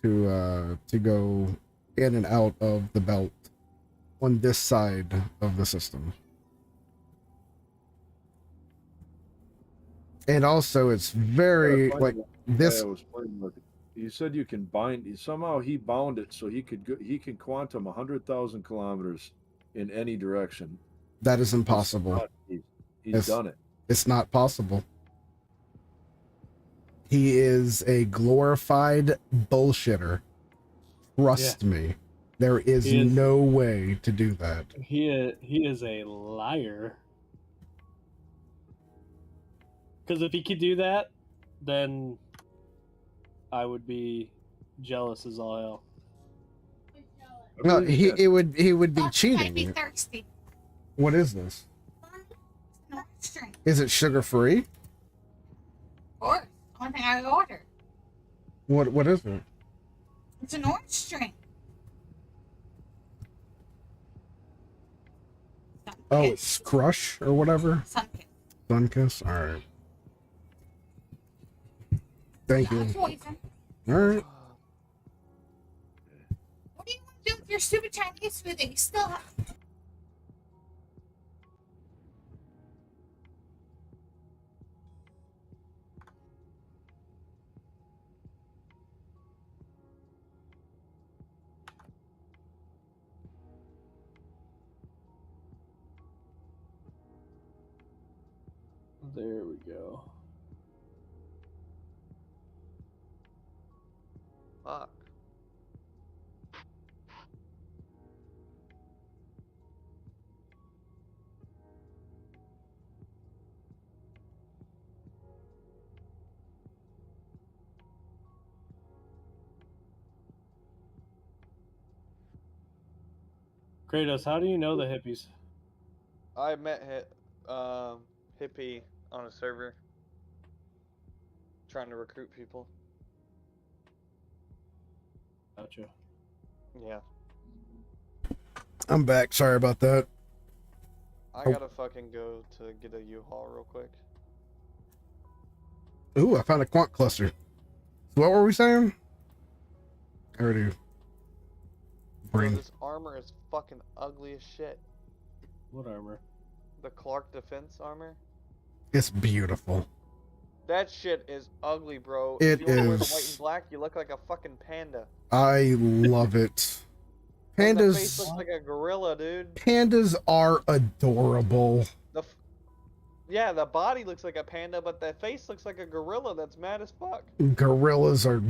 to go in and out of the belt on this side of the system. And also it's very like this. I was playing with it. You said you can bind. Somehow he bound it so he can quantum 100,000 kilometers in any direction. That is impossible. He's done it. It's not possible. He is a glorified bullshitter. Trust me. There is no way to do that. He is a liar. Because if he could do that, then I would be jealous as all hell. No, he would be cheating. Might be thirsty. What is this? No drink. Is it sugar free? Of course. Only thing I ordered. What is it? It's an orange drink. Oh, it's Crush or whatever? Sunkiss. Sunkiss? Alright. Thank you. Poison. Alright. What do you want to do with your stupid Chinese food that you still have? There we go. Fuck. Kratos, how do you know the hippies? I met Hippie on a server, trying to recruit people. Gotcha. Yeah. I'm back. Sorry about that. I gotta fucking go to get a U-Haul real quick. Ooh, I found a quant cluster. So what were we saying? I already. Bro, Brain. this armor is fucking ugly as shit. What armor? The Clark defense armor. It's beautiful. That shit is ugly, bro. It if you wanna wear the is. white and black, you look like a fucking panda. I love it. And the face looks Pandas. like a gorilla, dude. Pandas are adorable. Yeah, the body looks like a panda, but the face looks like a gorilla that's mad as fuck. Gorillas are.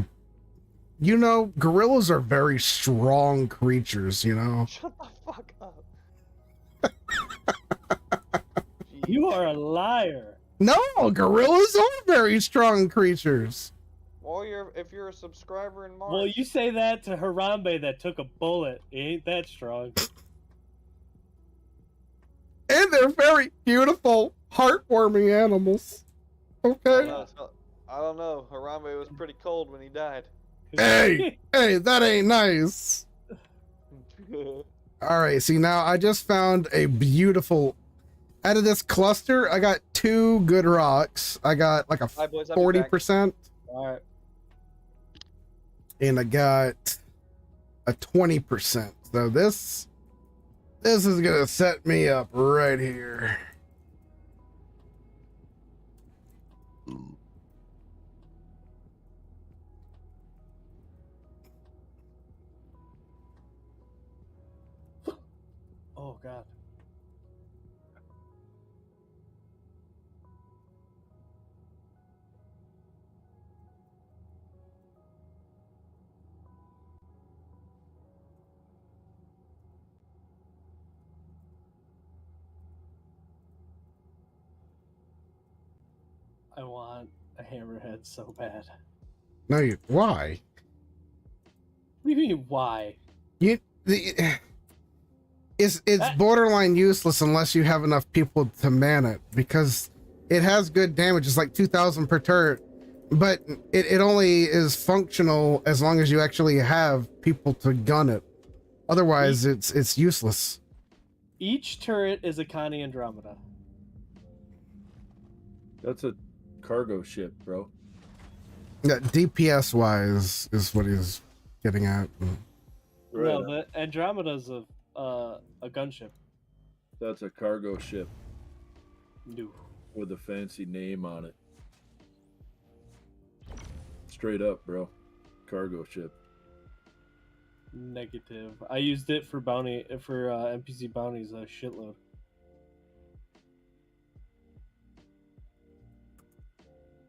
You know, gorillas are very strong creatures, you know? Shut the fuck up. You are a liar. No, gorillas are very strong creatures. Well, if you're a subscriber in Mars. Well, you say that to Harambe that took a bullet. He ain't that strong. And they're very beautiful, heartwarming animals. Okay? I don't know. Harambe was pretty cold when he died. Hey, that ain't nice. All right, see, now I just found a beautiful. Out of this cluster, I got 2 good rocks. I got like a 40%. All right. And I got a 20%. So this is gonna set me up right here. Oh God. I want a hammerhead so bad. No, why? What do you mean, why? It's borderline useless unless you have enough people to man it, because it has good damage. It's like 2,000 per turret, but it only is functional as long as you actually have people to gun it. Otherwise, it's useless. Each turret is a Connie Andromeda. That's a cargo ship, bro. Yeah, DPS wise is what he's getting at. Right. No, the Andromeda's a gunship. That's a cargo ship No. with a fancy name on it. Straight up, bro. Cargo ship. Negative. I used it for NPC bounties a shitload.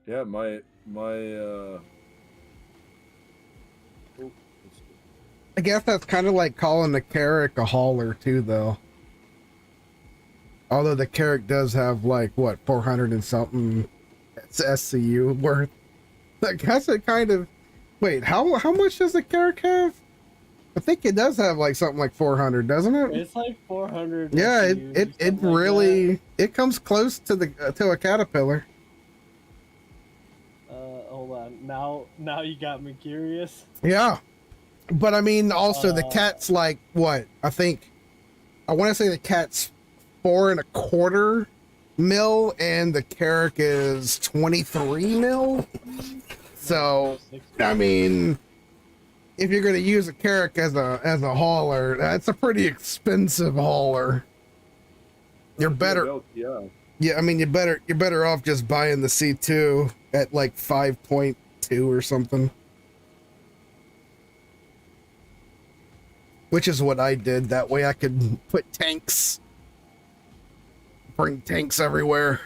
Yeah, I guess that's kind of like calling the Carrack a hauler too, though. Although the Carrack does have like what 400 and something SCU worth. I guess it kind of. Wait, how much does the Carrack have? I think it does have like something like 400, doesn't it? It's like 400. Yeah, SCUs, it something really like it comes close to the to a caterpillar. Hold on. Now you got me curious. Yeah, but I mean, also the cat's like what? I want to say the cat's 4.25 mil, and the Carrack is 23 mil. So, I mean, if you're gonna use a Carrack as a hauler, that's a pretty expensive hauler. You're better. Yeah, I mean, you're better off just buying the C2 at like 5.2 or something. Which is what I did. That way I could put tanks. Bring tanks everywhere.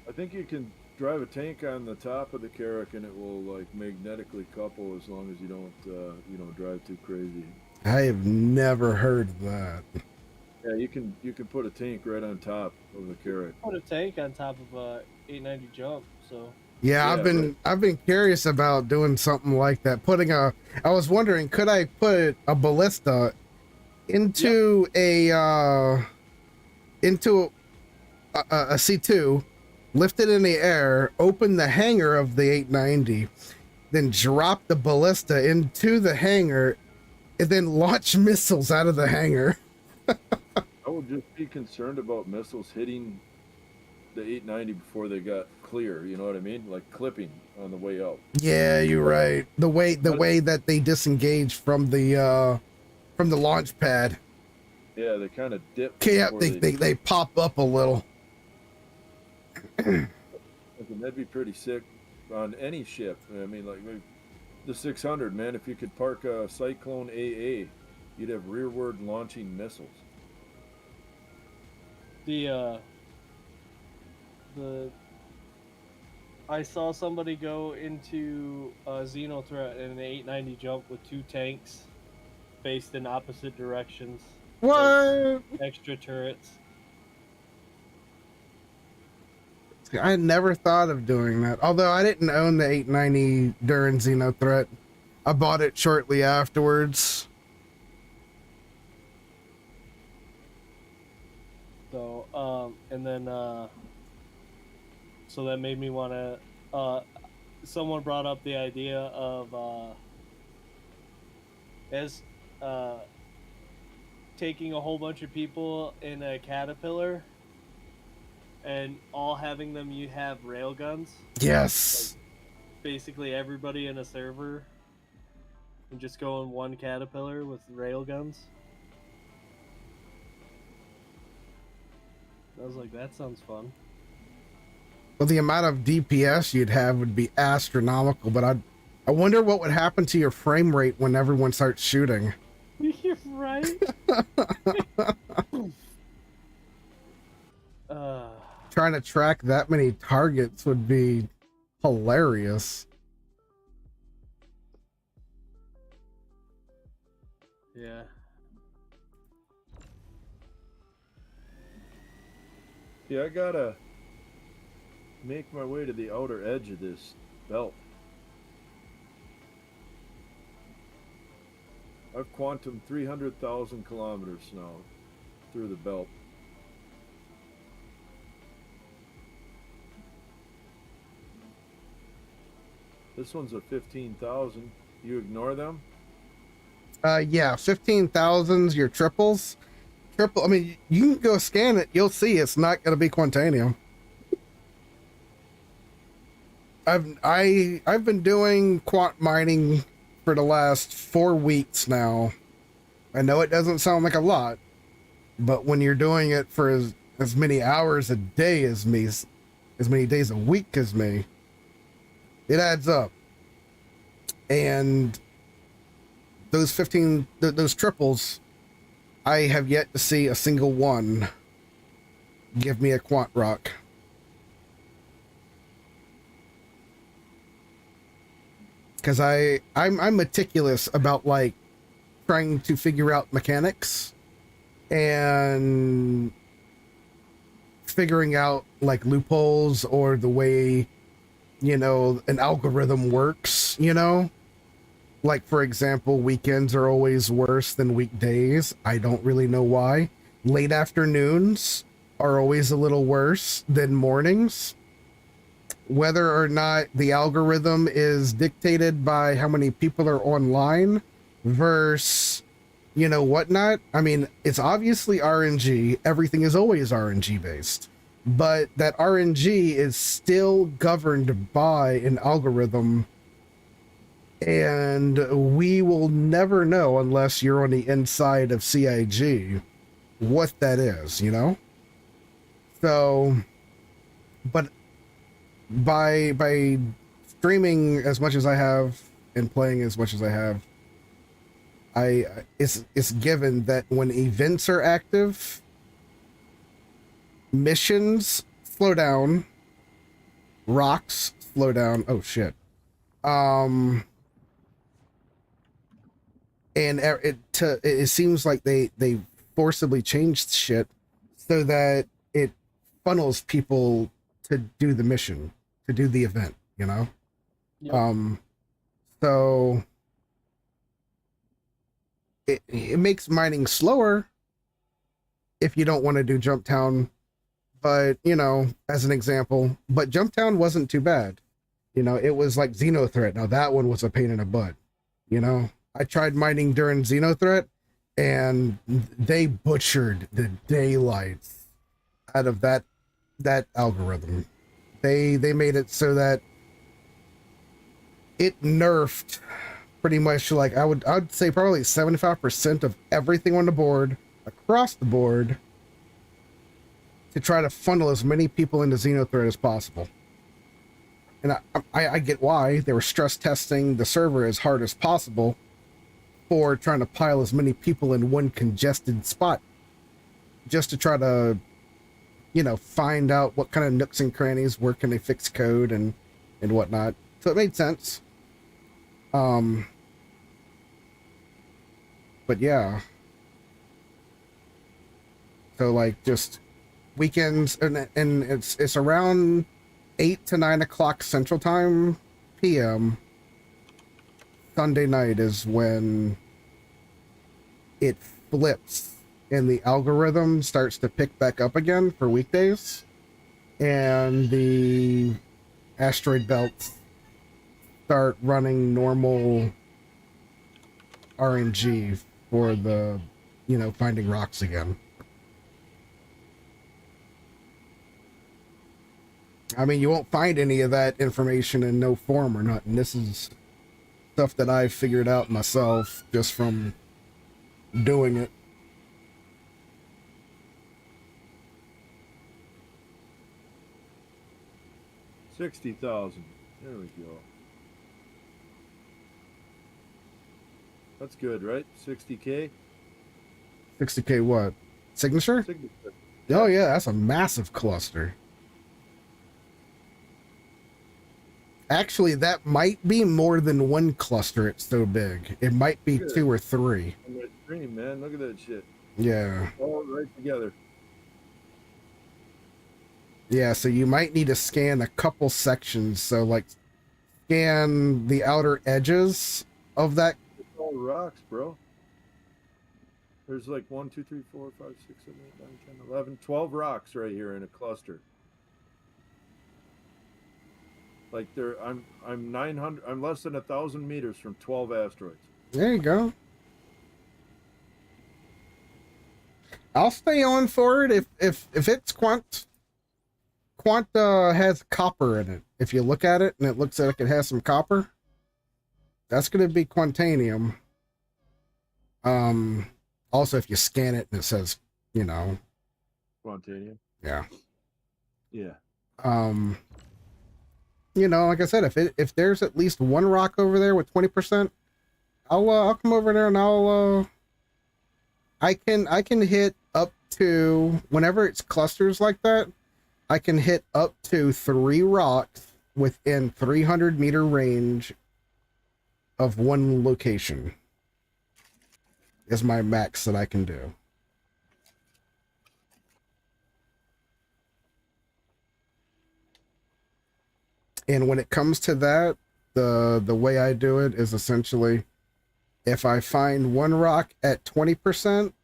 I think you can drive a tank on the top of the Carrack and it will like magnetically couple as long as you don't drive too crazy. I have never heard of that. Yeah, you can put a tank right on top of the Carrack. Put a tank on top of a 890 jump, so. Yeah, I've been curious about doing something like that. I was wondering, could I put a ballista into into a C2, lift it in the air, open the hangar of the 890, then drop the ballista into the hangar, and then launch missiles out of the hangar. I would just be concerned about missiles hitting the 890 before they got clear. You know what I mean? Like clipping on the way out. Yeah, you're right. The way that they disengage from the launch pad. Yeah, they kind of dip. Yeah, before they pop up a little. Okay, that'd be pretty sick on any ship. I mean, like the 600, man. If you could park a Cyclone AA, you'd have rearward launching missiles. I saw somebody go into a Xeno threat in an 890 jump with 2 tanks faced in opposite directions. What? Extra turrets. I never thought of doing that. Although I didn't own the 890 during Xeno Threat. I bought it shortly afterwards. So, and then, so that made me want to, someone brought up the idea of, taking a whole bunch of people in a Caterpillar and all having them, you have railguns. Yes. Like, basically everybody in a server and just go in one Caterpillar with railguns. I was like, that sounds fun. Well, the amount of DPS you'd have would be astronomical, but I wonder what would happen to your frame rate when everyone starts shooting. You're right. Trying to track that many targets would be hilarious. Yeah. Yeah, I gotta make my way to the outer edge of this belt. I've quantum 300,000 kilometers now through the belt. This one's a 15,000. You ignore them? Yeah, 15,000's your triples. I mean, you can go scan it. You'll see it's not going to be Quantanium. I've been doing quant mining for the last 4 weeks now. I know it doesn't sound like a lot, but when you're doing it for as many hours a day as me, as many days a week as me, it adds up. And those those triples, I have yet to see a single one give me a quant rock. Because I'm meticulous about like trying to figure out mechanics and figuring out like loopholes or the way, you know, an algorithm works, you know? Like, for example, weekends are always worse than weekdays. I don't really know why. Late afternoons are always a little worse than mornings. Whether or not the algorithm is dictated by how many people are online versus, you know, whatnot. I mean, it's obviously RNG. Everything is always RNG based. But that RNG is still governed by an algorithm. And we will never know unless you're on the inside of CIG what that is, you know? So, but by streaming as much as I have and playing as much as I have, it's given that when events are active, missions slow down, rocks slow down. Oh shit. And it seems like they forcibly changed shit so that it funnels people to do the mission, to do the event, you know? Yep. So it makes mining slower if you don't want to do Jump Town. But, you know, as an example, but Jump Town wasn't too bad. You know, it was like Xenothreat. Now that one was a pain in the butt. You know, I tried mining during Xenothreat and they butchered the daylights out of that algorithm. They made it so that it nerfed pretty much, like I'd say probably 75% of everything on the board across the board to try to funnel as many people into Xenothreat as possible. And I get why. They were stress testing the server as hard as possible for trying to pile as many people in one congested spot just to try to, you know, find out what kind of nooks and crannies, where can they fix code and whatnot. So it made sense. But yeah. So like just weekends, and it's around 8 to 9 o'clock Central Time PM. Sunday night is when it flips and the algorithm starts to pick back up again for weekdays, and the asteroid belts start running normal RNG for the, you know, finding rocks again. I mean, you won't find any of that information in no form or nothing. This is stuff that I figured out myself just from doing it. $60,000. There we go. That's good, right? 60K? 60K what? Signature? Signature. Oh yeah, that's a massive cluster. Actually, that might be more than one cluster. It's so big. It might be 2 or 3. On my screen, man. Look at that shit. Yeah. All right together. Yeah, so you might need to scan a couple sections. So like scan the outer edges of that. It's all rocks, bro. There's like 1, 2, 3, 4, 5, 6, 7, 8, 9, 10, 11, 12 rocks right here in a cluster. Like I'm 900. I'm less than 1,000 meters from 12 asteroids. There you go. I'll stay on for it if it's Quant. Quant has copper in it. If you look at it and it looks like it has some copper, that's going to be Quantanium. Also, if you scan it and it says, you know, Quantanium. Yeah. Yeah. You know, like I said, if there's at least one rock over there with 20%, I'll come over there and I can hit up to, whenever it's clusters like that, I can hit up to 3 rocks within 300-meter range of one location. Is my max that I can do. And when it comes to that, the way I do it is essentially, if I find one rock at 20%,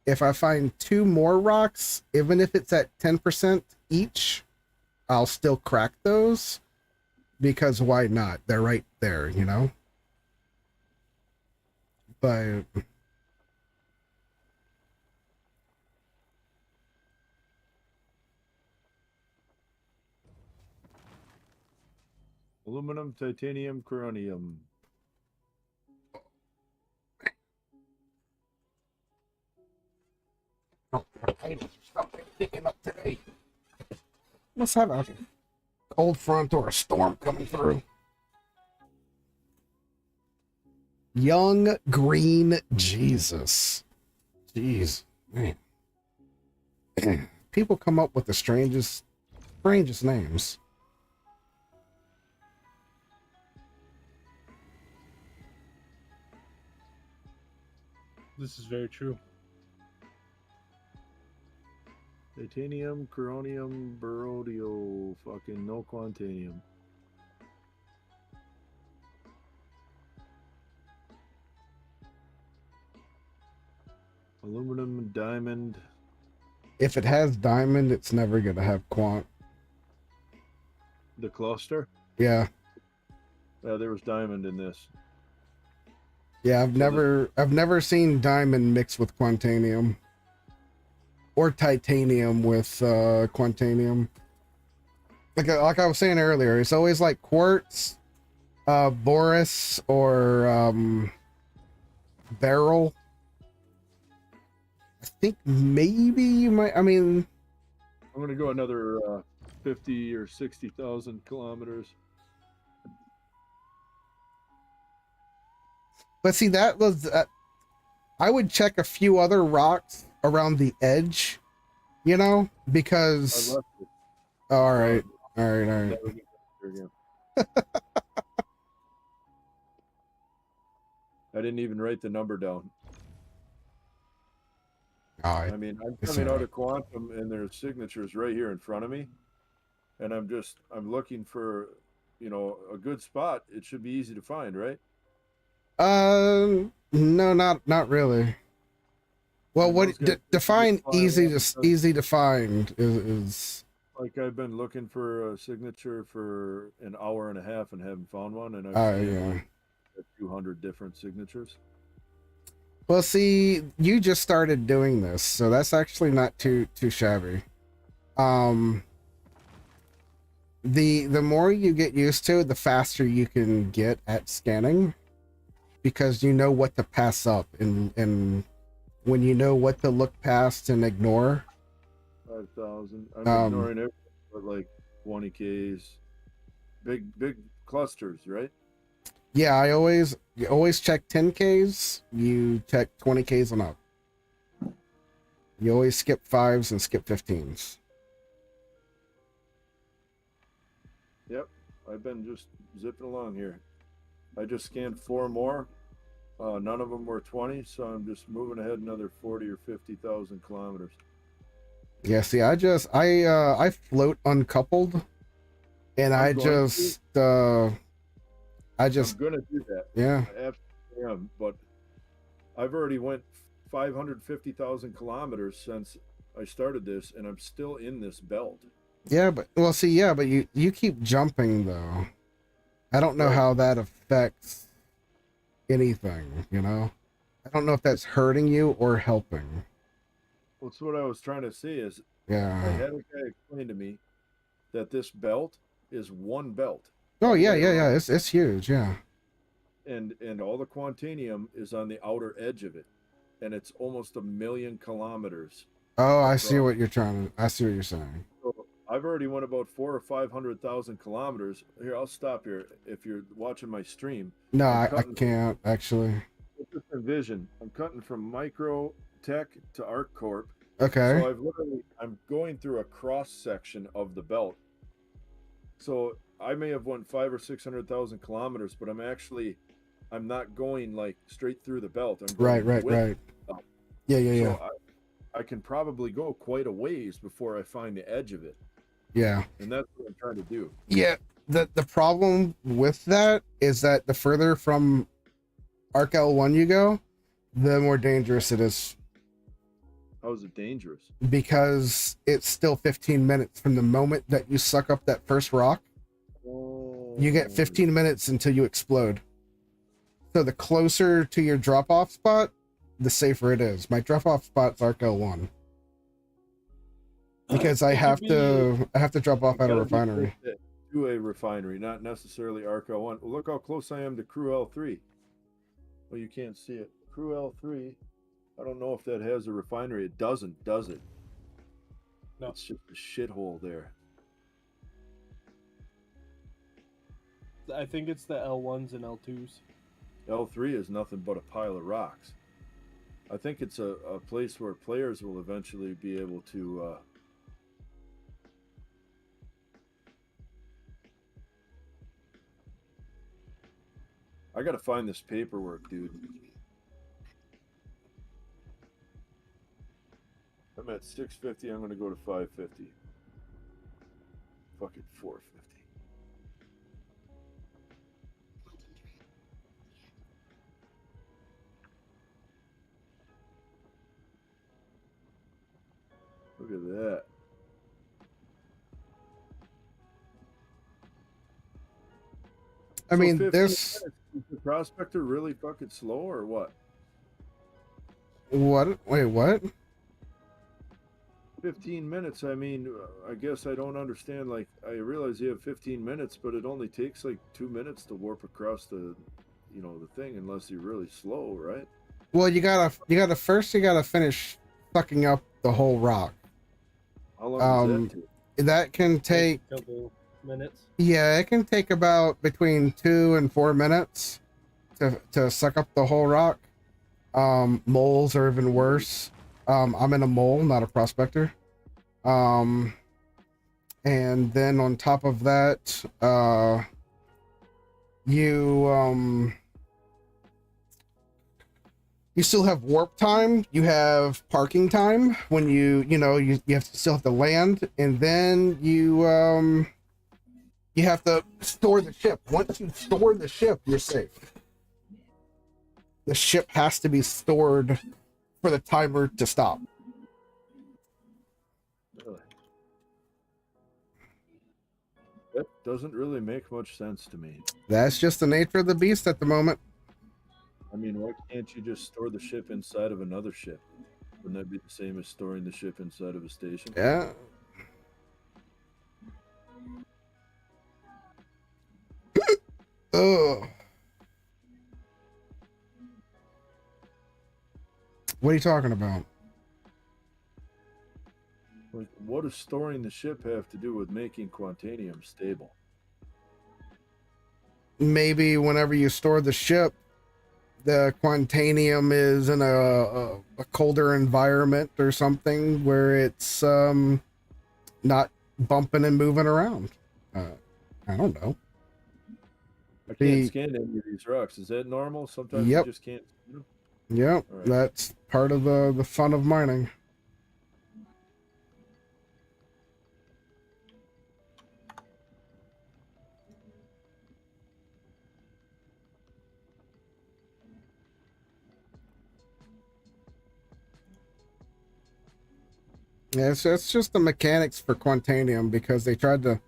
if I find 2 more rocks, even if it's at 10% each, I'll still crack those, because why not? They're right there, you know? But Aluminum, titanium, coronium. picking up today. Must have a cold front or a storm coming through. Young Green Jesus. Jeez, man. People come up with the strangest names. This is very true. Titanium, coronium, beryllium, fucking no quantanium. Aluminum and diamond. If it has diamond, it's never gonna have quant. The cluster. Yeah. Yeah, there was diamond in this. Yeah, I've never seen diamond mixed with quantanium. Or titanium with quantanium. Like I was saying earlier, it's always like quartz, boris, or beryl. I think maybe you might. I mean, I'm gonna go another 50 or 60,000 kilometers. but see, that was. I would check a few other rocks around the edge, you know, I because. left it. All right, all right. Never get there again. I didn't even write the number down. All right. I mean, I'm It's coming all out right. of Quantum and there's signatures right here in front of me. And I'm looking for, a good spot. It should be easy to find, right? No, not really. Well, And those guys just define fly around. easy to find is Like I've been looking for a signature for an hour and a half and haven't found one, and I've scanned yeah. like a few hundred different signatures. Well, see, you just started doing this, so that's actually not too shabby. The more you get used to it, the faster you can get at scanning, because you know what to pass up, and when you know what to look past and ignore. 5,000. I'm Um, ignoring everything but like 20 Ks, big clusters, right? Yeah, you always check 10Ks, you check 20Ks and up. You always skip 5s and skip 15s. Yep, I've been just zipping along here. I just scanned 4 more. None of them were 20, so I'm just moving ahead another 40 or 50,000 kilometers. Yeah, see, I float uncoupled, and I'm gonna do that. Yeah. I absolutely am, but I've already went 550,000 kilometers since I started this, and I'm still in this belt. Yeah, but you keep jumping though. I don't know Right. how that affects anything, you know? I don't know if that's hurting you or helping. What's what I was trying to say is I Yeah. had a guy explain to me that this belt is one belt. Oh all the yeah, way yeah, around. yeah. It's huge, yeah. And all the quantanium is on the outer edge of it, and it's almost 1,000,000 kilometers. Oh, I see across. what I see what you're saying. So I've already went about 400,000 or 500,000 kilometers. Here, I'll stop here. If you're watching my stream, No, I'm I cutting. can't actually. Just envision. I'm cutting from Micro Tech to Arc Corp. Okay. So I'm going through a cross section of the belt. So I may have went 500,000 or 600,000 kilometers, but I'm not going like straight through the belt. I'm going Right. with. Yeah. So I can probably go quite a ways before I find the edge of it, Yeah. and that's what I'm trying to do. Yeah. The problem with that is that the further from Arc L1 you go, the more dangerous it is, How is it dangerous? because it's still 15 minutes from the moment that you suck up that first rock. You get 15 minutes until you explode. So the closer to your drop-off spot, the safer it is. My drop-off spot's Arc L1. Because I have to drop off at a refinery. To a refinery, not necessarily Arc L1. Well, look how close I am to Crew L3. Well, you can't see it. Crew L3. I don't know if that has a refinery. It doesn't, does it? No. It's just a shithole there. I think it's the L1s and L2s. L3 is nothing but a pile of rocks. I think it's a place where players will eventually be able to I gotta find this paperwork, dude. I'm at 650. I'm gonna go to 550. Fucking 450. Look at that. I So mean, 15 this. minutes, is the prospector really fucking slow or what? What? Wait, what? 15 minutes. I mean, I guess I don't understand. Like, I realize you have 15 minutes, but it only takes like 2 minutes to warp across the, the thing, unless you're really slow, right? Well, you gotta finish sucking up the whole rock. How long does that Um, take? that can take. A couple minutes. Yeah, it can take about between 2 and 4 minutes to suck up the whole rock. Moles are even worse. I'm in a mole, not a prospector. And then on top of that, you still have warp time. You have parking time when you still have to land, and then you have to store the ship. Once you store the ship, you're safe. The ship has to be stored for the timer to stop. Really? That doesn't really make much sense to me. That's just the nature of the beast at the moment. I mean, why can't you just store the ship inside of another ship? Wouldn't that be the same as storing the ship inside of a station? Yeah. Ugh. What are you talking about? Like, what does storing the ship have to do with making Quantanium stable? Maybe whenever you store the ship, the Quantanium is in a colder environment or something where it's not bumping and moving around. I don't know. I can't scan any of these rocks. Is that normal? Sometimes Yep. you just can't scan them? Yep, All right. that's part of the fun of mining. Yeah, it's just the mechanics for Quantanium, because they tried to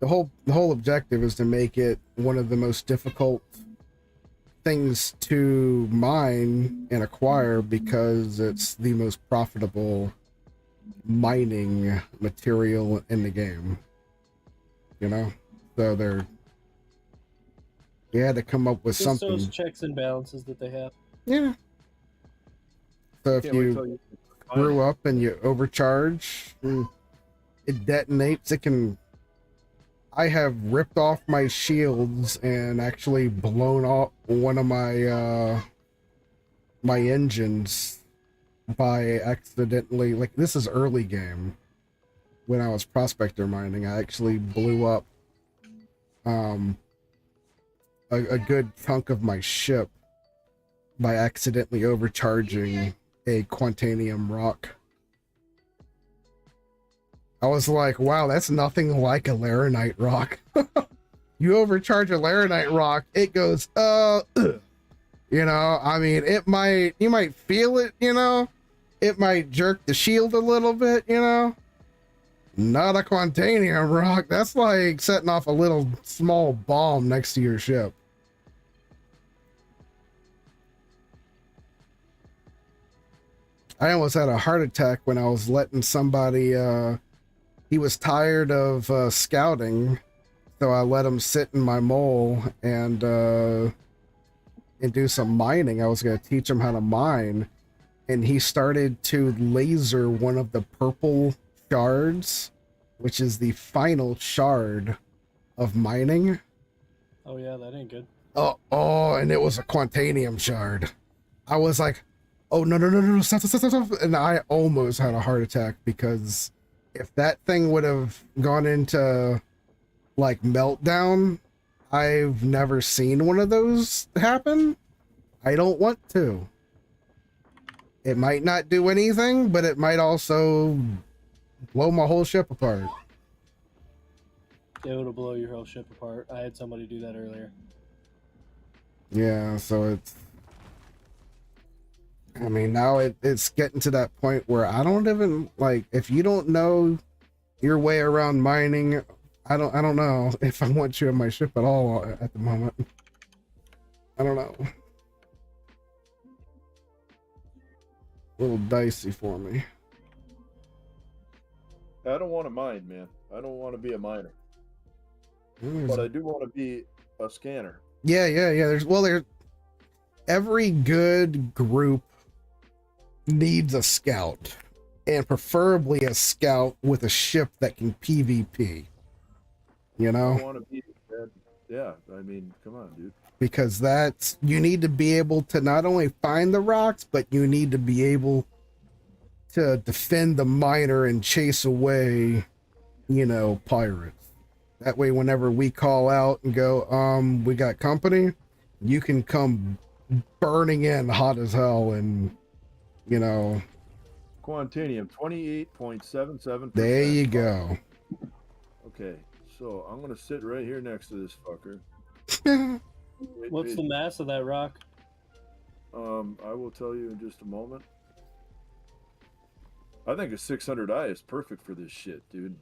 the whole objective is to make it one of the most difficult things to mine and acquire, because it's the most profitable mining material in the game. So they had to come up with Just something. those checks and balances that they have. Yeah. So if Can't wait you till you screw up and you overcharge, it detonates. I have ripped off my shields and actually blown off one of my my engines by accidentally. Like, this is early game. When I was prospector mining, I actually blew up a good chunk of my ship by accidentally overcharging a Quantanium rock. I was like, wow, that's nothing like a Laranite rock. You overcharge a Laranite rock, it goes, I mean, you might feel it, it might jerk the shield a little bit, Not a Quantanium rock. That's like setting off a little small bomb next to your ship. I almost had a heart attack when I was letting somebody, he was tired of scouting, so I let him sit in my mole and do some mining. I was going to teach him how to mine, and he started to laser one of the purple shards, which is the final shard of mining. Oh yeah, that ain't good. Oh, and it was a Quantanium shard. I was like, oh, no, stop. And I almost had a heart attack, because if that thing would have gone into like meltdown, I've never seen one of those happen. I don't want to. It might not do anything, but it might also blow my whole ship apart. It would blow your whole ship apart. I had somebody do that earlier. Yeah, so I mean, now it's getting to that point where I don't even like, if you don't know your way around mining, I don't know if I want you in my ship at all at the moment. I don't know. A little dicey for me. I don't want to mine, man. I don't want to be a miner, There's- but I do want to be a scanner. yeah. There's every good group needs a scout, and preferably a scout with a ship that can PvP. You I know, want to be. Yeah, I mean, come on, dude. because you need to be able to not only find the rocks, but you need to be able to defend the miner and chase away, pirates. That way, whenever we call out and go, we got company, you can come burning in hot as hell, and Quantanium, 28.77%. there you go. Okay, so I'm gonna sit right here next to this fucker. What's the mass of that rock? I will tell you in just a moment. I think a 600i is perfect for this shit, dude.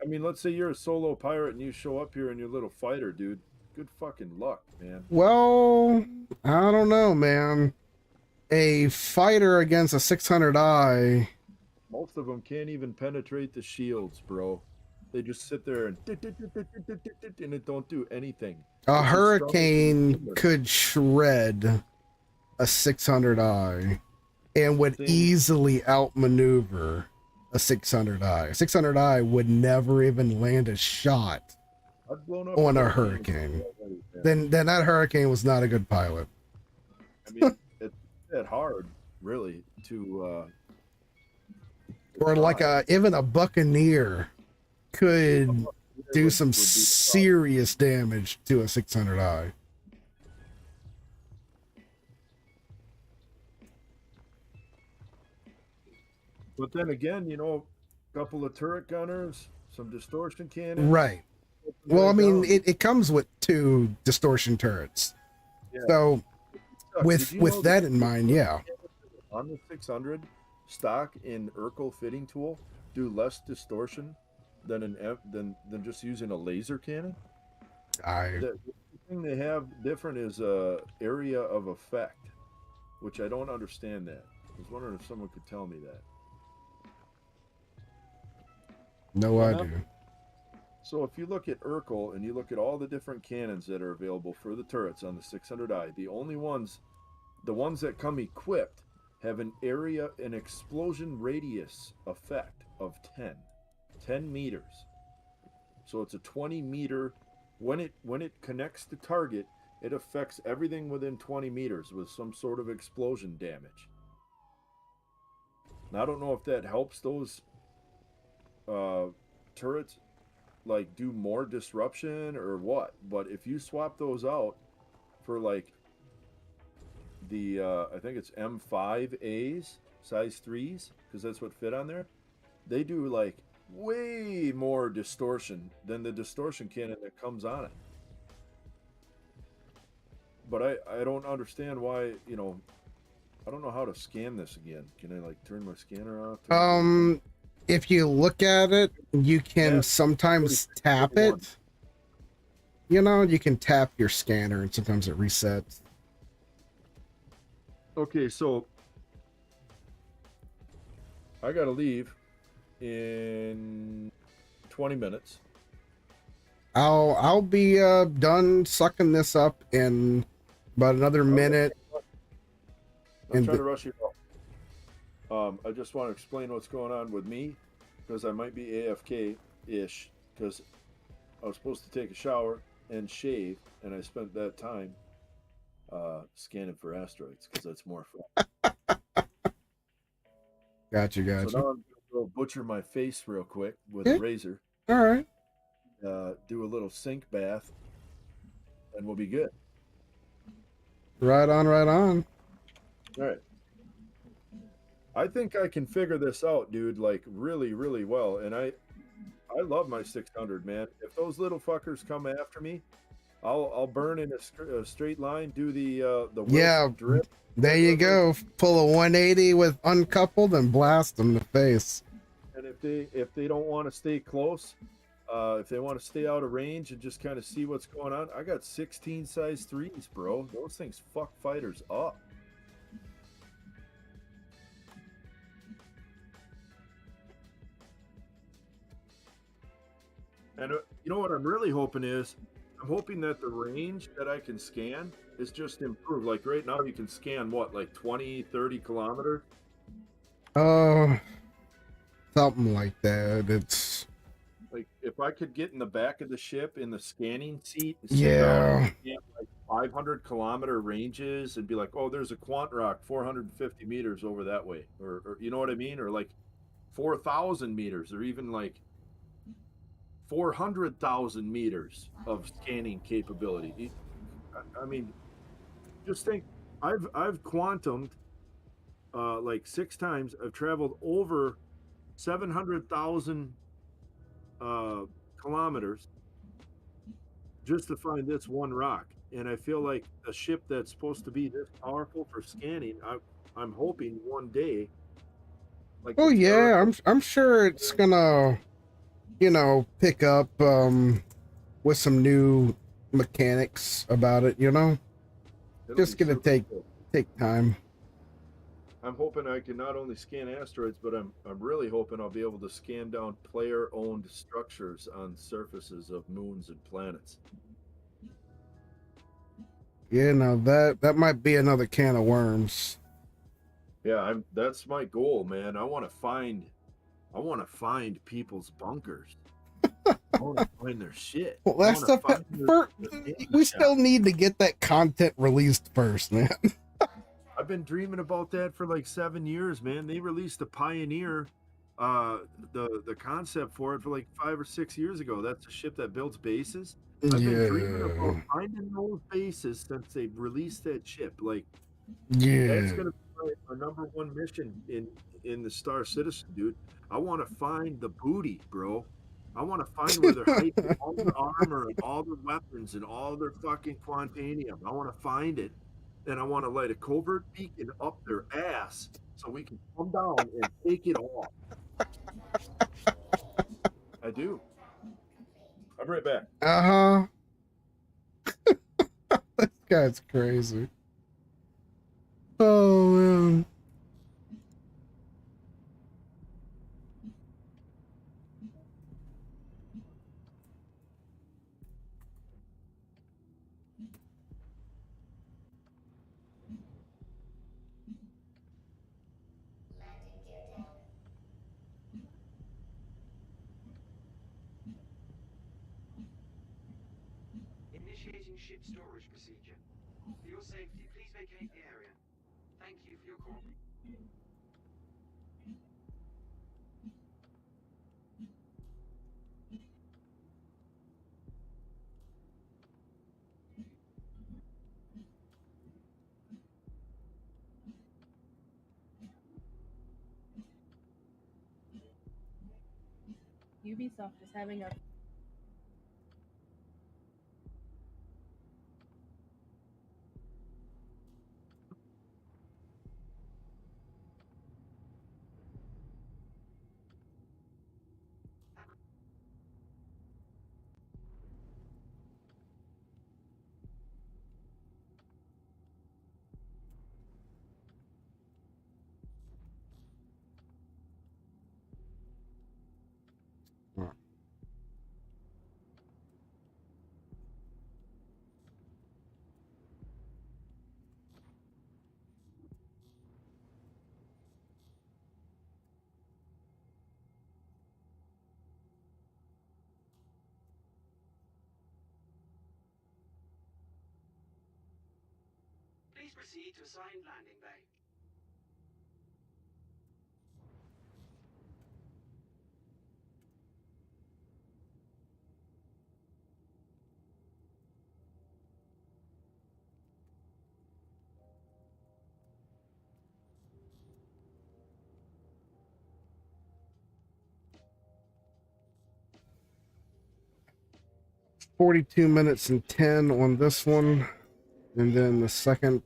I mean, let's say you're a solo pirate and you show up here in your little fighter, dude. Good fucking luck, man. Well, I don't know, man. A fighter against a 600i. Most of them can't even penetrate the shields, bro. They just sit there and it don't do anything. A It's hurricane strong. could shred a 600i and would Same. easily outmaneuver a 600i. 600i would never even land a shot I've blown up on a hurricanes hurricane. already, man. Then that hurricane was not a good pilot. I mean, it's that hard, really, to Or like even a buccaneer could do some would be- serious damage to a 600i. But then again, a couple of turret gunners, some distortion cannons. Right. Well, I mean, it comes with 2 distortion turrets. Yeah. So Did you know with that in mind, yeah. On the 600, stock in Urkel fitting tool do less distortion than than just using a laser cannon. The thing they have different is area of effect, which I don't understand that. I was wondering if someone could tell me that. No idea. So if you look at Urkel and you look at all the different cannons that are available for the turrets on the 600i, the ones that come equipped have an explosion radius effect of 10 meters. So it's a 20 meter. When it connects to target, it affects everything within 20 meters with some sort of explosion damage. Now, I don't know if that helps those turrets like do more disruption or what, but if you swap those out for like the I think it's M5As size 3s, because that's what fit on there, they do like way more distortion than the distortion cannon that comes on it. But I don't understand why, I don't know how to scan this again. Can I like turn my scanner off? If you look at it, you can Yeah. sometimes tap it. You can tap your scanner and sometimes it resets. Okay, so I gotta leave in 20 minutes. I'll be done sucking this up in about another minute. I'm And trying to rush you off. I just want to explain what's going on with me, because I might be AFK-ish, because I was supposed to take a shower and shave, and I spent that time scanning for asteroids, because that's more fun. Gotcha. So now I'm going to go butcher my face real quick with Yeah. a razor, All right. do a little sink bath, and we'll be good. Right on. All right. I think I can figure this out, dude, like really, really well. And I love my 600, man. If those little fuckers come after me, I'll burn in a straight line, do the Yeah, Wilson drip. there you whatever. go. Pull a 180 with uncoupled and blast them in the face. And if they don't want to stay close, if they want to stay out of range and just kind of see what's going on, I got 16 size threes, bro. Those things fuck fighters up. And you know what I'm really hoping is, I'm hoping that the range that I can scan is just improved. Like right now, you can scan what, like 20, 30 kilometers? Something like that. It's Like if I could get in the back of the ship in the scanning seat and sit down yeah. and scan like 500-kilometer ranges and be like, oh, there's a Quant rock 450 meters over that way, or you know what I mean, or like 4,000 meters, or even like 400,000 meters of scanning capability. I mean, just think, I've quantumed like 6 times. I've traveled over 700,000 kilometers just to find this one rock. And I feel like a ship that's supposed to be this powerful for scanning, I'm hoping one day, like Oh the Terra, yeah, I'm sure it's gonna, pick up with some new mechanics about it, it'll Just be gonna super cool. take time. I'm hoping I can not only scan asteroids, but I'm really hoping I'll be able to scan down player-owned structures on surfaces of moons and planets. Yeah, no, that might be another can of worms. Yeah, that's my goal, man. I want to find people's bunkers. I want to find their shit. Well, I that want to stuff, find their we shop. still need to get that content released first, man. I've been dreaming about that for like 7 years, man. They released the Pioneer, the concept for it for like 5 or 6 years ago. That's a ship that builds bases. I've been dreaming about Yeah, finding those bases since they released that ship. Like that's yeah. gonna be my number one mission in the Star Citizen, dude. I want to find the booty, bro. I want to find where they're hiding all their armor and all their weapons and all their fucking quantanium. I want to find it, and I want to light a covert beacon up their ass so we can come down and take it all. I do. I'm right back. Uh-huh. This guy's crazy. Oh man. Initiating ship storage procedure. For your safety, please vacate the area. Thank you for your call. Ubisoft is having a Please proceed to assigned landing bay. 42 minutes and 10 on this one. And then the second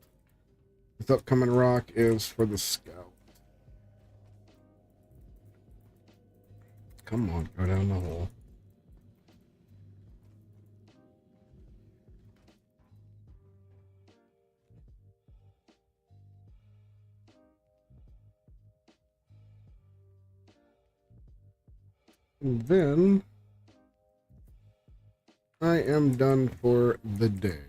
this upcoming rock is for the scout. Come on, go down the hole. And then I am done for the day.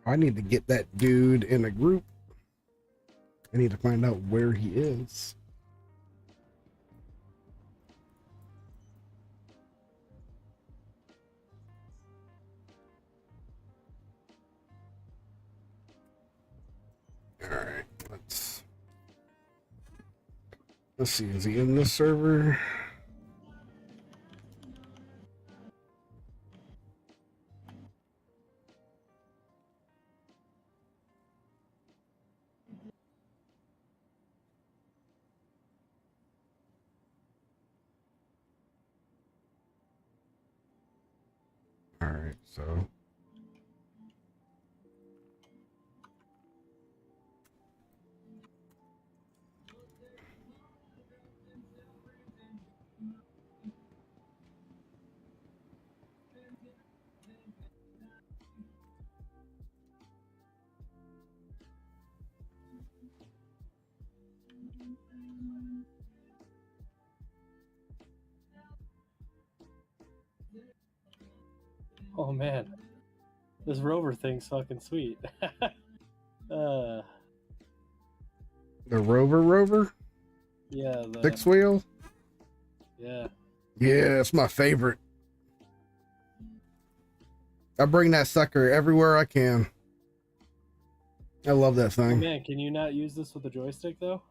I need to get that dude in a group. I need to find out where he is. All right, let's see. Is he in this server? All right, so Oh man, this rover thing's fucking sweet. the rover, Yeah, the six wheel. yeah. Yeah, it's my favorite. I bring that sucker everywhere I can. I love that Oh, thing. man, can you not use this with a joystick though?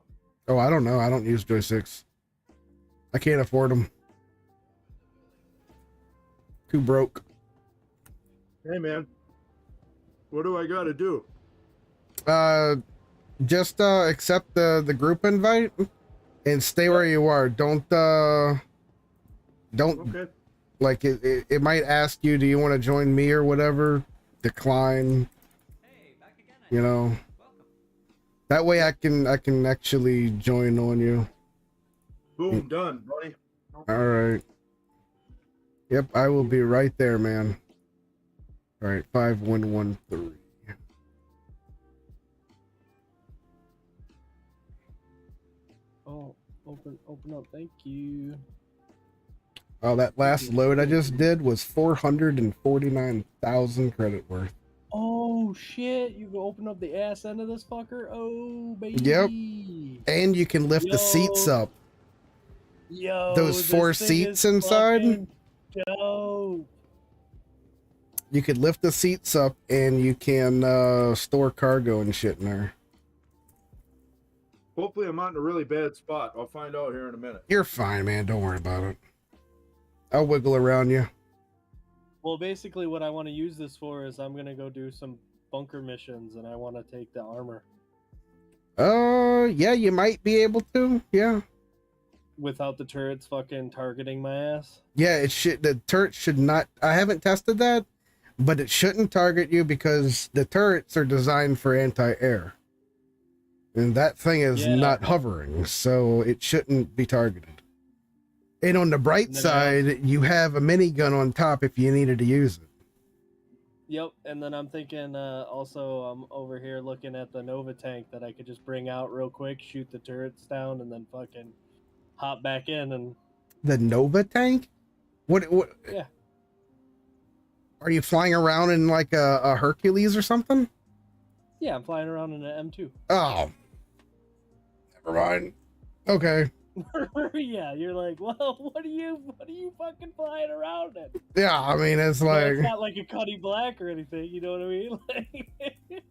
Oh, I don't know. I don't use joysticks. I can't afford them. Too broke. Hey, man. What do I got to do? Just accept the group invite and stay where you are. Don't Okay. like it might ask you, do you want to join me or whatever? Decline. You know. That way I can actually join on you. Boom, done, buddy. All right. Yep, I will be right there, man. All right, 5113. Oh, open up. Thank you. Oh, that last load I just did was 449,000 credit worth. Oh shit! You can open up the ass end of this fucker. Oh baby. Yep. And you can lift the seats up. Yo, Those four this thing seats is inside. fucking dope. You could lift the seats up and you can store cargo and shit in there. Hopefully I'm not in a really bad spot. I'll find out here in a minute. You're fine, man. Don't worry about it. I'll wiggle around you. Well, basically, what I want to use this for is I'm gonna go do some bunker missions, and I want to take the armor. Yeah, you might be able to. Yeah. Without the turrets fucking targeting my ass. Yeah, it should. The turret should not. I haven't tested that, but it shouldn't target you because the turrets are designed for anti-air, and that thing is not hovering, so it shouldn't be targeted. And on the bright side, you have a minigun on top if you needed to use it. Yep, and then I'm thinking also I'm over here looking at the Nova tank that I could just bring out real quick, shoot the turrets down, and then fucking hop back in and... The Nova tank? What? Yeah. Are you flying around in like a Hercules or something? Yeah, I'm flying around in an M2. Oh. Never mind. Okay. Yeah, you're like, well, what are you fucking flying around in? Yeah, I mean, it's Well, like... it's not like a Cuddy Black or anything, you know what I mean? Like...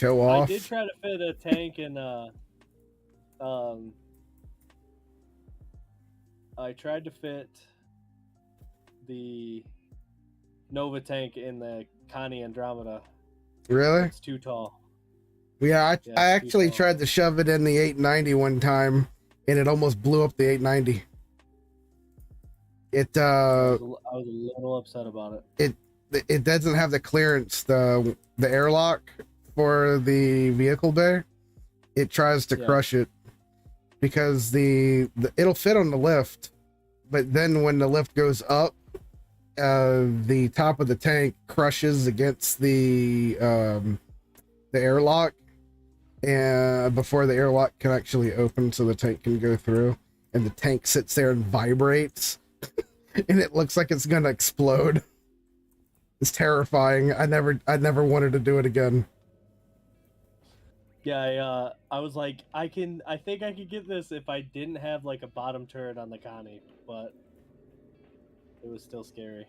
show I off. did try to fit a tank in I tried to fit the Nova tank in the Connie Andromeda. Really? It's too tall. Yeah, I it's too actually tall. tried to shove it in the 890 one time, and it almost blew up the 890. It I was a little upset about it. it doesn't have the clearance, the airlock for the vehicle bay. It tries to crush it because the it'll fit on the lift, but then when the lift goes up, the top of the tank crushes against the airlock, and before the airlock can actually open so the tank can go through, and the tank sits there and vibrates and it looks like it's gonna explode. It's terrifying. I never wanted to do it again. Yeah, I was like, I think I could get this if I didn't have like a bottom turret on the Connie, but it was still scary.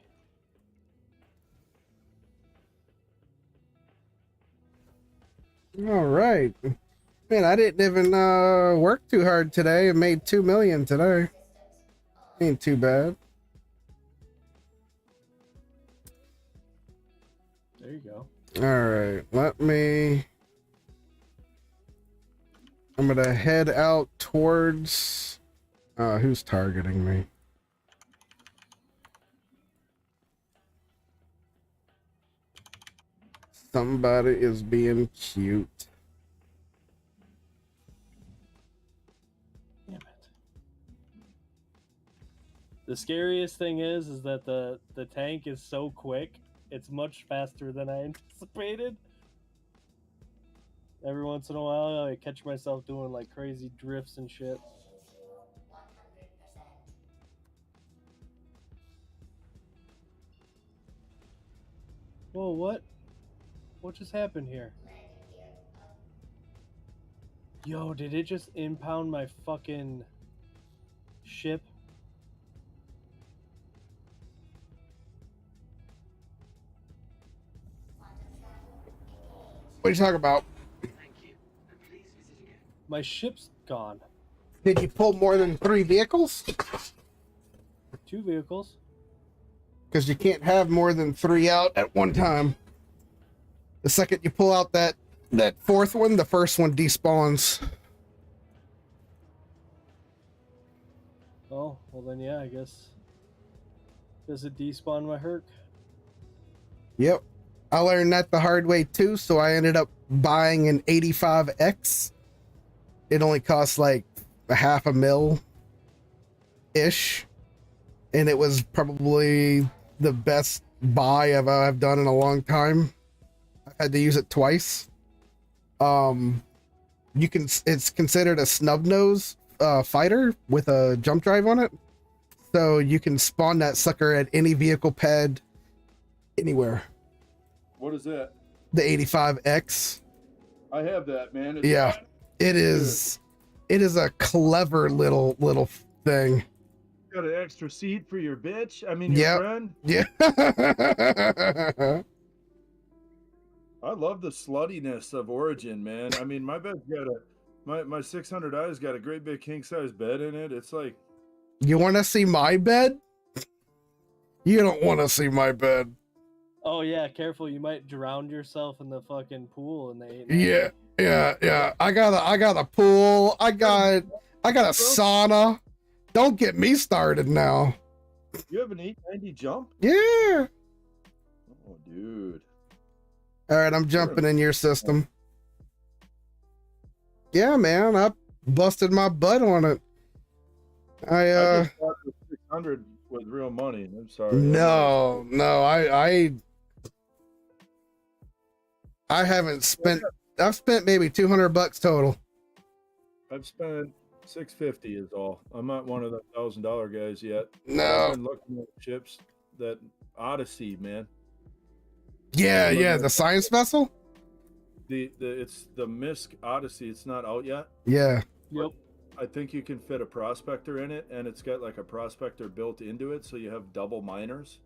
All right, man. I didn't even work too hard today and made 2 million today. Ain't too bad. There you go. All right, I'm gonna head out towards who's targeting me? Somebody is being cute. Damn it. The scariest thing is that the tank is so quick. It's much faster than I anticipated. Every once in a while, I catch myself doing like crazy drifts and shit. Whoa, what? What just happened here? Yo, did it just impound my fucking ship? What are you talking about? My ship's gone. Did you pull more than 3 vehicles? 2 vehicles. Because you can't have more than 3 out at one time. The second you pull out that 4th one, the first one despawns. Oh, well then yeah, I guess. Does it despawn my Herc? Yep. I learned that the hard way too, so I ended up buying an 85X. It only costs like $500,000-ish. And it was probably the best buy I've done in a long time. I had to use it twice. It's considered a snub nose fighter with a jump drive on it. So you can spawn that sucker at any vehicle pad anywhere. What is that? The 85X. I have that, man. It's Yeah, it is. It is a clever little thing. got an extra seat for your bitch. I mean, your friend. Yeah. I love the sluttiness of Origin, man. I mean, my bed's got my 600i's got a great big king size bed in it. It's like, You want to see my bed? You don't want to see my bed. Oh yeah, careful! You might drown yourself in the fucking pool in the 890. Yeah. I got a pool. I got a sauna. Don't get me started now. you have an 890 jump? Yeah. Oh, dude. All right, I'm jumping in your system. Yeah, man, I busted my butt on it. I just bought the 600 with real money. I'm sorry. No, I haven't spent. I've spent maybe $200 total. I've spent $650 is all. I'm not one of the $1,000 guys yet. No. I've been looking at ships that Odyssey, man. Yeah, the science vessel. It's the Misk Odyssey. It's not out yet. Yeah. Yep. I think you can fit a prospector in it, and it's got like a prospector built into it, so you have double miners.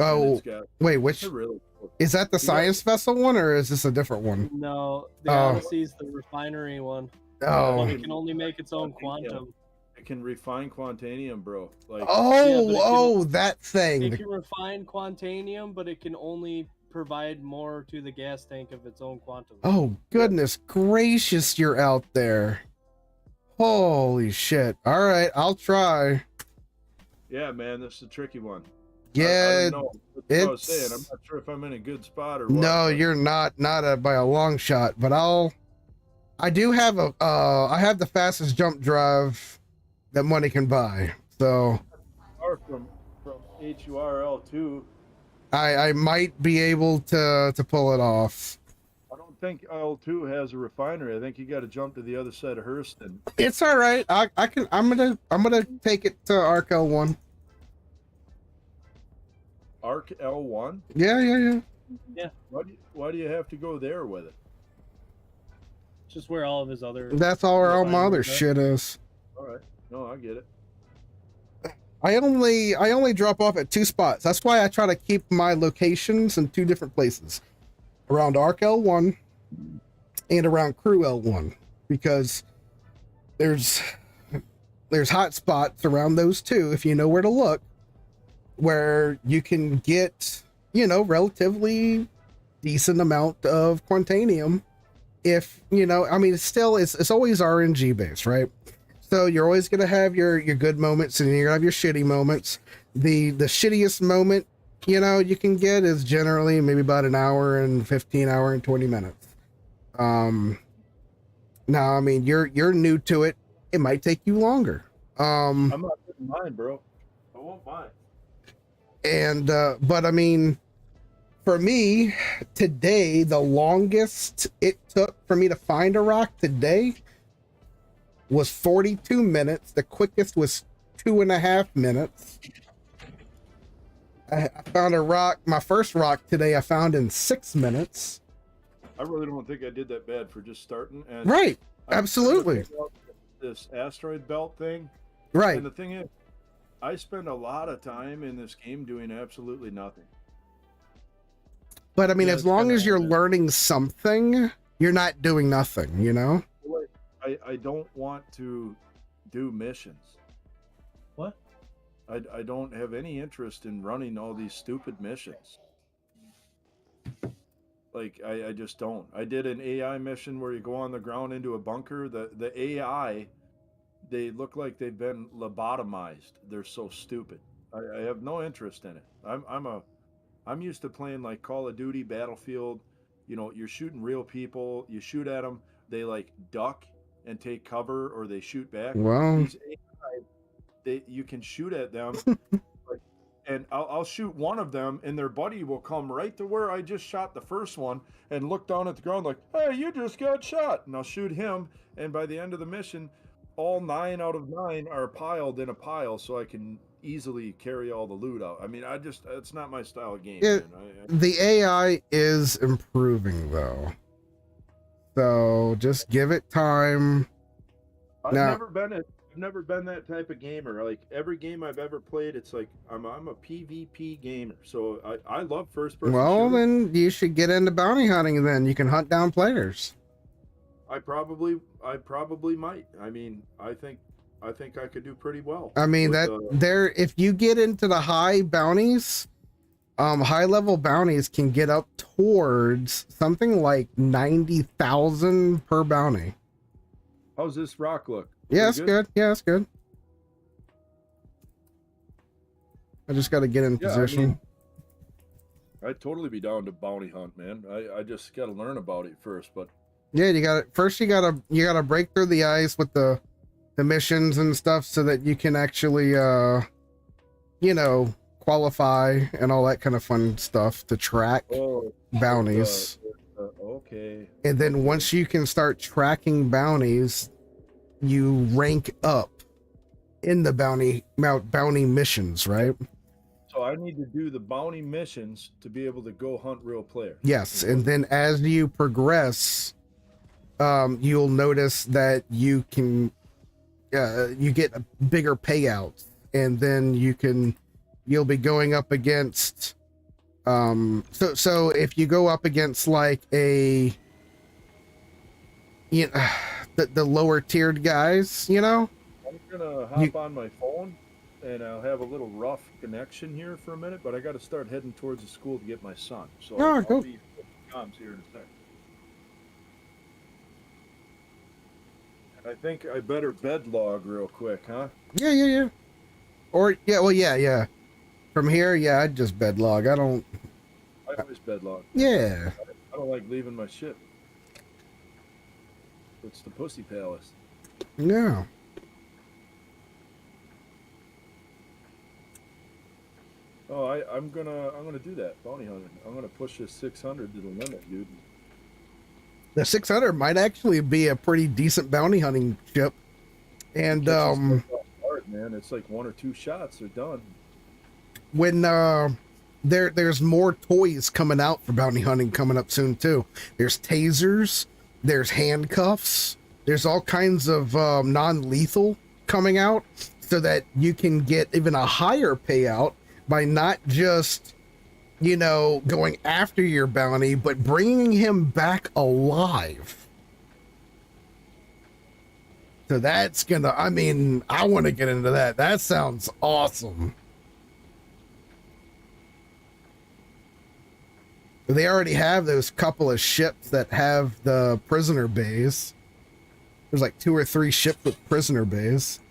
Oh, it's got, wait, it's which a really cool. is that the You got- science vessel one or is this a different one? No, the Oh. Odyssey's the refinery one. Oh, It can only make its own quantum. It can refine quantanium, bro. Like, oh, that thing. It can refine quantanium, but it can only provide more to the gas tank of its own quantum. Oh, goodness gracious, you're out there. Holy shit. All right, I'll try. yeah, man, this is a tricky one. Yeah, I don't know. That's what I was saying. I'm it's not sure if I'm in a good spot or what. no, but- you're not by a long shot, but I do have I have the fastest jump drive that money can buy. So Or from HURL2. I might be able to pull it off. I don't think L2 has a refinery. I think you got to jump to the other side of Hurston. It's all right. I'm gonna take it to Arc L1. Arc L1? Yeah. Why do you have to go there with it? It's just where all of his other. That's all where all my other refineries are. shit is. All right. No, I get it. I only drop off at 2 spots. That's why I try to keep my locations in 2 different places. Around Arc L1 and around Crew L1. Because there's hot spots around those 2, if you know where to look, where you can get, relatively decent amount of quantanium. If, I mean, it's always RNG based, right? So you're always going to have your good moments and you're going to have your shitty moments. The shittiest moment, you can get is generally maybe about an hour and 15 hour and 20 minutes. Now, I mean, you're new to it. It might take you longer. I'm not getting mine, bro. I won't mind. And, but I mean, for me today, the longest it took for me to find a rock today was 42 minutes. The quickest was 2.5 minutes. I found a rock. My first rock today I found in 6 minutes. I really don't think I did that bad for just starting. And Right. I Absolutely. figured out this asteroid belt thing. Right. And the thing is, I spend a lot of time in this game doing absolutely nothing. But I mean, Yeah, as it's long kinda as you're like that. learning something, you're not doing nothing, I don't want to do missions. What? I don't have any interest in running all these stupid missions. Like, I just don't. I did an AI mission where you go on the ground into a bunker. The AI, they look like they've been lobotomized. They're so stupid. I have no interest in it. I'm used to playing like Call of Duty, Battlefield. You're shooting real people. You shoot at them, they like duck and take cover, or they shoot back. Well, These AI, you can shoot at them, and I'll shoot one of them, and their buddy will come right to where I just shot the first one and look down at the ground like, "Hey, you just got shot," and I'll shoot him. And by the end of the mission, all 9 out of 9 are piled in a pile, so I can easily carry all the loot out. I mean, it's not my style of game. Yeah. Man. the AI is improving though. So just give it time. I've Now- never been that type of gamer. Like, every game I've ever played, it's like I'm a PvP gamer. So I love first person. Well, shooters. then you should get into bounty hunting. Then you can hunt down players. I probably might. I mean, I think I could do pretty well. I mean, with, if you get into the high bounties, high level bounties can get up towards something like 90,000 per bounty. How's this rock look? Yeah, Pretty it's good. Yeah, it's good. I just got to get in Yeah, I position. mean, I'd totally be down to bounty hunt, man. I just got to learn about it first, but Yeah, you gotta break through the ice with the missions and stuff so that you can actually qualify and all that kind of fun stuff to track bounties. Okay. And then once you can start tracking bounties, you rank up in the bounty missions, right? So I need to do the bounty missions to be able to go hunt real players. Yes, and then as you progress, you'll notice that you can you get bigger payouts, and then you'll be going up against So if you go up against like a, you know, the lower tiered guys, you know, I'm gonna hop on my phone, and I'll have a little rough connection here for a minute, but I got to start heading towards the school to get my son. So oh, I'll cool. be comms here in a sec. I think I better bed log real quick, huh? Yeah. Or yeah, well, yeah. From here, yeah, I'd just bed log. I don't. I always bed log. Yeah. I don't like leaving my ship. It's the Pussy Palace. No. Oh, I'm gonna do that bounty hunting. I'm gonna push this 600 to the limit, dude. The 600 might actually be a pretty decent bounty hunting ship, and Catching stuff off guard, man, it's like 1 or 2 shots, they're done. when there's more toys coming out for bounty hunting coming up soon too. There's tasers, there's handcuffs, there's all kinds of non-lethal coming out, so that you can get even a higher payout by not just, you know, going after your bounty, but bringing him back alive. So that's gonna, I mean, I want to get into that. That sounds awesome. They already have those couple of ships that have the prisoner bays. There's like 2 or 3 ships with prisoner bays.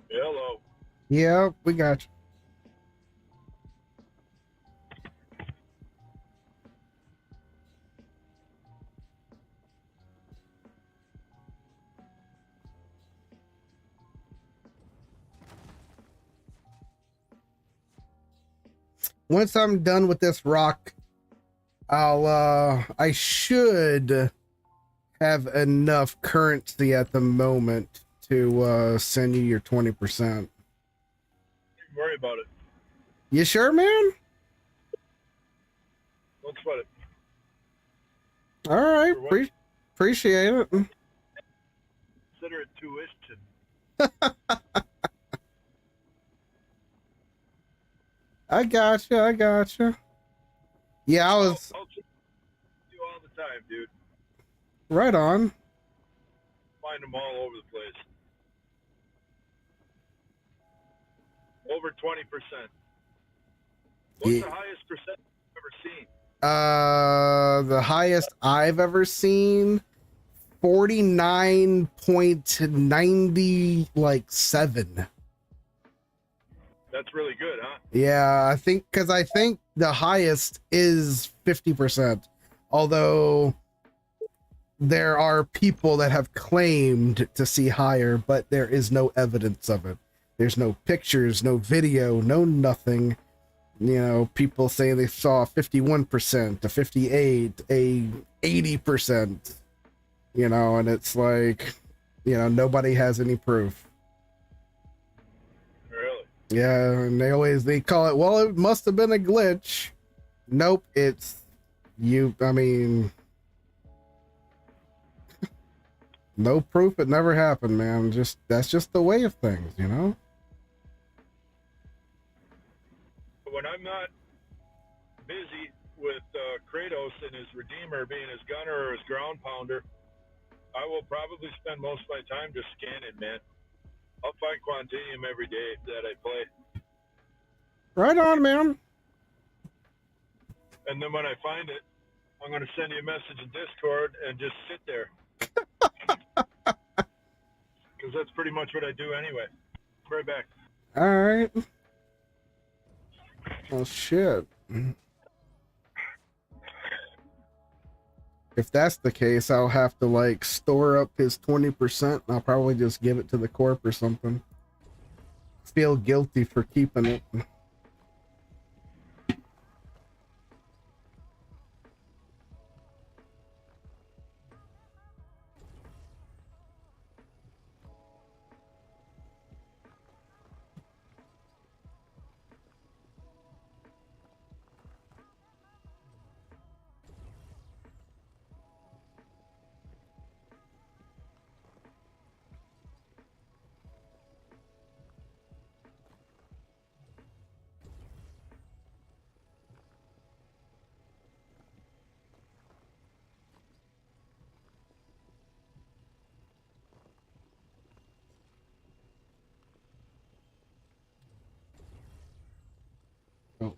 Hello. Yeah, we got you. Once I'm done with this rock, I should have enough currency at the moment to send you your 20%. Don't worry about it. You sure, man? Don't sweat it. All right, For what? appreciate it. Consider it tuition. I gotcha. Yeah, I was I'll check you all the time, dude. right on. Find them all over the place. Over 20%. What's Yeah. the highest percent you've ever seen? The highest I've ever seen, 49.90 like 7. That's really good, huh? Yeah, I think the highest is 50%. Although there are people that have claimed to see higher, but there is no evidence of it. There's no pictures, no video, no nothing. You know, people say they saw 51%, a 58, a 80%, you know, and it's like, you know, nobody has any proof. Really? Yeah, and they call it, well, it must have been a glitch. Nope, it's I mean, no proof, it never happened, man. That's just the way of things, you know? When I'm not busy with Kratos and his Redeemer being his gunner or his ground pounder, I will probably spend most of my time just scanning, man. I'll find Quantinium every day that I play. Right on, man. And then when I find it, I'm going to send you a message in Discord and just sit there. Because that's pretty much what I do anyway. Right back. All right. Oh, shit. If that's the case, I'll have to like store up his 20%. I'll probably just give it to the corp or something. Feel guilty for keeping it. Oh.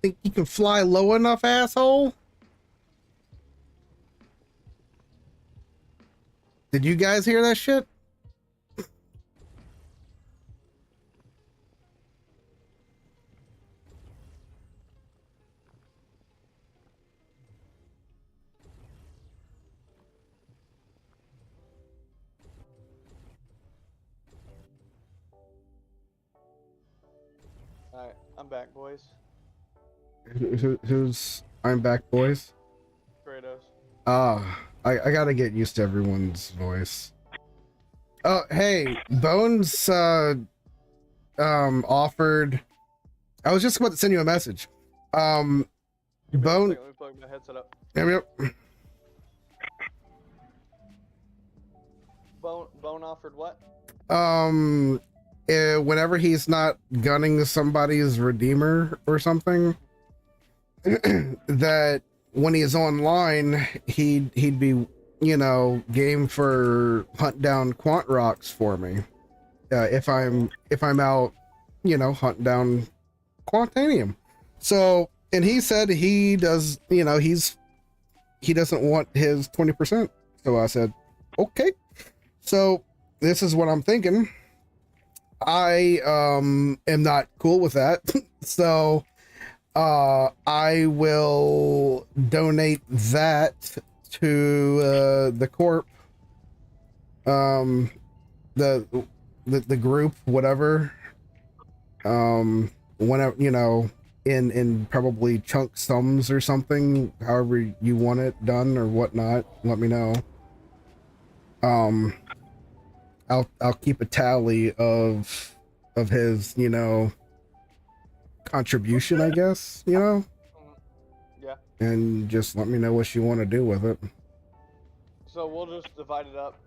Think you can fly low enough, asshole? Did you guys hear that shit? Alright, I'm back, boys. Who's I'm back, boys? Kratos. I gotta get used to everyone's voice. Oh, hey, Bones offered. I was just about to send you a message. Bone. Let me plug my headset up. Yep. Bone offered what? Whenever he's not gunning somebody's Redeemer or something, that when he's online, he'd be, you know, game for hunt down Quant rocks for me. If I'm out, you know, hunting down Quantanium. So, and he said he does, he doesn't want his 20%. So I said, okay. So this is what I'm thinking. I am not cool with that. So I will donate that to the corp, the group, whatever, whenever, in probably chunk sums or something, however you want it done or whatnot, let me know. I'll keep a tally of his, contribution, I guess, Yeah. and just let me know what you want to do with it. So we'll just divide it up.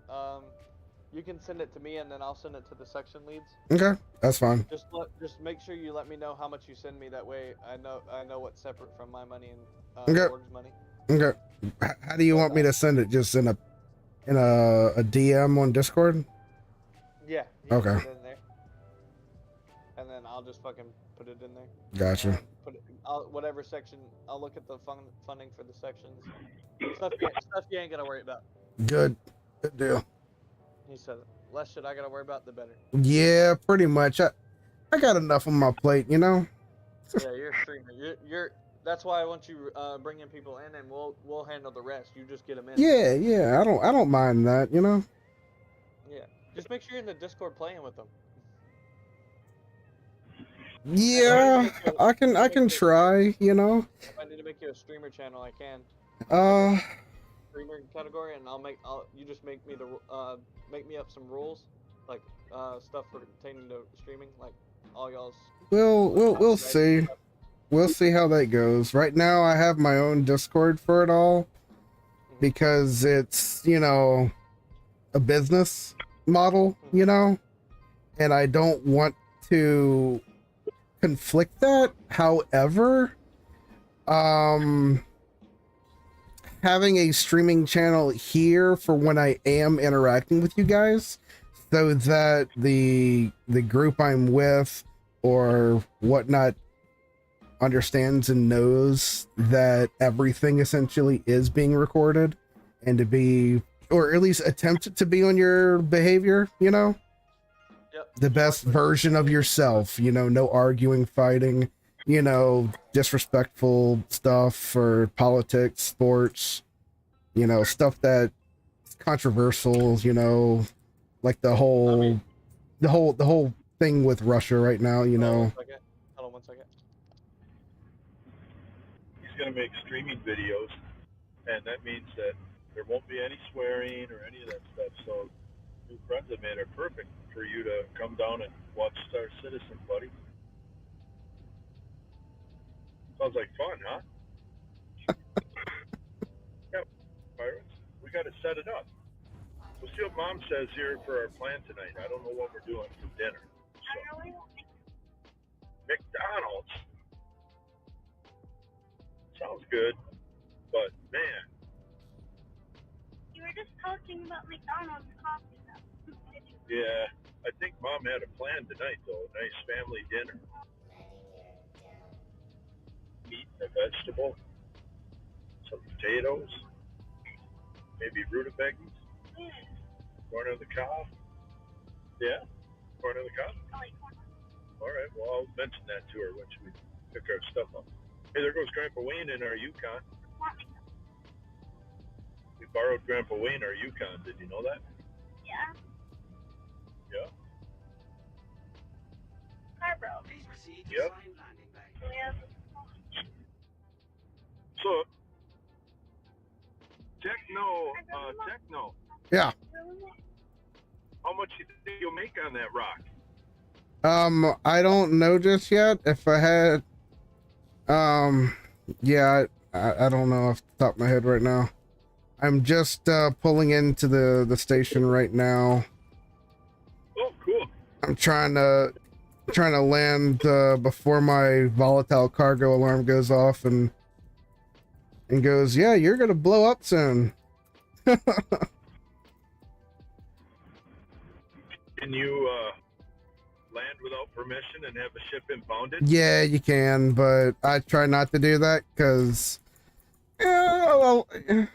You can send it to me, and then I'll send it to the section leads. Okay, that's fine. Just make sure you let me know how much you send me. That way, I know what's separate from my money and Okay. Org's money. Okay. How do you want me to send it? Just in a DM on Discord? Yeah. Okay. Put it in there. And then I'll just fucking put it in there. Gotcha. Whatever section. I'll look at the funding for the sections. Stuff you ain't gotta worry about. Good deal. He said, less shit I gotta worry about, the better. Yeah, pretty much. I got enough on my plate, Yeah, you're a streamer. You're. That's why I want you bringing people in, and we'll handle the rest. You just get them in. Yeah. I don't mind that, Yeah. Just make sure you're in the Discord playing with them. Yeah, I can try, If I need to make you a streamer channel, I can. Streamer category, and you just make me make me up some rules, like stuff pertaining to streaming, like all y'all's. We'll see. We'll see how that goes. Right now I have my own Discord for it all because it's, a business model, and I don't want to conflict that. However, having a streaming channel here for when I am interacting with you guys, so that the group I'm with or whatnot understands and knows that everything essentially is being recorded, and to be, or at least attempt to be on your behavior, Yep. the best version of yourself, no arguing, fighting, disrespectful stuff or politics, sports, stuff that's controversial, like the whole thing with Russia right now, Hold on one second. He's going to make streaming videos, and that means that there won't be any swearing or any of that stuff. So, new friends I made are perfect for you to come down and watch Star Citizen, buddy. Sounds like fun, huh? Yeah, Pirates. We got to set it up. We'll see what Mom says here for our plan tonight. I don't know what we're doing for dinner. So. McDonald's. Sounds good, but man. You were just talking about McDonald's coffee, though. Yeah, I think Mom had a plan tonight, though. A nice family dinner. Meat and a vegetable. Some potatoes. Maybe rutabagas. Corn on the cob. Yeah? Corn on the cob? All right, well, I'll mention that to her when we pick our stuff up. Hey, there goes Grandpa Wayne in our Yukon. We borrowed Grandpa Wayne our Yukon. Did you know that? Yeah. Yeah. Scarborough. Please proceed to Yep. assigned landing bay. Yeah. So, Techno. Yeah. How much you think you'll make on that rock? I don't know just yet. If I had, yeah, I don't know off the top of my head right now. I'm just pulling into the station right now. Oh, cool. I'm trying to land before my volatile cargo alarm goes off and goes, yeah, you're gonna blow up soon. Can you land without permission and have a ship impounded? Yeah, you can, but I try not to do that because, yeah, well,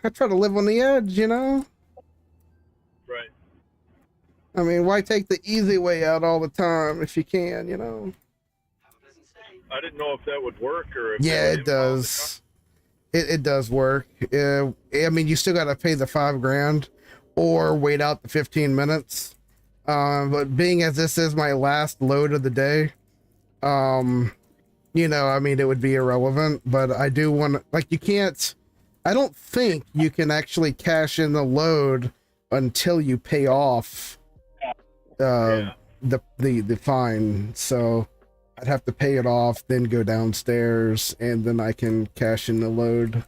I try to live on the edge, you know? Right. I mean, why take the easy way out all the time if you can, you know? I didn't know if that would work or if Yeah, they would it does. It does work. I mean, you still got to pay the $5,000 or wait out the 15 minutes. But being as this is my last load of the day, you know, I mean, it would be irrelevant, but I do want, like, you can't, I don't think you can actually cash in the load until you pay off the fine. So I'd have to pay it off, then go downstairs, and then I can cash in the load.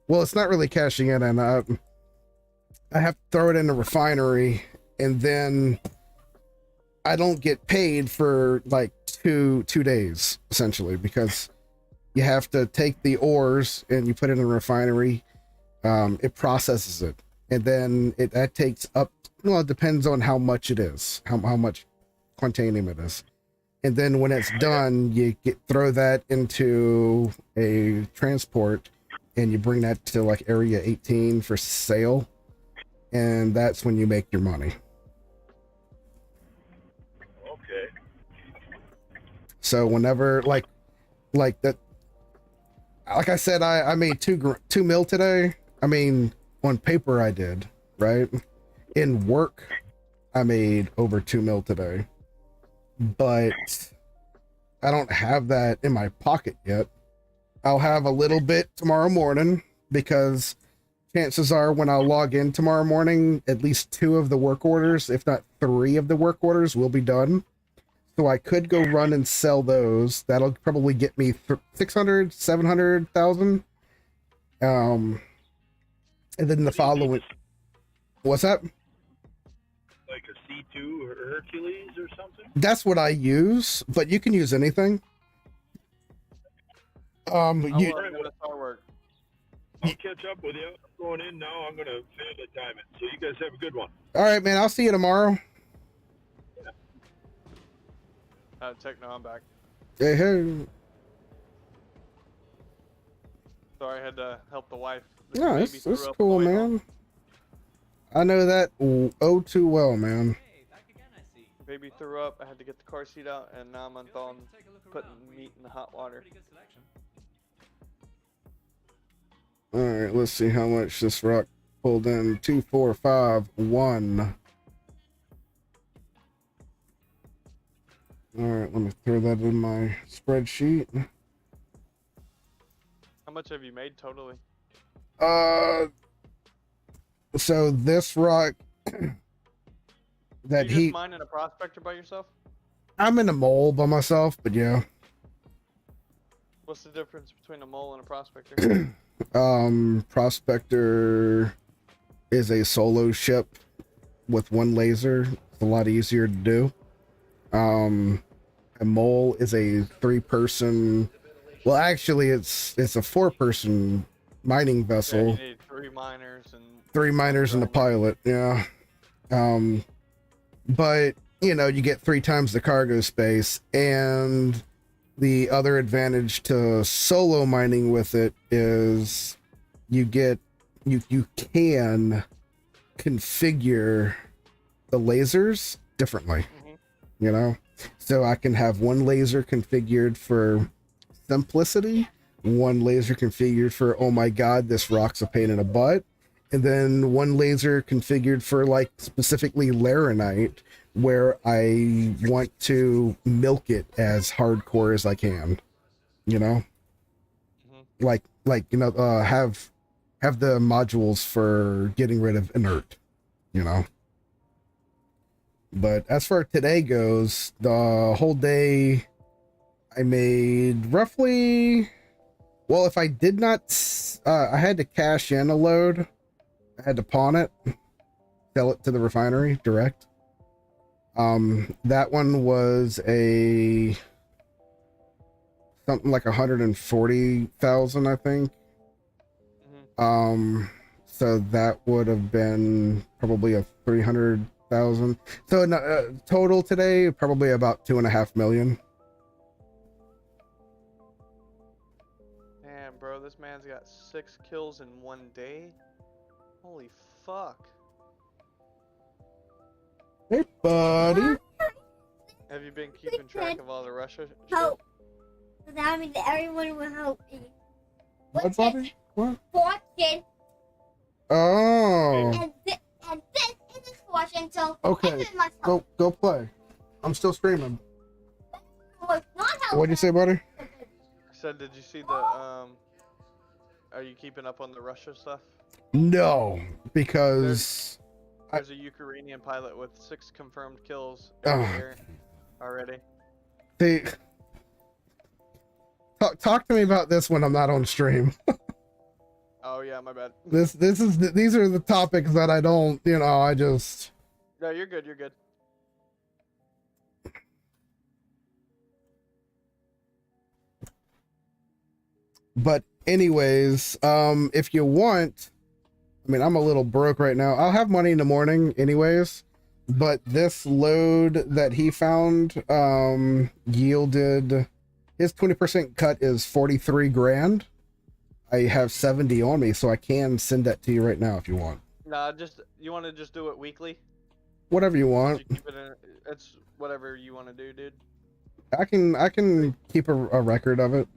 Well, it's not really cashing it in. I have to throw it in the refinery, and then I don't get paid for like two days, essentially, because you have to take the ores and you put it in the refinery. It processes it, and then that takes up, well, it depends on how much it is, how much quantanium it is. And then when it's done, you throw that into a transport and you bring that to like area 18 for sale. And that's when you make your money. Okay. So whenever like that, like I said, I made $2 mil today. I mean, on paper I did, right? In work, I made over 2 mil today. But I don't have that in my pocket yet. I'll have a little bit tomorrow morning because chances are when I'll log in tomorrow morning, at least 2 of the work orders, if not 3 of the work orders, will be done. So I could go run and sell those. That'll probably get me 600, 700,000. And then the following, what's that? Like a C2 or Hercules or something? That's what I use, but you can use anything. I'll start I'll catch up with you. I'm going in now. I'm going to family time it. So you guys have a good one. All right, man. I'll see you tomorrow. Techno, I'm back. Hey, hey. Sorry, I had to help the wife. No, it's cool, man. I know that oh too well, man. Baby threw up. I had to get the car seat out, and now I'm unthawing, putting meat in the hot water. All right, let's see how much this rock pulled in. 2, 4, 5, 1. All right, let me throw that in my spreadsheet. How much have you made totally? So this rock that you just mining a prospector by yourself? I'm in a mole by myself, but yeah. What's the difference between a mole and a prospector? Prospector is a solo ship with 1 laser. It's a lot easier to do. A mole is a 3-person. Well, actually, it's a 4-person mining vessel. Yeah, you need 3 miners and 3 miners and a pilot. Yeah. But you know, you get 3 times the cargo space, and the other advantage to solo mining with it is you can configure the lasers differently. You know, so I can have 1 laser configured for simplicity, 1 laser configured for, oh my god, this rock's a pain in the butt, and then 1 laser configured for like specifically laranite, where I want to milk it as hardcore as I can, you know, like you know, have the modules for getting rid of inert, you know. But as far as today goes, the whole day I made roughly, well, if I did not, I had to cash in a load. I had to pawn it, sell it to the refinery direct. That one was something like 140,000, I think. So that would have been probably a $300,000 5,000. So total today, probably about 2.5 million. Damn, bro, this man's got 6 kills in 1 day. Holy fuck. Hey, buddy. Have you been keeping track of all the Russia shit? Help. That means everyone will help me. What, buddy? What? Fortune. Oh. And this is fortune, so Okay. this is my help. Go play. I'm still streaming. Was not help. What'd you say, buddy? I said, did you see the, are you keeping up on the Russia stuff? No, because There's a Ukrainian pilot with 6 confirmed kills in the air already. they talk to me about this when I'm not on stream. Oh yeah, my bad. These are the topics that I don't, I just. No, you're good. You're good. But anyways, if you want, I mean, I'm a little broke right now. I'll have money in the morning anyways, but this load that he found yielded, his 20% cut is 43 grand. I have 70 on me, so I can send that to you right now if you want. Nah, you want to just do it weekly? Whatever you want. You keep it in, it's whatever you want to do, dude. I can keep a record of it.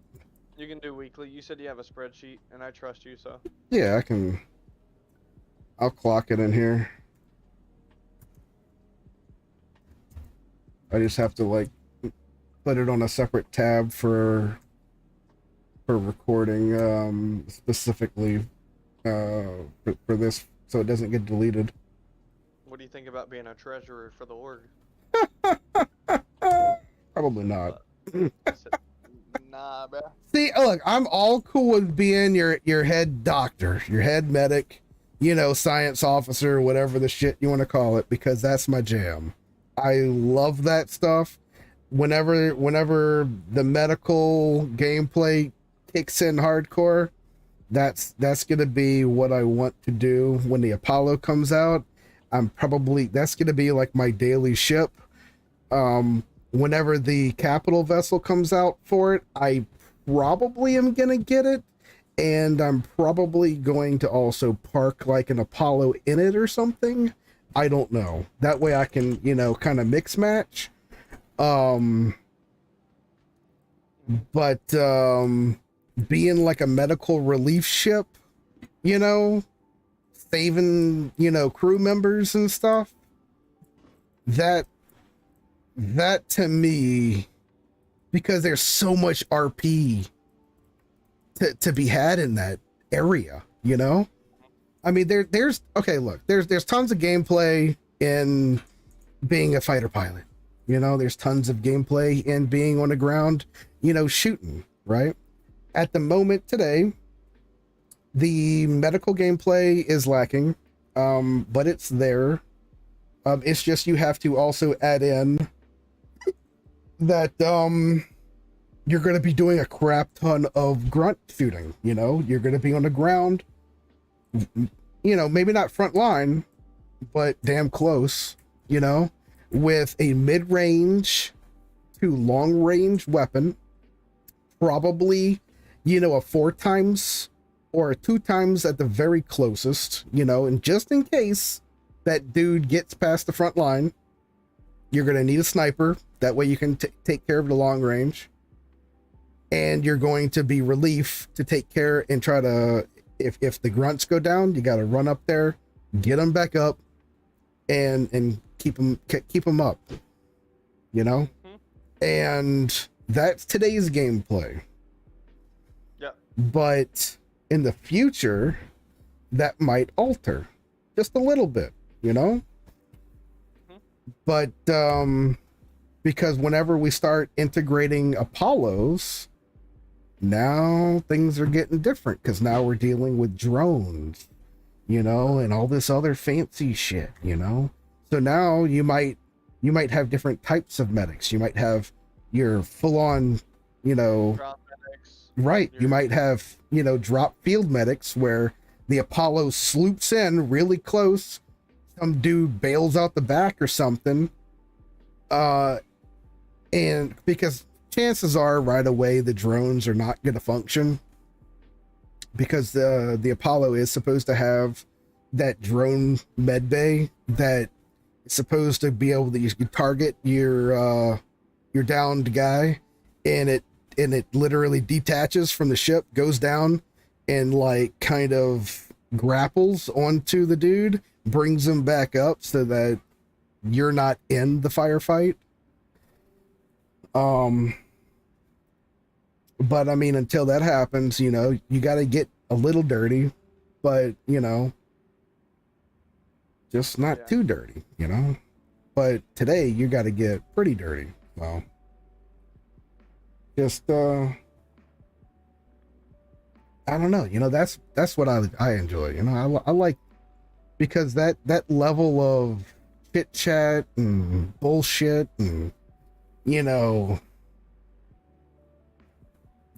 You can do weekly. You said you have a spreadsheet, and I trust you, so. Yeah, I'll clock it in here. I just have to like put it on a separate tab for recording specifically for this, so it doesn't get deleted. What do you think about being a treasurer for the org? Probably not. Nah, bro. See, look, I'm all cool with being your head doctor, your head medic, science officer, whatever the shit you want to call it, because that's my jam. I love that stuff. Whenever the medical gameplay kicks in hardcore, that's gonna be what I want to do when the Apollo comes out. That's gonna be like my daily ship. Whenever the capital vessel comes out for it, I probably am gonna get it, and I'm probably going to also park like an Apollo in it or something. I don't know. That way I can, kind of mix match. But being like a medical relief ship, saving, crew members and stuff, that to me, because there's so much RP to be had in that area, I mean, there's tons of gameplay in being a fighter pilot. There's tons of gameplay in being on the ground, shooting, right? At the moment today, the medical gameplay is lacking, but it's there. It's just you have to also add in that you're going to be doing a crap ton of grunt shooting. You're going to be on the ground, maybe not front line, but damn close, with a mid-range to long-range weapon, probably, a 4 times or a 2 times at the very closest, and just in case that dude gets past the front line, you're going to need a sniper. That way you can take care of the long range. And you're going to be relief to take care and try to, if the grunts go down, you got to run up there, get them back up, and keep them up, And that's today's gameplay. Yeah. But in the future, that might alter just a little bit, But because whenever we start integrating Apollos, now things are getting different, because now we're dealing with drones, and all this other fancy shit, So now you might have different types of medics. You might have your full-on, Drop medics. right. You might have, drop field medics where the Apollo sloops in really close, some dude bails out the back or something. And because chances are right away the drones are not going to function, because the Apollo is supposed to have that drone med bay that is supposed to be able to, you can target your downed guy, and it literally detaches from the ship, goes down, and like kind of grapples onto the dude, brings him back up so that you're not in the firefight. But I mean, until that happens, you know, you got to get a little dirty, but you know, just not too dirty, you know. But today you got to get pretty dirty. Well, just I don't know, you know, that's what I enjoy, you know. I like, because that level of chit chat and bullshit, and you know,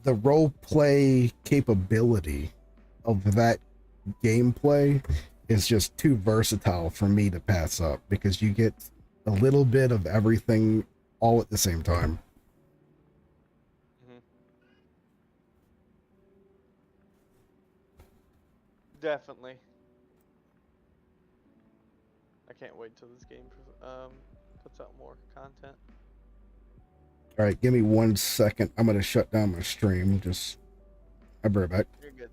the role play capability of that gameplay is just too versatile for me to pass up, because you get a little bit of everything all at the same time. Definitely. I can't wait till this game puts out more content. All right, give me 1 second. I'm gonna shut down my stream. I'll be right back. You're good.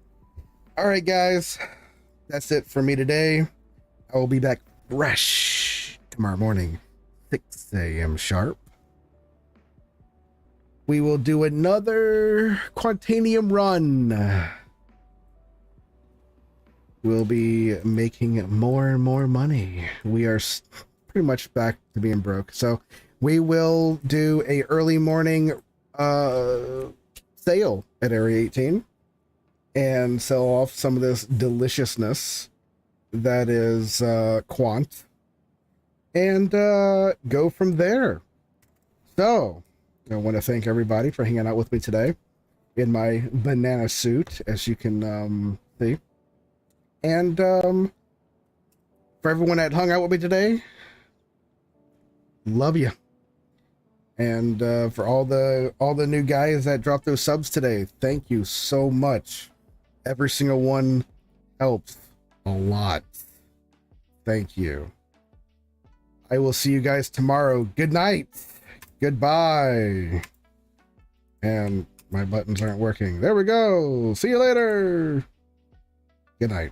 All right, guys, that's it for me today. I will be back fresh tomorrow morning, 6 a.m. sharp. We will do another Quantanium run. We'll be making more and more money. We are pretty much back to being broke. So we will do a early morning sale at Area 18 and sell off some of this deliciousness that is Quant, and go from there. So I want to thank everybody for hanging out with me today in my banana suit, as you can see. And for everyone that hung out with me today, love you. And for all the new guys that dropped those subs today, thank you so much. Every single one helps a lot. Thank you. I will see you guys tomorrow. Good night. Goodbye. And my buttons aren't working. There we go. See you later. Good night.